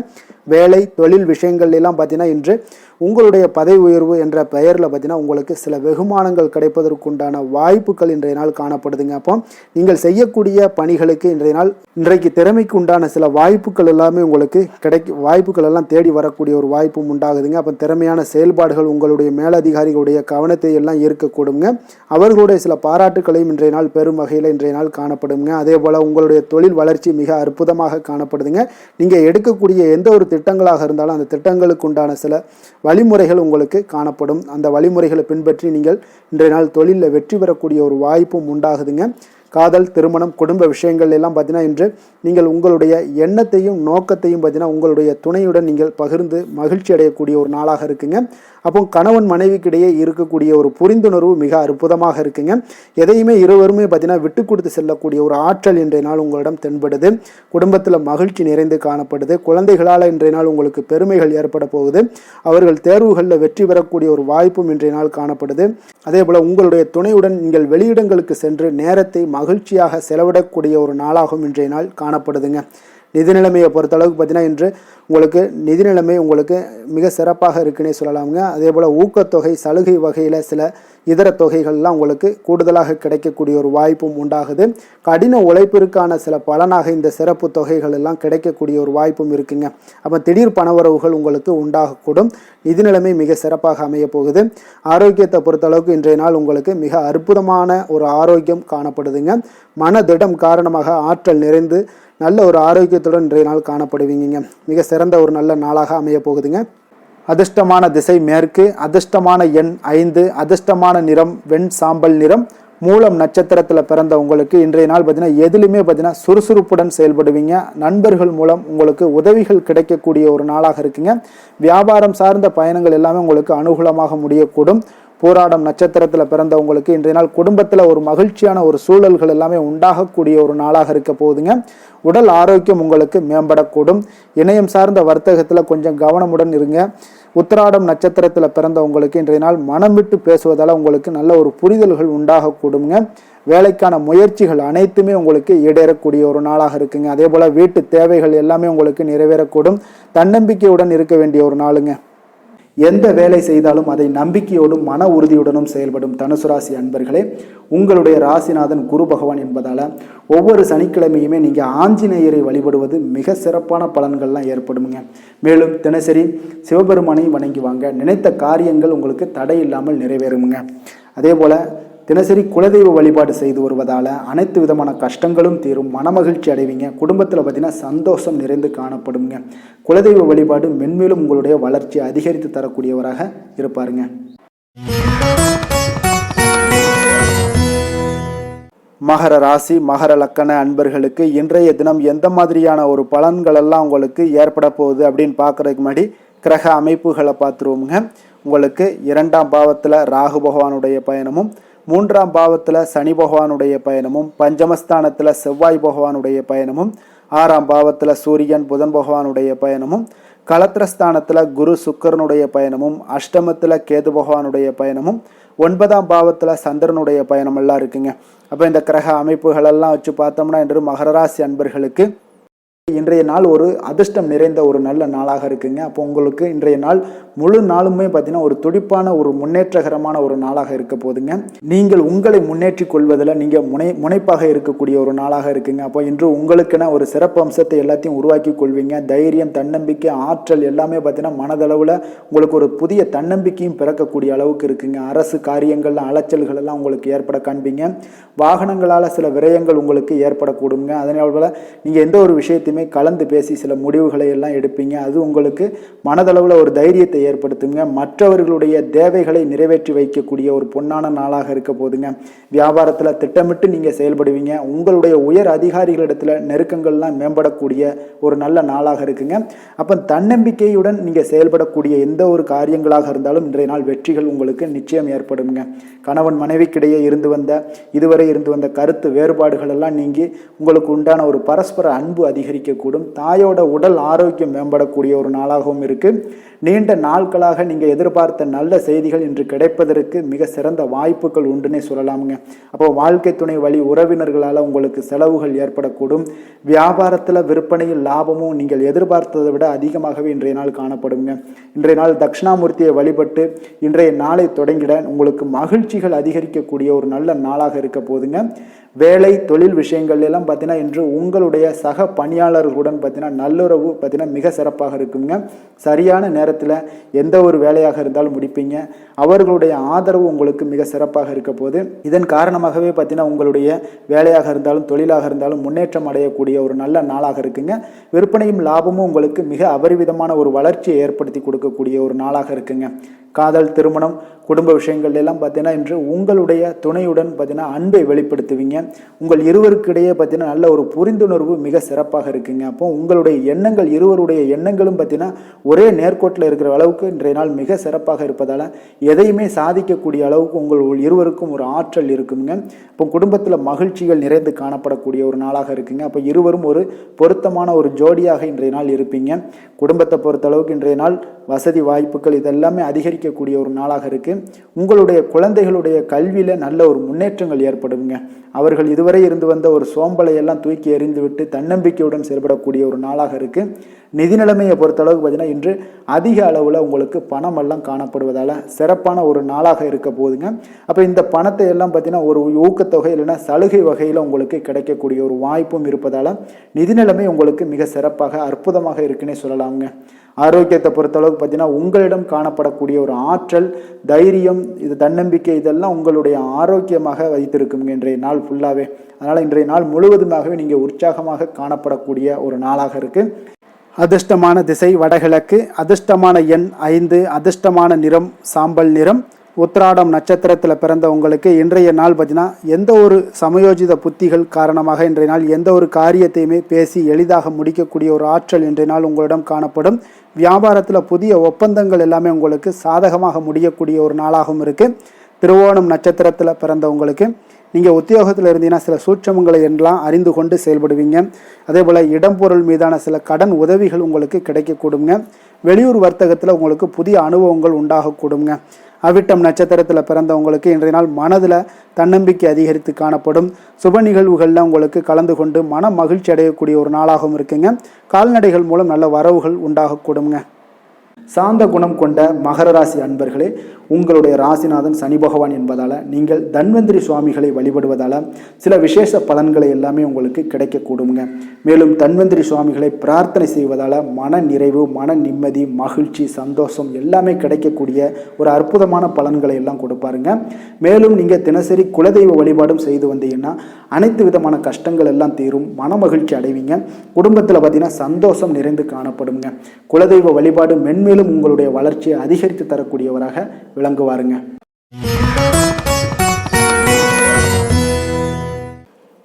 வேலை தொழில் விஷயங்கள் எல்லாம் பார்த்தீங்கன்னா இன்று உங்களுடைய பதவி உயர்வு என்ற பெயரில் பார்த்தீங்கன்னா உங்களுக்கு சில வெகுமானங்கள் கிடைப்பதற்குண்டான வாய்ப்புகள் இன்றைய நாள் காணப்படுதுங்க. அப்போ நீங்கள் செய்யக்கூடிய பணிகளுக்கு இன்றைக்கு திறமைக்கு உண்டான சில வாய்ப்புகள் எல்லாமே உங்களுக்கு வாய்ப்புகள் எல்லாம் தேடி வரக்கூடிய ஒரு வாய்ப்பும் உண்டாகுதுங்க. அப்போ திறமையான செயல்பாடுகள் உங்களுடைய மேலதிகாரிகளுடைய கவனத்தை எல்லாம் ஈர்க்கக்கூடுங்க. அவர்களுடைய சில பாராட்டுகளையும் இன்றைய நாள் பெரும் வகையில் இன்றைய நாள் காணப்படுங்க. அதே போல் உங்களுடைய தொழில் வளர்ச்சி மிக அற்புதமாக காணப்படுதுங்க. நீங்கள் எடுக்கக்கூடிய எந்த ஒரு திட்டங்களாக இருந்தாலும் அந்த திட்டங்களுக்கு உண்டான சில வழிமுறைகள் உங்களுக்கு காணப்படும். அந்த வழிமுறைகளை பின்பற்றி நீங்கள் இன்றைய நாள் தொழிலில் வெற்றி பெறக்கூடிய ஒரு வாய்ப்பும் உண்டாகுதுங்க. காதல், திருமணம், குடும்ப விஷயங்கள் எல்லாம் பார்த்தீங்கன்னா இன்று நீங்கள் உங்களுடைய எண்ணத்தையும் நோக்கத்தையும் பார்த்தீங்கன்னா உங்களுடைய துணையுடன் நீங்கள் பகிர்ந்து மகிழ்ச்சி அடையக்கூடிய ஒரு நாளாக இருக்குங்க. அப்போ கணவன் மனைவிக்கிடையே இருக்கக்கூடிய ஒரு புரிந்துணர்வு மிக அற்புதமாக இருக்குங்க. எதையுமே இருவருமே பார்த்தீங்கன்னா விட்டு கொடுத்து செல்லக்கூடிய ஒரு ஆற்றல் இன்றைய நாள் உங்களிடம் தென்படுது. குடும்பத்தில் மகிழ்ச்சி நிறைந்து காணப்படுது. குழந்தைகளால் இன்றைய நாள் உங்களுக்கு பெருமைகள் ஏற்பட போகுது. அவர்கள் தேர்வுகளில் வெற்றி பெறக்கூடிய ஒரு வாய்ப்பும் இன்றைய நாள் காணப்படுது. அதே போல் உங்களுடைய துணையுடன் நீங்கள் வெளியிடங்களுக்கு சென்று நேரத்தை மகிழ்ச்சியாக செலவிடக்கூடிய ஒரு நாளாகவும் இன்றைய நாள் காணப்படுதுங்க. நிதி நிலைமையை பொறுத்தளவுக்கு பார்த்தீங்கன்னா இன்று உங்களுக்கு நிதி நிலைமை உங்களுக்கு மிக சிறப்பாக இருக்குன்னே சொல்லலாமுங்க. அதே போல் ஊக்கத்தொகை சலுகை வகையில் சில இதர தொகைகள்லாம் உங்களுக்கு கூடுதலாக கிடைக்கக்கூடிய ஒரு வாய்ப்பும் உண்டாகுது. கடின உழைப்பிற்கான சில பலனாக இந்த சிறப்பு தொகைகள் எல்லாம் கிடைக்கக்கூடிய ஒரு வாய்ப்பும் இருக்குங்க. அப்போ திடீர் பணவரவுகள் உங்களுக்கு உண்டாகக்கூடும். நிதி நிலைமை மிக சிறப்பாக அமைய போகுது. ஆரோக்கியத்தை பொறுத்தளவுக்கு இன்றைய நாள் உங்களுக்கு மிக அற்புதமான ஒரு ஆரோக்கியம் காணப்படுதுங்க. மனதிடம் காரணமாக ஆற்றல் நிறைந்து நல்ல ஒரு ஆரோக்கியத்துடன் இன்றைய நாள் காணப்படுவீங்க. மிக சிறந்த ஒரு நல்ல நாளாக அமைய போகுதுங்க. அதிர்ஷ்டமான திசை மேற்கு, அதிர்ஷ்டமான எண் 5, அதிர்ஷ்டமான நிறம் வெண் சாம்பல் நிறம். மூலம் நட்சத்திரத்தில் பிறந்த உங்களுக்கு இன்றைய நாள் பார்த்தீங்கன்னா எதுலையுமே பார்த்தீங்கன்னா சுறுசுறுப்புடன் செயல்படுவீங்க. நண்பர்கள் மூலம் உங்களுக்கு உதவிகள் கிடைக்கக்கூடிய ஒரு நாளாக இருக்குங்க. வியாபாரம் சார்ந்த பயணங்கள் எல்லாமே உங்களுக்கு அனுகூலமாக முடியக்கூடும். போராடம் நட்சத்திரத்தில் பிறந்தவங்களுக்கு இன்றைய நாள் குடும்பத்தில் ஒரு மகிழ்ச்சியான ஒரு சூழல்கள் எல்லாமே உண்டாகக்கூடிய ஒரு நாளாக இருக்க போகுதுங்க. உடல் ஆரோக்கியம் உங்களுக்கு மேம்படக்கூடும். இணையம் சார்ந்த வர்த்தகத்தில் கொஞ்சம் கவனமுடன் இருங்க. உத்திராடம் நட்சத்திரத்தில் பிறந்தவங்களுக்கு இன்றைய நாள் மனம் விட்டு பேசுவதால் உங்களுக்கு நல்ல ஒரு புரிதல்கள் உண்டாகக்கூடுங்க. வேலைக்கான முயற்சிகள் அனைத்துமே உங்களுக்கு ஈடேறக்கூடிய ஒரு நாளாக இருக்குங்க. அதே போல் வீட்டு தேவைகள் எல்லாமே உங்களுக்கு நிறைவேறக்கூடும். தன்னம்பிக்கையுடன் இருக்க வேண்டிய ஒரு நாளுங்க. எந்த வேலை செய்தாலும் அதை நம்பிக்கையோடும் மன உறுதியுடனும் செயல்படும் தனுசு ராசி அன்பர்களே, உங்களுடைய ராசிநாதன் குரு பகவான் என்பதால் ஒவ்வொரு சனிக்கிழமையுமே நீங்கள் ஆஞ்சநேயரை வழிபடுவது மிக சிறப்பான பலன்கள்லாம் ஏற்படுங்க. மேலும் தினசரி சிவபெருமானை வணங்கி வாங்க. நினைத்த காரியங்கள் உங்களுக்கு தடை இல்லாமல் நிறைவேறுங்க. அதே போல் தினசரி குலதெய்வ வழிபாடு செய்து வருவதால் அனைத்து விதமான கஷ்டங்களும் தீரும். மனமகிழ்ச்சி அடைவீங்க. குடும்பத்தில் பார்த்தீங்கன்னா சந்தோஷம் நிறைந்து காணப்படுங்க. குலதெய்வ வழிபாடு மென்மேலும் உங்களுடைய வளர்ச்சியை அதிகரித்து தரக்கூடியவராக இருப்பாருங்க. மகர ராசி மகர லக்கண அன்பர்களுக்கு இன்றைய தினம் எந்த மாதிரியான ஒரு பலன்கள் எல்லாம் உங்களுக்கு ஏற்பட போகுது அப்படின்னு பார்க்கறதுக்கு முன்னாடி கிரக அமைப்புகளை பார்த்துருவோமுங்க. உங்களுக்கு 2ஆம் பாவத்தில் ராகு பகவானுடைய பயணமும், 3ஆம் பாவத்தில் சனி பகவானுடைய பயணமும், பஞ்சமஸ்தானத்தில் செவ்வாய் பகவானுடைய பயணமும், 6ஆம் பாவத்தில் சூரியன் புதன் பகவானுடைய பயணமும், களத்திரஸ்தானத்தில் குரு சுக்கரனுடைய பயணமும், அஷ்டமத்தில் கேது பகவானுடைய பயணமும், 9ஆம் பாவத்தில் சந்திரனுடைய பயணம் எல்லாம் இருக்குங்க. அப்போ இந்த கிரக அமைப்புகளெல்லாம் வச்சு பார்த்தோம்னா இன்று மகராசி அன்பர்களுக்கு இன்றைய நாள் ஒரு அதிர்ஷ்டம் நிறைந்த ஒரு நல்ல நாளாக இருக்குங்க. அப்போ உங்களுக்கு இன்றைய நாள் முழு நாளுமே பார்த்தீங்கன்னா ஒரு துடிப்பான ஒரு முன்னேற்றகரமான ஒரு நாளாக இருக்க போதுங்க. நீங்கள் உங்களை முன்னேற்றி கொள்வதில் நீங்கள் முனைப்பாக இருக்கக்கூடிய ஒரு நாளாக இருக்குங்க. அப்போ இன்று உங்களுக்கென ஒரு சிறப்பு அம்சத்தை எல்லாத்தையும் உருவாக்கி கொள்வீங்க. தைரியம், தன்னம்பிக்கை, ஆற்றல் எல்லாமே பார்த்தீங்கன்னா மனதளவில் உங்களுக்கு ஒரு புதிய தன்னம்பிக்கையும் பிறக்கக்கூடிய அளவுக்கு இருக்குங்க. அரசு காரியங்கள்ல அலைச்சல்கள் எல்லாம் உங்களுக்கு ஏற்பட காண்பீங்க. வாகனங்களால் சில விரயங்கள் உங்களுக்கு ஏற்படக்கூடுங்க. அதனால நீங்கள் எந்த ஒரு விஷயத்தையுமே கலந்து பேசி சில முடிவுகளை எல்லாம் எடுப்பீங்க. அது உங்களுக்கு மனதளவில் ஒரு தைரியத்தை ஏற்படுத்துங்க. மற்றவர்களுடைய தேவைகளை நிறைவேற்றி வைக்கக்கூடிய ஒரு பொன்னான நாளாக இருக்க போதுங்க. வியாபாரத்தில் திட்டமிட்டு நீங்கள் செயல்படுவீங்க. உங்களுடைய உயர் அதிகாரிகளிடத்தில் நெருக்கங்கள்லாம் மேம்படக்கூடிய ஒரு நல்ல நாளாக இருக்குங்க. அப்போ தன்னம்பிக்கையுடன் நீங்கள் செயல்படக்கூடிய எந்த ஒரு காரியங்களாக இருந்தாலும் இன்றைய நாள் வெற்றிகள் உங்களுக்கு நிச்சயம் ஏற்படுங்க. கணவன் மனைவிக்கிடையே இதுவரை இருந்து வந்த கருத்து வேறுபாடுகள் எல்லாம் நீங்கி உங்களுக்கு உண்டான ஒரு பரஸ்பர அன்பு அதிகரிக்கக்கூடும். தாயோட உடல் ஆரோக்கியம் மேம்படக்கூடிய ஒரு நாளாகவும் இருக்கு. நீண்ட நாட்களாக நீங்கள் எதிர்பார்த்த நல்ல செய்திகள் இன்று கிடைப்பதற்கு மிக சிறந்த வாய்ப்புகள் உண்டுன்னே சொல்லலாமுங்க. அப்போ வாழ்க்கை துணை வழி உறவினர்களால் உங்களுக்கு செலவுகள் ஏற்படக்கூடும். வியாபாரத்தில் விற்பனையில் லாபமும் நீங்கள் எதிர்பார்த்ததை விட அதிகமாகவே இன்றைய நாள் காணப்படுங்க. இன்றைய நாள் தட்சிணாமூர்த்தியை வழிபட்டு இன்றைய நாளை தொடங்கிட உங்களுக்கு மகிழ்ச்சிகள் அதிகரிக்கக்கூடிய ஒரு நல்ல நாளாக இருக்க போதுங்க. வேலை தொழில் விஷயங்கள் எல்லாம் பார்த்தீங்கன்னா இன்று உங்களுடைய சக பணியாளர்களுடன் பார்த்தீங்கன்னா நல்லுறவு பார்த்தீங்கன்னா மிக சிறப்பாக இருக்குங்க. சரியான நேரத்தில் எந்த ஒரு வேலையாக இருந்தாலும் முடிப்பீங்க. அவர்களுடைய ஆதரவு உங்களுக்கு மிக சிறப்பாக இருக்க போது இதன் காரணமாகவே பார்த்தீங்கன்னா உங்களுடைய வேலையாக இருந்தாலும் தொழிலாக இருந்தாலும் முன்னேற்றம் அடையக்கூடிய ஒரு நல்ல நாளாக இருக்குங்க. விற்பனையும் லாபமும் உங்களுக்கு மிக அபரிவிதமான ஒரு வளர்ச்சியை ஏற்படுத்தி கொடுக்கக்கூடிய ஒரு நாளாக இருக்குங்க. காதல், திருமணம், குடும்ப விஷயங்கள் எல்லாம் பார்த்தீங்கன்னா இன்று உங்களுடைய துணையுடன் பார்த்தீங்கன்னா அன்பை வெளிப்படுத்துவீங்க. உங்கள் இருவருக்கிடையே பார்த்தீங்கன்னா நல்ல ஒரு புரிந்துணர்வு மிக சிறப்பாக இருக்குங்க. அப்போ உங்களுடைய எண்ணங்கள் இருவருடைய எண்ணங்களும் பார்த்தீங்கன்னா ஒரே நேர்கோட்டில் இருக்கிற அளவுக்கு இன்றைய நாள் மிக சிறப்பாக இருப்பதால் எதையுமே சாதிக்கக்கூடிய அளவுக்கு உங்கள் இருவருக்கும் ஒரு ஆற்றல் இருக்குங்க. இப்போ குடும்பத்தில் மகிழ்ச்சிகள் நிறைந்து காணப்படக்கூடிய ஒரு நாளாக இருக்குங்க. அப்போ இருவரும் ஒரு பொருத்தமான ஒரு ஜோடியாக இன்றைய நாள் இருப்பீங்க. குடும்பத்தை பொறுத்த அளவுக்கு இன்றைய நாள் வசதி வாய்ப்புகள் இதெல்லாமே அதிகரிக்கக்கூடிய ஒரு நாளாக இருக்கு. உங்களுடைய குழந்தைகளுடைய கல்வியில் நல்ல ஒரு முன்னேற்றங்கள் ஏற்படுங்க. அவர்கள் இதுவரை இருந்து வந்த ஒரு சோம்பலை எல்லாம் தூக்கி எறிந்துவிட்டு தன்னம்பிக்கையுடன் செயல்படக்கூடிய ஒரு நாளாக இருக்குது. நிதி நிலைமையை பொறுத்தளவுக்கு பார்த்தீங்கன்னா இன்று அதிக அளவில் உங்களுக்கு பணம் எல்லாம் காணப்படுவதால் சிறப்பான ஒரு நாளாக இருக்க போகுதுங்க. அப்போ இந்த பணத்தை எல்லாம் பார்த்தீங்கன்னா ஒரு ஊக்கத்தொகை இல்லைன்னா சலுகை வகையில் உங்களுக்கு கிடைக்கக்கூடிய ஒரு வாய்ப்பும் இருப்பதால் நிதி நிலைமை உங்களுக்கு மிக சிறப்பாக அற்புதமாக இருக்குன்னே சொல்லலாமுங்க. ஆரோக்கியத்தை பொறுத்தளவுக்கு பார்த்தீங்கன்னா உங்களிடம் காணப்படக்கூடிய ஒரு ஆற்றல், தைரியம், இது தன்னம்பிக்கை இதெல்லாம் உங்களுடைய ஆரோக்கியமாக வைத்திருக்குங்க இன்றைய நாள் ஃபுல்லாகவே. அதனால் இன்றைய நாள் முழுவதுமாகவே நீங்கள் உற்சாகமாக காணப்படக்கூடிய ஒரு நாளாக இருக்குது. அதிர்ஷ்டமான திசை வடகிழக்கு, அதிர்ஷ்டமான எண் 5, அதிர்ஷ்டமான நிறம் சாம்பல் நிறம். உத்திராடம் நட்சத்திரத்தில் பிறந்த உங்களுக்கு இன்றைய நாள் பார்த்தீங்கன்னா எந்த ஒரு சமயோஜித புத்திகள் காரணமாக இன்றைய நாள் எந்த ஒரு காரியத்தையுமே பேசி எளிதாக முடிக்கக்கூடிய ஒரு ஆற்றல் இன்றைய நாள் உங்களிடம் காணப்படும். வியாபாரத்தில் புதிய ஒப்பந்தங்கள் எல்லாமே உங்களுக்கு சாதகமாக முடியக்கூடிய ஒரு நாளாகவும் இருக்குது. திருவோணம் நட்சத்திரத்தில் பிறந்த உங்களுக்கு நீங்கள் உத்தியோகத்தில் இருந்தீங்கன்னா சில சூட்சமங்களை எல்லாம் அறிந்து கொண்டு செயல்படுவீங்க. அதே போல் இடம் பொருள் மீதான சில கடன் உதவிகள் உங்களுக்கு கிடைக்கக்கூடுங்க. வெளியூர் வர்த்தகத்தில் உங்களுக்கு புதிய அனுபவங்கள் உண்டாகக்கூடுங்க. அவிட்டம் நட்சத்திரத்தில் பிறந்தவங்களுக்கு இன்றைய நாள் மனதில் தன்னம்பிக்கை அதிகரித்து காணப்படும். சுப நிகழ்வுகளில் உங்களுக்கு கலந்து கொண்டு மன மகிழ்ச்சி அடையக்கூடிய ஒரு நாளாகவும் இருக்குங்க. கால்நடைகள் மூலம் நல்ல வரவுகள் உண்டாகக்கூடுங்க. சாந்த குணம் கொண்ட மகர ராசி அன்பர்களே, உங்களுடைய ராசிநாதன் சனி பகவான் என்பதால் நீங்கள் தன்வந்திரி சுவாமிகளை வழிபடுவதால் சில விசேஷ பலன்களை எல்லாமே உங்களுக்கு கிடைக்கக்கூடுங்க. மேலும் தன்வந்திரி சுவாமிகளை பிரார்த்தனை செய்வதால் மன நிறைவு, மன நிம்மதி, மகிழ்ச்சி, சந்தோஷம் எல்லாமே கிடைக்கக்கூடிய ஒரு அற்புதமான பலன்களை எல்லாம் கொடுப்பாருங்க. மேலும் நீங்கள் தினசரி குலதெய்வ வழிபாடும் செய்து வந்தீங்கன்னா அனைத்து விதமான கஷ்டங்கள் எல்லாம் தீரும், மன மகிழ்ச்சி அடைவீங்க. குடும்பத்தில் பார்த்தீங்கன்னா சந்தோஷம் நிறைந்து காணப்படுங்க. குலதெய்வ வழிபாடு மென்மேலும் உங்களுடைய வளர்ச்சியை அதிகரித்து தரக்கூடியவராக விளங்குவாருங்க.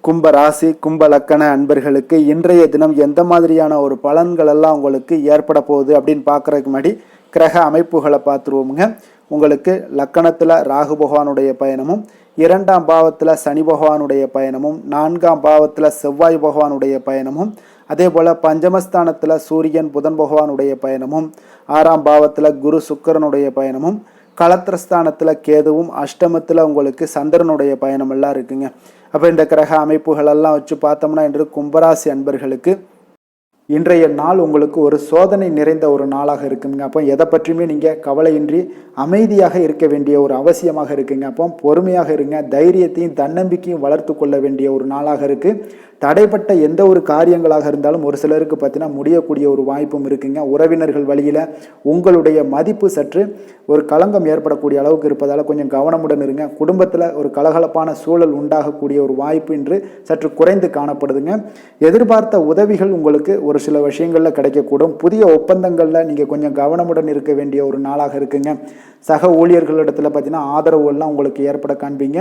கும்ப ராசி கும்ப லக்கண அன்பர்களுக்கு இன்றைய தினம் எந்த மாதிரியான ஒரு பலன்கள் எல்லாம் உங்களுக்கு ஏற்பட போகுது அப்படின்னு பார்க்கறதுக்கு முன்னாடி கிரக அமைப்புகளை பார்த்துருவோமுங்க. உங்களுக்கு லக்கணத்தில் ராகு பகவானுடைய பயணமும், 2ஆம் பாவத்தில் சனி பகவானுடைய பயணமும், 4ஆம் பாவத்தில் செவ்வாய் பகவானுடைய பயணமும், அதே போல் பஞ்சமஸ்தானத்தில் சூரியன் புதன் பகவானுடைய பயணமும், 6ஆம் பாவத்தில் குரு சுக்கிரனுடைய பயணமும், களத்திரஸ்தானத்தில் கேதுவும், அஷ்டமத்தில் உங்களுக்கு சந்திரனுடைய பயணம் எல்லாம் இருக்குங்க. அப்போ இந்த கிரக அமைப்புகளெல்லாம் வச்சு பார்த்தோம்னா இன்று கும்பராசி அன்பர்களுக்கு இன்றைய நாள் உங்களுக்கு ஒரு சோதனை நிறைந்த ஒரு நாளாக இருக்குங்க. அப்போ எதை பற்றியுமே நீங்கள் கவலையின்றி அமைதியாக இருக்க வேண்டிய ஒரு அவசியமாக இருக்குங்க. அப்போ பொறுமையாக இருங்க. தைரியத்தையும் தன்னம்பிக்கையும் வளர்த்து கொள்ள வேண்டிய ஒரு நாளாக இருக்குது. தடைப்பட்ட எந்த ஒரு காரியங்களாக இருந்தாலும் ஒரு சிலருக்கு பார்த்தீங்கன்னா முடியக்கூடிய ஒரு வாய்ப்பும் இருக்குங்க. உறவினர்கள் வழியில் உங்களுடைய மதிப்பு சற்று ஒரு களங்கம் ஏற்படக்கூடிய அளவுக்கு இருப்பதால் கொஞ்சம் கவனமுடன் இருங்க. குடும்பத்தில் ஒரு கலகலப்பான சூழல் உண்டாகக்கூடிய ஒரு வாய்ப்பு இன்று சற்று குறைந்து காணப்படுதுங்க. எதிர்பார்த்த உதவிகள் உங்களுக்கு ஒரு சில விஷயங்களில் கிடைக்கக்கூடும். புதிய ஒப்பந்தங்களில் நீங்கள் கொஞ்சம் கவனமுடன் இருக்க வேண்டிய ஒரு நாளாக இருக்குங்க. சக ஊழியர்களிடத்தில் பார்த்தீங்கன்னா ஆதரவு எல்லாம் உங்களுக்கு ஏற்பட காண்பீங்க.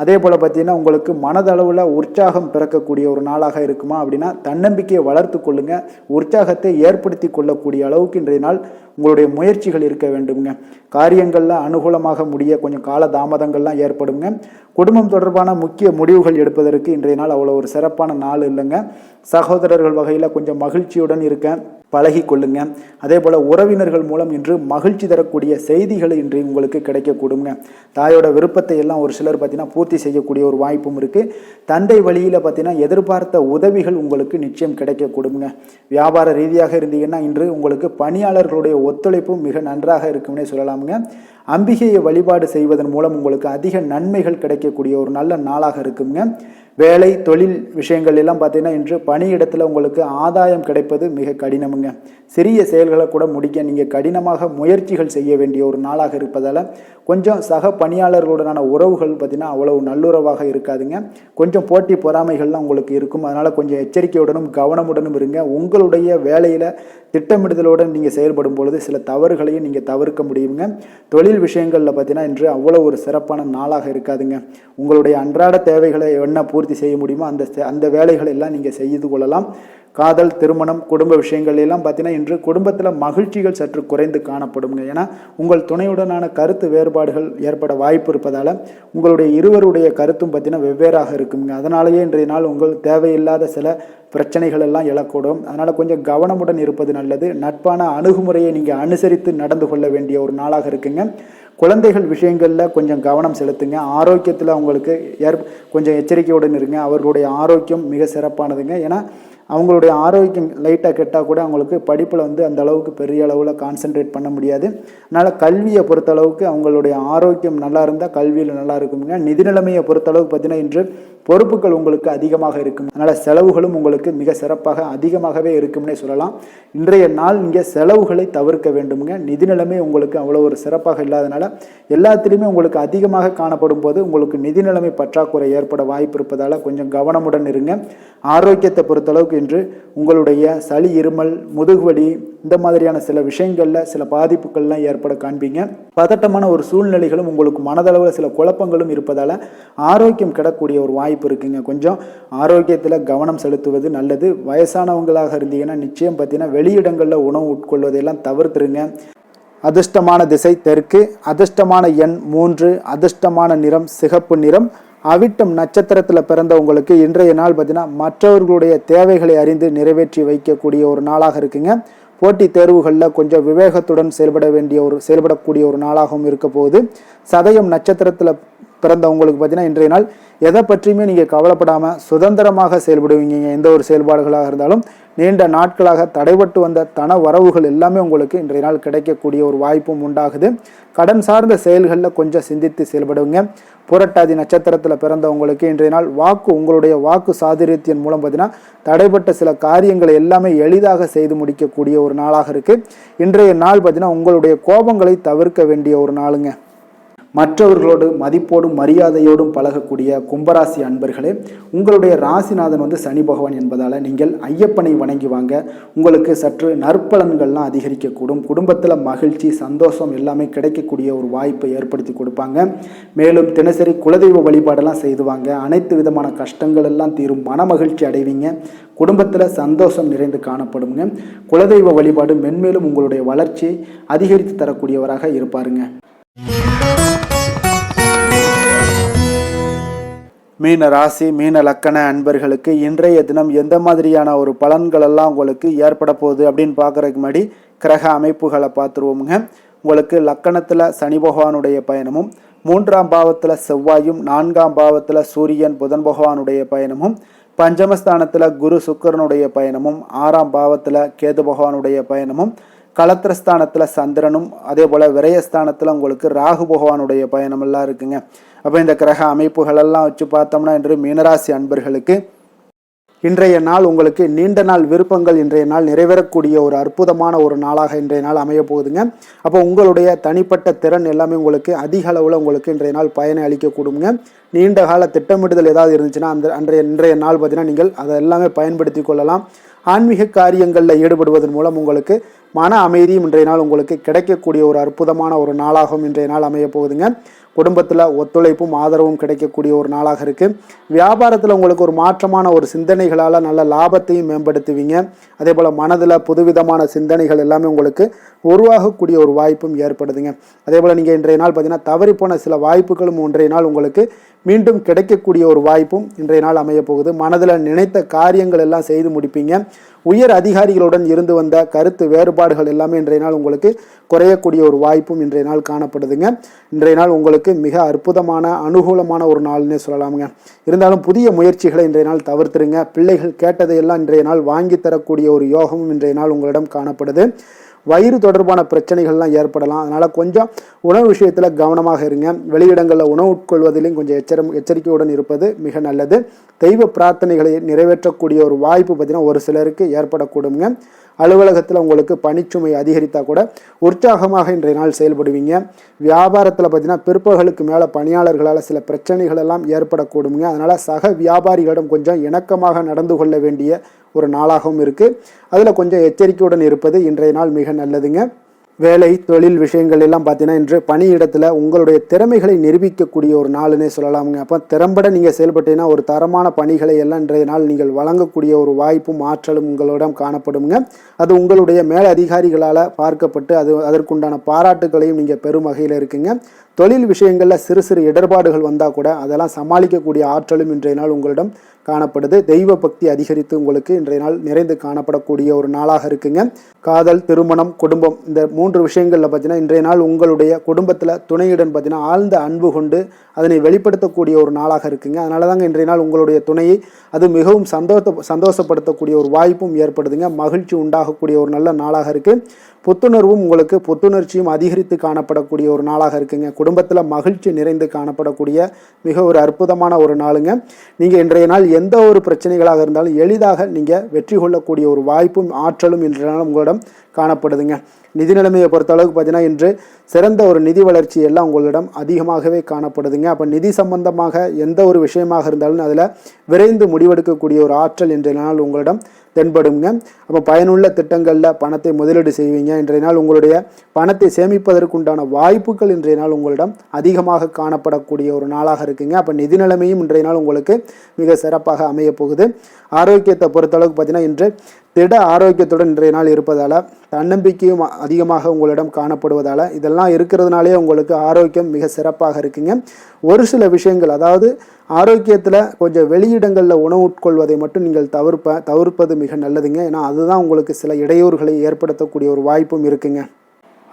அதே போல் பார்த்தீங்கன்னா உங்களுக்கு மனதளவில் உற்சாகம் பிறக்கக்கூடிய ஒரு நாளாக இருக்குமா அப்படின்னா தன்னம்பிக்கையை வளர்த்து கொள்ளுங்க. உற்சாகத்தை ஏற்படுத்தி கொள்ளக்கூடிய அளவுக்கு இன்றைய நாள் உங்களுடைய முயற்சிகள் இருக்க வேண்டுங்க. காரியங்களில் அனுகூலமாக முடிய கொஞ்சம் கால தாமதங்கள்லாம் ஏற்படுங்க. குடும்பம் தொடர்பான முக்கிய முடிவுகள் எடுப்பதற்கு இன்றைய நாள் அவ்வளோ ஒரு சிறப்பான நாள் இல்லைங்க. சகோதரர்கள் வகையில் கொஞ்சம் மகிழ்ச்சியுடன் இருக்க பழகி கொள்ளுங்க. அதே போல் உறவினர்கள் மூலம் இன்று மகிழ்ச்சி தரக்கூடிய செய்திகள் இன்று உங்களுக்கு கிடைக்கக்கூடுங்க. தாயோட விருப்பத்தை எல்லாம் ஒரு சிலர் பார்த்தீங்கன்னா பூர்த்தி செய்யக்கூடிய ஒரு வாய்ப்பும் இருக்குது. தந்தை வழியில் பார்த்தீங்கன்னா எதிர்பார்த்த உதவிகள் உங்களுக்கு நிச்சயம் கிடைக்கக்கூடுங்க. வியாபார ரீதியாக இருந்தீங்கன்னா இன்று உங்களுக்கு பணியாளர்களுடைய ஒத்துழைப்பும் மிக நன்றாக இருக்கும்னே சொல்லலாமுங்க. அம்பிகையை வழிபாடு செய்வதன் மூலம் உங்களுக்கு அதிக நன்மைகள் கிடைக்கக்கூடிய ஒரு நல்ல நாளாக இருக்குங்க. வேலை தொழில் விஷயங்கள் எல்லாம் பார்த்தீங்கன்னா இன்று பணியிடத்தில் உங்களுக்கு ஆதாயம் கிடைப்பது மிக கடினமுங்க. சிறிய செயல்களை கூட முடிக்க நீங்கள் கடினமாக முயற்சிகள் செய்ய வேண்டிய ஒரு நாளாக இருப்பதால் கொஞ்சம் சக பணியாளர்களுடனான உறவுகள் பார்த்தீங்கன்னா அவ்வளவு நல்லுறவாக இருக்காதுங்க. கொஞ்சம் போட்டி பொறாமைகள்லாம் உங்களுக்கு இருக்கும். அதனால் கொஞ்சம் எச்சரிக்கையுடனும் கவனமுடனும் இருங்க. உங்களுடைய வேலையில் திட்டமிடுதலுடன் நீங்கள் செயல்படும் பொழுது சில தவறுகளையும் நீங்கள் தவிர்க்க முடியுங்க. தொழில் விஷயங்களில் பார்த்தீங்கன்னா இன்று அவ்வளோ ஒரு சிறப்பான நாளாக இருக்காதுங்க. உங்களுடைய அன்றாட தேவைகளை என்ன பூர்த்தி செய்ய முடியுமோ அந்த வேலைகளை எல்லாம் நீங்கள் செய்து கொள்ளலாம். காதல், திருமணம், குடும்ப விஷயங்கள் எல்லாம் பார்த்தீங்கன்னா இன்று குடும்பத்தில் மகிழ்ச்சிகள் சற்று குறைந்து காணப்படுங்க. ஏன்னா உங்கள் துணையுடனான கருத்து வேறுபாடுகள் ஏற்பட வாய்ப்பு இருப்பதால் உங்களுடைய இருவருடைய கருத்தும் பார்த்தீங்கன்னா வெவ்வேறாக இருக்குங்க. அதனாலேயே இன்றைய நாள் உங்கள் தேவையில்லாத சில பிரச்சனைகள் எல்லாம் எழக்கூடும். அதனால் கொஞ்சம் கவனமுடன் இருப்பது நல்லது. நட்பான அணுகுமுறையை நீங்கள் அனுசரித்து நடந்து கொள்ள வேண்டிய ஒரு நாளாக இருக்குங்க. குழந்தைகள் விஷயங்களில் கொஞ்சம் கவனம் செலுத்துங்க. ஆரோக்கியத்தில் அவங்களுக்கு கொஞ்சம் எச்சரிக்கையுடன் இருங்க. அவர்களுடைய ஆரோக்கியம் மிக சிறப்பானதுங்க. ஏன்னா அவங்களுடைய ஆரோக்கியம் லைட்டாக கெட்டால் கூட அவங்களுக்கு படிப்பில் அந்த அளவுக்கு பெரிய அளவில் கான்சென்ட்ரேட் பண்ண முடியாது. அதனால் கல்வியை பொறுத்தளவுக்கு அவங்களுடைய ஆரோக்கியம் நல்லா இருந்தால் கல்வியில் நல்லா இருக்குங்க. நிதி நிலைமையை பொறுத்தளவுக்கு பார்த்தீங்கன்னா இன்று பொறுப்புகள் உங்களுக்கு அதிகமாக இருக்கும். அதனால் செலவுகளும் உங்களுக்கு மிக சிறப்பாக அதிகமாகவே இருக்கும்னே சொல்லலாம். இன்றைய நாள் நீங்கள் செலவுகளை தவிர்க்க வேண்டுமுங்க. நிதி நிலைமை உங்களுக்கு அவ்வளோ ஒரு சிறப்பாக இல்லாதனால எல்லாத்திலையுமே உங்களுக்கு அதிகமாக காணப்படும் போது உங்களுக்கு நிதி நிலைமை பற்றாக்குறை ஏற்பட வாய்ப்பு இருப்பதால் கொஞ்சம் கவனமுடன் இருங்க. ஆரோக்கியத்தை பொறுத்தளவுக்கு இன்று உங்களுடைய சளி, இருமல், முதுகுவலி இந்த மாதிரியான சில விஷயங்களில் சில பாதிப்புகள்லாம் ஏற்பட காண்பீங்க. பதட்டமான ஒரு சூழ்நிலைகளும் உங்களுக்கு மனதளவில் சில குழப்பங்களும் இருப்பதால் ஆரோக்கியம் கிடக்கூடிய ஒரு வாய்ப்பு இருக்குங்க. கொஞ்சம் ஆரோக்கியத்தில் கவனம் செலுத்துவது நல்லது. வயசானவங்களாக இருந்தீங்கன்னா நிச்சயம் பார்த்தீங்கன்னா வெளியிடங்களில் உணவு உட்கொள்வதையெல்லாம் தவிர்த்துருங்க. அதிர்ஷ்டமான திசை தெற்கு, அதிர்ஷ்டமான எண் 3, அதிர்ஷ்டமான நிறம் சிகப்பு நிறம். அவிட்டம் நட்சத்திரத்தில் பிறந்தவங்களுக்கு இன்றைய நாள் பார்த்தீங்கன்னா மற்றவர்களுடைய தேவைகளை அறிந்து நிறைவேற்றி வைக்கக்கூடிய ஒரு நாளாக இருக்குங்க. போட்டித் தேர்வுகளில் கொஞ்சம் விவேகத்துடன் செயல்படக்கூடிய ஒரு நாளாகவும் இருக்க போகுது. சதயம் நட்சத்திரத்தில் பிறந்தவங்களுக்கு பார்த்தீங்கன்னா இன்றைய நாள் எதை பற்றியுமே நீங்கள் கவலைப்படாமல் சுதந்திரமாக செயல்படுவீங்க. எந்த ஒரு செயல்பாடுகளாக இருந்தாலும் நீண்ட நாட்களாக தடைபட்டு வந்த தன வரவுகள் எல்லாமே உங்களுக்கு இன்றைய நாள் கிடைக்கக்கூடிய ஒரு வாய்ப்பும் உண்டாகுது. கடன் சார்ந்த செயல்களில் கொஞ்சம் சிந்தித்து செயல்படுவீங்க. புரட்டாதி நட்சத்திரத்தில் பிறந்தவங்களுக்கு இன்றைய நாள் உங்களுடைய வாக்கு சாதுரியத்தின் மூலம் பார்த்தீங்கன்னா தடைப்பட்ட சில காரியங்களை எல்லாமே எளிதாக செய்து முடிக்கக்கூடிய ஒரு நாளாக இருக்குது. இன்றைய நாள் பார்த்தீங்கன்னா உங்களுடைய கோபங்களை தவிர்க்க வேண்டிய ஒரு நாளுங்க. மற்றவர்களோடு மதிப்போடும் மரியாதையோடும் பழகக்கூடிய கும்பராசி அன்பர்களே, உங்களுடைய ராசிநாதன் சனி பகவான் என்பதால் நீங்கள் ஐயப்பனை வணங்கி வாங்க. உங்களுக்கு சற்று நற்பலன்கள்லாம் அதிகரிக்கக்கூடும். குடும்பத்தில் மகிழ்ச்சி, சந்தோஷம் எல்லாமே கிடைக்கக்கூடிய ஒரு வாய்ப்பை ஏற்படுத்தி கொடுப்பாங்க. மேலும் தினசரி குலதெய்வ வழிபாடெல்லாம் செய்துவாங்க. அனைத்து விதமான கஷ்டங்கள் எல்லாம் தீரும். மன மகிழ்ச்சி அடைவீங்க. குடும்பத்தில் சந்தோஷம் நிறைந்து காணப்படுங்க. குலதெய்வ வழிபாடு மென்மேலும் உங்களுடைய வளர்ச்சியை அதிகரித்து தரக்கூடியவராக இருப்பாருங்க. மீன ராசி, மீன லக்கண அன்பர்களுக்கு இன்றைய தினம் எந்த மாதிரியான ஒரு பலன்கள் எல்லாம் உங்களுக்கு ஏற்பட போகுது அப்படின்னு பார்க்குறதுக்கு முன்னாடி கிரக அமைப்புகளை பார்த்துருவோமுங்க. உங்களுக்கு லக்கணத்தில் சனி பகவானுடைய பயணமும், 3ஆம் பாவத்தில் செவ்வாயும், 4ஆம் பாவத்தில் சூரியன் புதன் பகவானுடைய பயணமும், பஞ்சமஸ்தானத்தில் குரு சுக்கிரனுடைய பயணமும், 6ஆம் பாவத்தில் கேது பகவானுடைய பயணமும், களத்திரஸ்தானத்தில் சந்திரனும், அதே போல் விரயஸ்தானத்தில் உங்களுக்கு ராகு பகவானுடைய பயணமெல்லாம் இருக்குங்க. அப்போ இந்த கிரக அமைப்புகளெல்லாம் வச்சு பார்த்தோம்னா இன்று மீனராசி அன்பர்களுக்கு இன்றைய நாள் உங்களுக்கு நீண்ட நாள் விருப்பங்கள் இன்றைய நாள் நிறைவேறக்கூடிய ஒரு அற்புதமான ஒரு நாளாக இன்றைய நாள் அமைய போகுதுங்க. அப்போ உங்களுடைய தனிப்பட்ட திறன் எல்லாமே உங்களுக்கு அதிக அளவில் உங்களுக்கு இன்றைய நாள் பயனை அளிக்கக்கூடுங்க. நீண்ட கால திட்டமிடுதல் ஏதாவது இருந்துச்சுன்னா இன்றைய நாள் பார்த்தீங்கன்னா நீங்கள் அதை எல்லாமே பயன்படுத்தி கொள்ளலாம். ஆன்மீக காரியங்களில் ஈடுபடுவதன் மூலம் உங்களுக்கு மன அமைதியும் இன்றைய நாள் உங்களுக்கு கிடைக்கக்கூடிய ஒரு அற்புதமான ஒரு நாளாகவும் இன்றைய நாள் அமைய போகுதுங்க. குடும்பத்தில் ஒத்துழைப்பும் ஆதரவும் கிடைக்கக்கூடிய ஒரு நாளாக இருக்குது. வியாபாரத்தில் உங்களுக்கு ஒரு மாற்றமான ஒரு சிந்தனைகளால் நல்ல லாபத்தையும் மேம்படுத்துவீங்க. அதே போல் மனதில் புதுவிதமான சிந்தனைகள் எல்லாமே உங்களுக்கு உருவாகக்கூடிய ஒரு வாய்ப்பும் ஏற்படுதுங்க. அதே போல் நீங்கள் இன்றைய நாள் பார்த்தீங்கன்னா தவறிப்போன சில வாய்ப்புகளும் இன்றைய நாள் உங்களுக்கு மீண்டும் கிடைக்கக்கூடிய ஒரு வாய்ப்பும் இன்றைய நாள் அமைய போகுது. மனதில் நினைத்த காரியங்கள் எல்லாம் செய்து முடிப்பீங்க. உயர் அதிகாரிகளுடன் இருந்து வந்த கருத்து வேறுபாடுகள் எல்லாமே இன்றைய நாள் உங்களுக்கு குறையக்கூடிய ஒரு வாய்ப்பும் இன்றைய நாள் காணப்படுதுங்க. இன்றைய நாள் உங்களுக்கு மிக அற்புதமான அனுகூலமான ஒரு நாள்னே சொல்லலாமுங்க. இருந்தாலும் புதிய முயற்சிகளை இன்றைய நாள் தவிர்த்துருங்க. பிள்ளைகள் கேட்டதையெல்லாம் இன்றைய நாள் வாங்கி தரக்கூடிய ஒரு யோகமும் இன்றைய நாள் உங்களிடம் காணப்படுது. வயிறு தொடர்பான பிரச்சனைகள்லாம் ஏற்படலாம். அதனால் கொஞ்சம் உணவு விஷயத்தில் கவனமாக இருங்க. வெளியிடங்களில் உணவு உட்கொள்வதிலையும் கொஞ்சம் எச்சரிக்கையுடன் இருப்பது மிக நல்லது. தெய்வ பிரார்த்தனைகளை நிறைவேற்றக்கூடிய ஒரு வாய்ப்பு பார்த்தீங்கன்னா ஒரு சிலருக்கு ஏற்படக்கூடுங்க. அலுவலகத்தில் உங்களுக்கு பணிச்சுமை அதிகரித்தால் கூட உற்சாகமாக இன்றைய நாள் செயல்படுவீங்க. வியாபாரத்தில் பார்த்தீங்கன்னா பிற்பகலுக்கு மேலே பணியாளர்களால் சில பிரச்சனைகள் எல்லாம் ஏற்படக்கூடுங்க. அதனால் சக வியாபாரிகளிடம் கொஞ்சம் இணக்கமாக நடந்து கொள்ள வேண்டிய ஒரு நாளாகவும் இருக்குது. அதில் கொஞ்சம் எச்சரிக்கையுடன் இருப்பது இன்றைய நாள் மிக நல்லதுங்க. வேலை தொழில் விஷயங்கள் எல்லாம் பார்த்தீங்கன்னா இன்று பணியிடத்தில் உங்களுடைய திறமைகளை நிரூபிக்கக்கூடிய ஒரு நாளுன்னே சொல்லலாமுங்க. அப்போ திறம்பட நீங்கள் செயல்பட்டீங்கன்னா ஒரு தரமான பணிகளை எல்லாம் இன்றைய நாள் நீங்கள் வழங்கக்கூடிய ஒரு வாய்ப்பும் ஆற்றலும் உங்களிடம் காணப்படுங்க. அது உங்களுடைய மேல் அதிகாரிகளால் பார்க்கப்பட்டு அதற்குண்டான பாராட்டுகளையும் நீங்கள் பெரும் வகையில் இருக்குங்க. தொழில் விஷயங்களில் சிறு சிறு இடர்பாடுகள் வந்தால் கூட அதெல்லாம் சமாளிக்கக்கூடிய ஆற்றலும் இன்றைய நாள் உங்களிடம் காணப்படுது. தெய்வ பக்தி அதிகரித்து உங்களுக்கு இன்றைய நாள் நிறைந்து காணப்படக்கூடிய ஒரு நாளாக இருக்குங்க. காதல், திருமணம், குடும்பம் இந்த 3 விஷயங்களில் பார்த்தீங்கன்னா இன்றைய நாள் உங்களுடைய குடும்பத்தில் துணையுடன் பார்த்தீங்கன்னா ஆழ்ந்த அன்பு கொண்டு அதனை வெளிப்படுத்தக்கூடிய ஒரு நாளாக இருக்குங்க. அதனால தாங்க இன்றைய நாள் உங்களுடைய துணையை அது மிகவும் சந்தோஷப்படுத்தக்கூடிய ஒரு வாய்ப்பும் ஏற்படுதுங்க. மகிழ்ச்சி உண்டாகக்கூடிய ஒரு நல்ல நாளாக இருக்குது. புத்துணர்வும் உங்களுக்கு புத்துணர்ச்சியும் அதிகரித்து காணப்படக்கூடிய ஒரு நாளாக இருக்குங்க. குடும்பத்தில் மகிழ்ச்சி நிறைந்து காணப்படக்கூடிய மிக ஒரு அற்புதமான ஒரு நாளுங்க. நீங்கள் இன்றைய நாள் எந்த ஒரு பிரச்சனைகளாக இருந்தாலும் எளிதாக நீங்கள் வெற்றி கொள்ளக்கூடிய ஒரு வாய்ப்பும் ஆற்றலும் இன்றைய நாள் உங்களிடம் காணப்படுதுங்க. நிதி நிலைமையை பொறுத்த அளவுக்கு பார்த்தீங்கன்னா இன்று சிறந்த ஒரு நிதி வளர்ச்சி எல்லாம் உங்களிடம் அதிகமாகவே காணப்படுதுங்க. அப்போ நிதி சம்பந்தமாக எந்த ஒரு விஷயமாக இருந்தாலும் அதில் விரைந்து முடிவெடுக்கக்கூடிய ஒரு ஆற்றல் இன்றைய நாள் உங்களிடம் தென்படுங்க. அப்போ பயனுள்ள திட்டங்களில் பணத்தை முதலீடு செய்வீங்க. இன்றைய நாள் உங்களுடைய பணத்தை சேமிப்பதற்குண்டான வாய்ப்புகள் இன்றைய நாள் உங்களிடம் அதிகமாக காணப்படக்கூடிய ஒரு நாளாக இருக்குங்க. அப்போ நிதி நிலைமையும் இன்றைய நாள் உங்களுக்கு மிக சிறப்பாக அமைய போகுது. ஆரோக்கியத்தை பொறுத்தளவுக்கு பார்த்தீங்கன்னா இன்று திட ஆரோக்கியத்துடன் இன்றைய நாள் இருப்பதால் தன்னம்பிக்கையும் அதிகமாக உங்களிடம் காணப்படுவதால் இதெல்லாம் இருக்கிறதுனாலே உங்களுக்கு ஆரோக்கியம் மிக சிறப்பாக இருக்குங்க. ஒரு சில விஷயங்கள் அதாவது ஆரோக்கியத்தில் கொஞ்சம் வெளியிடங்களில் உணவு உட்கொள்வதை மட்டும் நீங்கள் தவிர்ப்பது மிக நல்லதுங்க. ஏன்னா அதுதான் உங்களுக்கு சில இடையூறுகளை ஏற்படுத்தக்கூடிய ஒரு வாய்ப்பும் இருக்குங்க.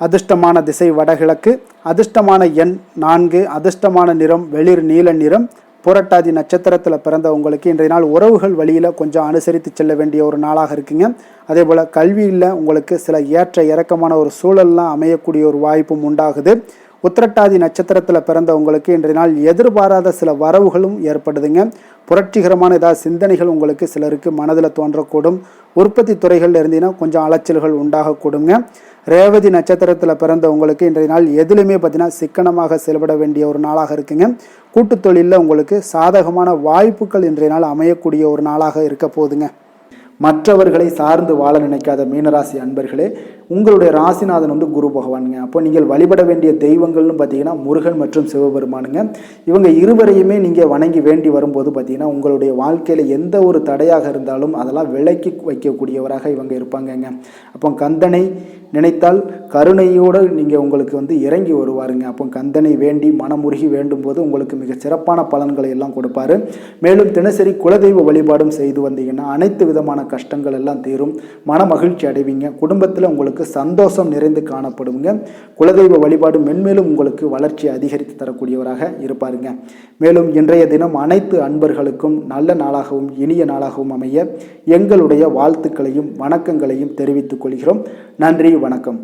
அதிர்ஷ்டமான திசை வடகிழக்கு, அதிர்ஷ்டமான எண் 4, அதிர்ஷ்டமான நிறம் வெளிர் நீல நிறம். புரட்டாதி நட்சத்திரத்தில் பிறந்த உங்களுக்கு இன்றைய நாள் உறவுகள் வழியில் கொஞ்சம் அனுசரித்து செல்ல வேண்டிய ஒரு நாளாக இருக்குங்க. அதே போல் கல்வியில் உங்களுக்கு சில ஏற்ற இறக்கமான ஒரு சூழல்லாம் அமையக்கூடிய ஒரு வாய்ப்பும் உண்டாகுது. உத்திரட்டாதி நட்சத்திரத்தில் பிறந்த உங்களுக்கு இன்றைய நாள் எதிர்பாராத சில வரவுகளும் ஏற்படுதுங்க. புரட்சிகரமான ஏதாவது சிந்தனைகள் உங்களுக்கு சிலருக்கு மனதில் தோன்றக்கூடும். உற்பத்தி துறைகளில் இருந்தீங்கன்னா கொஞ்சம் அலைச்சல்கள் உண்டாகக்கூடுங்க. ரேவதி நட்சத்திரத்தில் பிறந்த உங்களுக்கு இன்றைய நாள் எதுலையுமே பார்த்தீங்கன்னா சிக்கனமாக செயல்பட வேண்டிய ஒரு நாளாக இருக்குங்க. கூட்டுத் தொழிலில் உங்களுக்கு சாதகமான வாய்ப்புகள் இன்றைய நாள் அமையக்கூடிய ஒரு நாளாக இருக்க போகுதுங்க. மற்றவர்களை சார்ந்து வாழ நினைக்காத மீனராசி அன்பர்களே, உங்களுடைய ராசிநாதன் குரு பகவானுங்க. அப்போ நீங்கள் வழிபட வேண்டிய தெய்வங்கள்னு பார்த்தீங்கன்னா முருகன் மற்றும் சிவபெருமானுங்க. இவங்க இருவரையுமே நீங்கள் வணங்கி வேண்டி வரும்போது பார்த்தீங்கன்னா உங்களுடைய வாழ்க்கையில் எந்த ஒரு தடையாக இருந்தாலும் அதெல்லாம் விலக்கி வைக்கக்கூடியவராக இவங்க இருப்பாங்கங்க. அப்போ கந்தனை நினைத்தால் கருணையோடு நீங்கள் உங்களுக்கு இறங்கி வருவாருங்க. அப்போ கந்தனை வேண்டி மனமுருகி வேண்டும் போது உங்களுக்கு மிக சிறப்பான பலன்களை எல்லாம் கொடுப்பாரு. மேலும் தினசரி குலதெய்வ வழிபாடும் செய்து வந்தீங்கன்னா அனைத்து விதமான கஷ்டங்கள் எல்லாம் தீரும், மன மகிழ்ச்சி அடைவீங்க. குடும்பத்தில் உங்களுக்கு சந்தோஷம் நிறைந்து காணப்படுங்க. குலதெய்வ வழிபாடு மென்மேலும் உங்களுக்கு வளர்ச்சி அதிகரித்து தரக்கூடியவராக இருப்பாருங்க. மேலும் இன்றைய தினம் அனைத்து அன்பர்களுக்கும் நல்ல நாளாகவும் இனிய நாளாகவும் அமைய எங்களுடைய வாழ்த்துக்களையும் வணக்கங்களையும் தெரிவித்துக் கொள்கிறோம். நன்றி, வணக்கம்.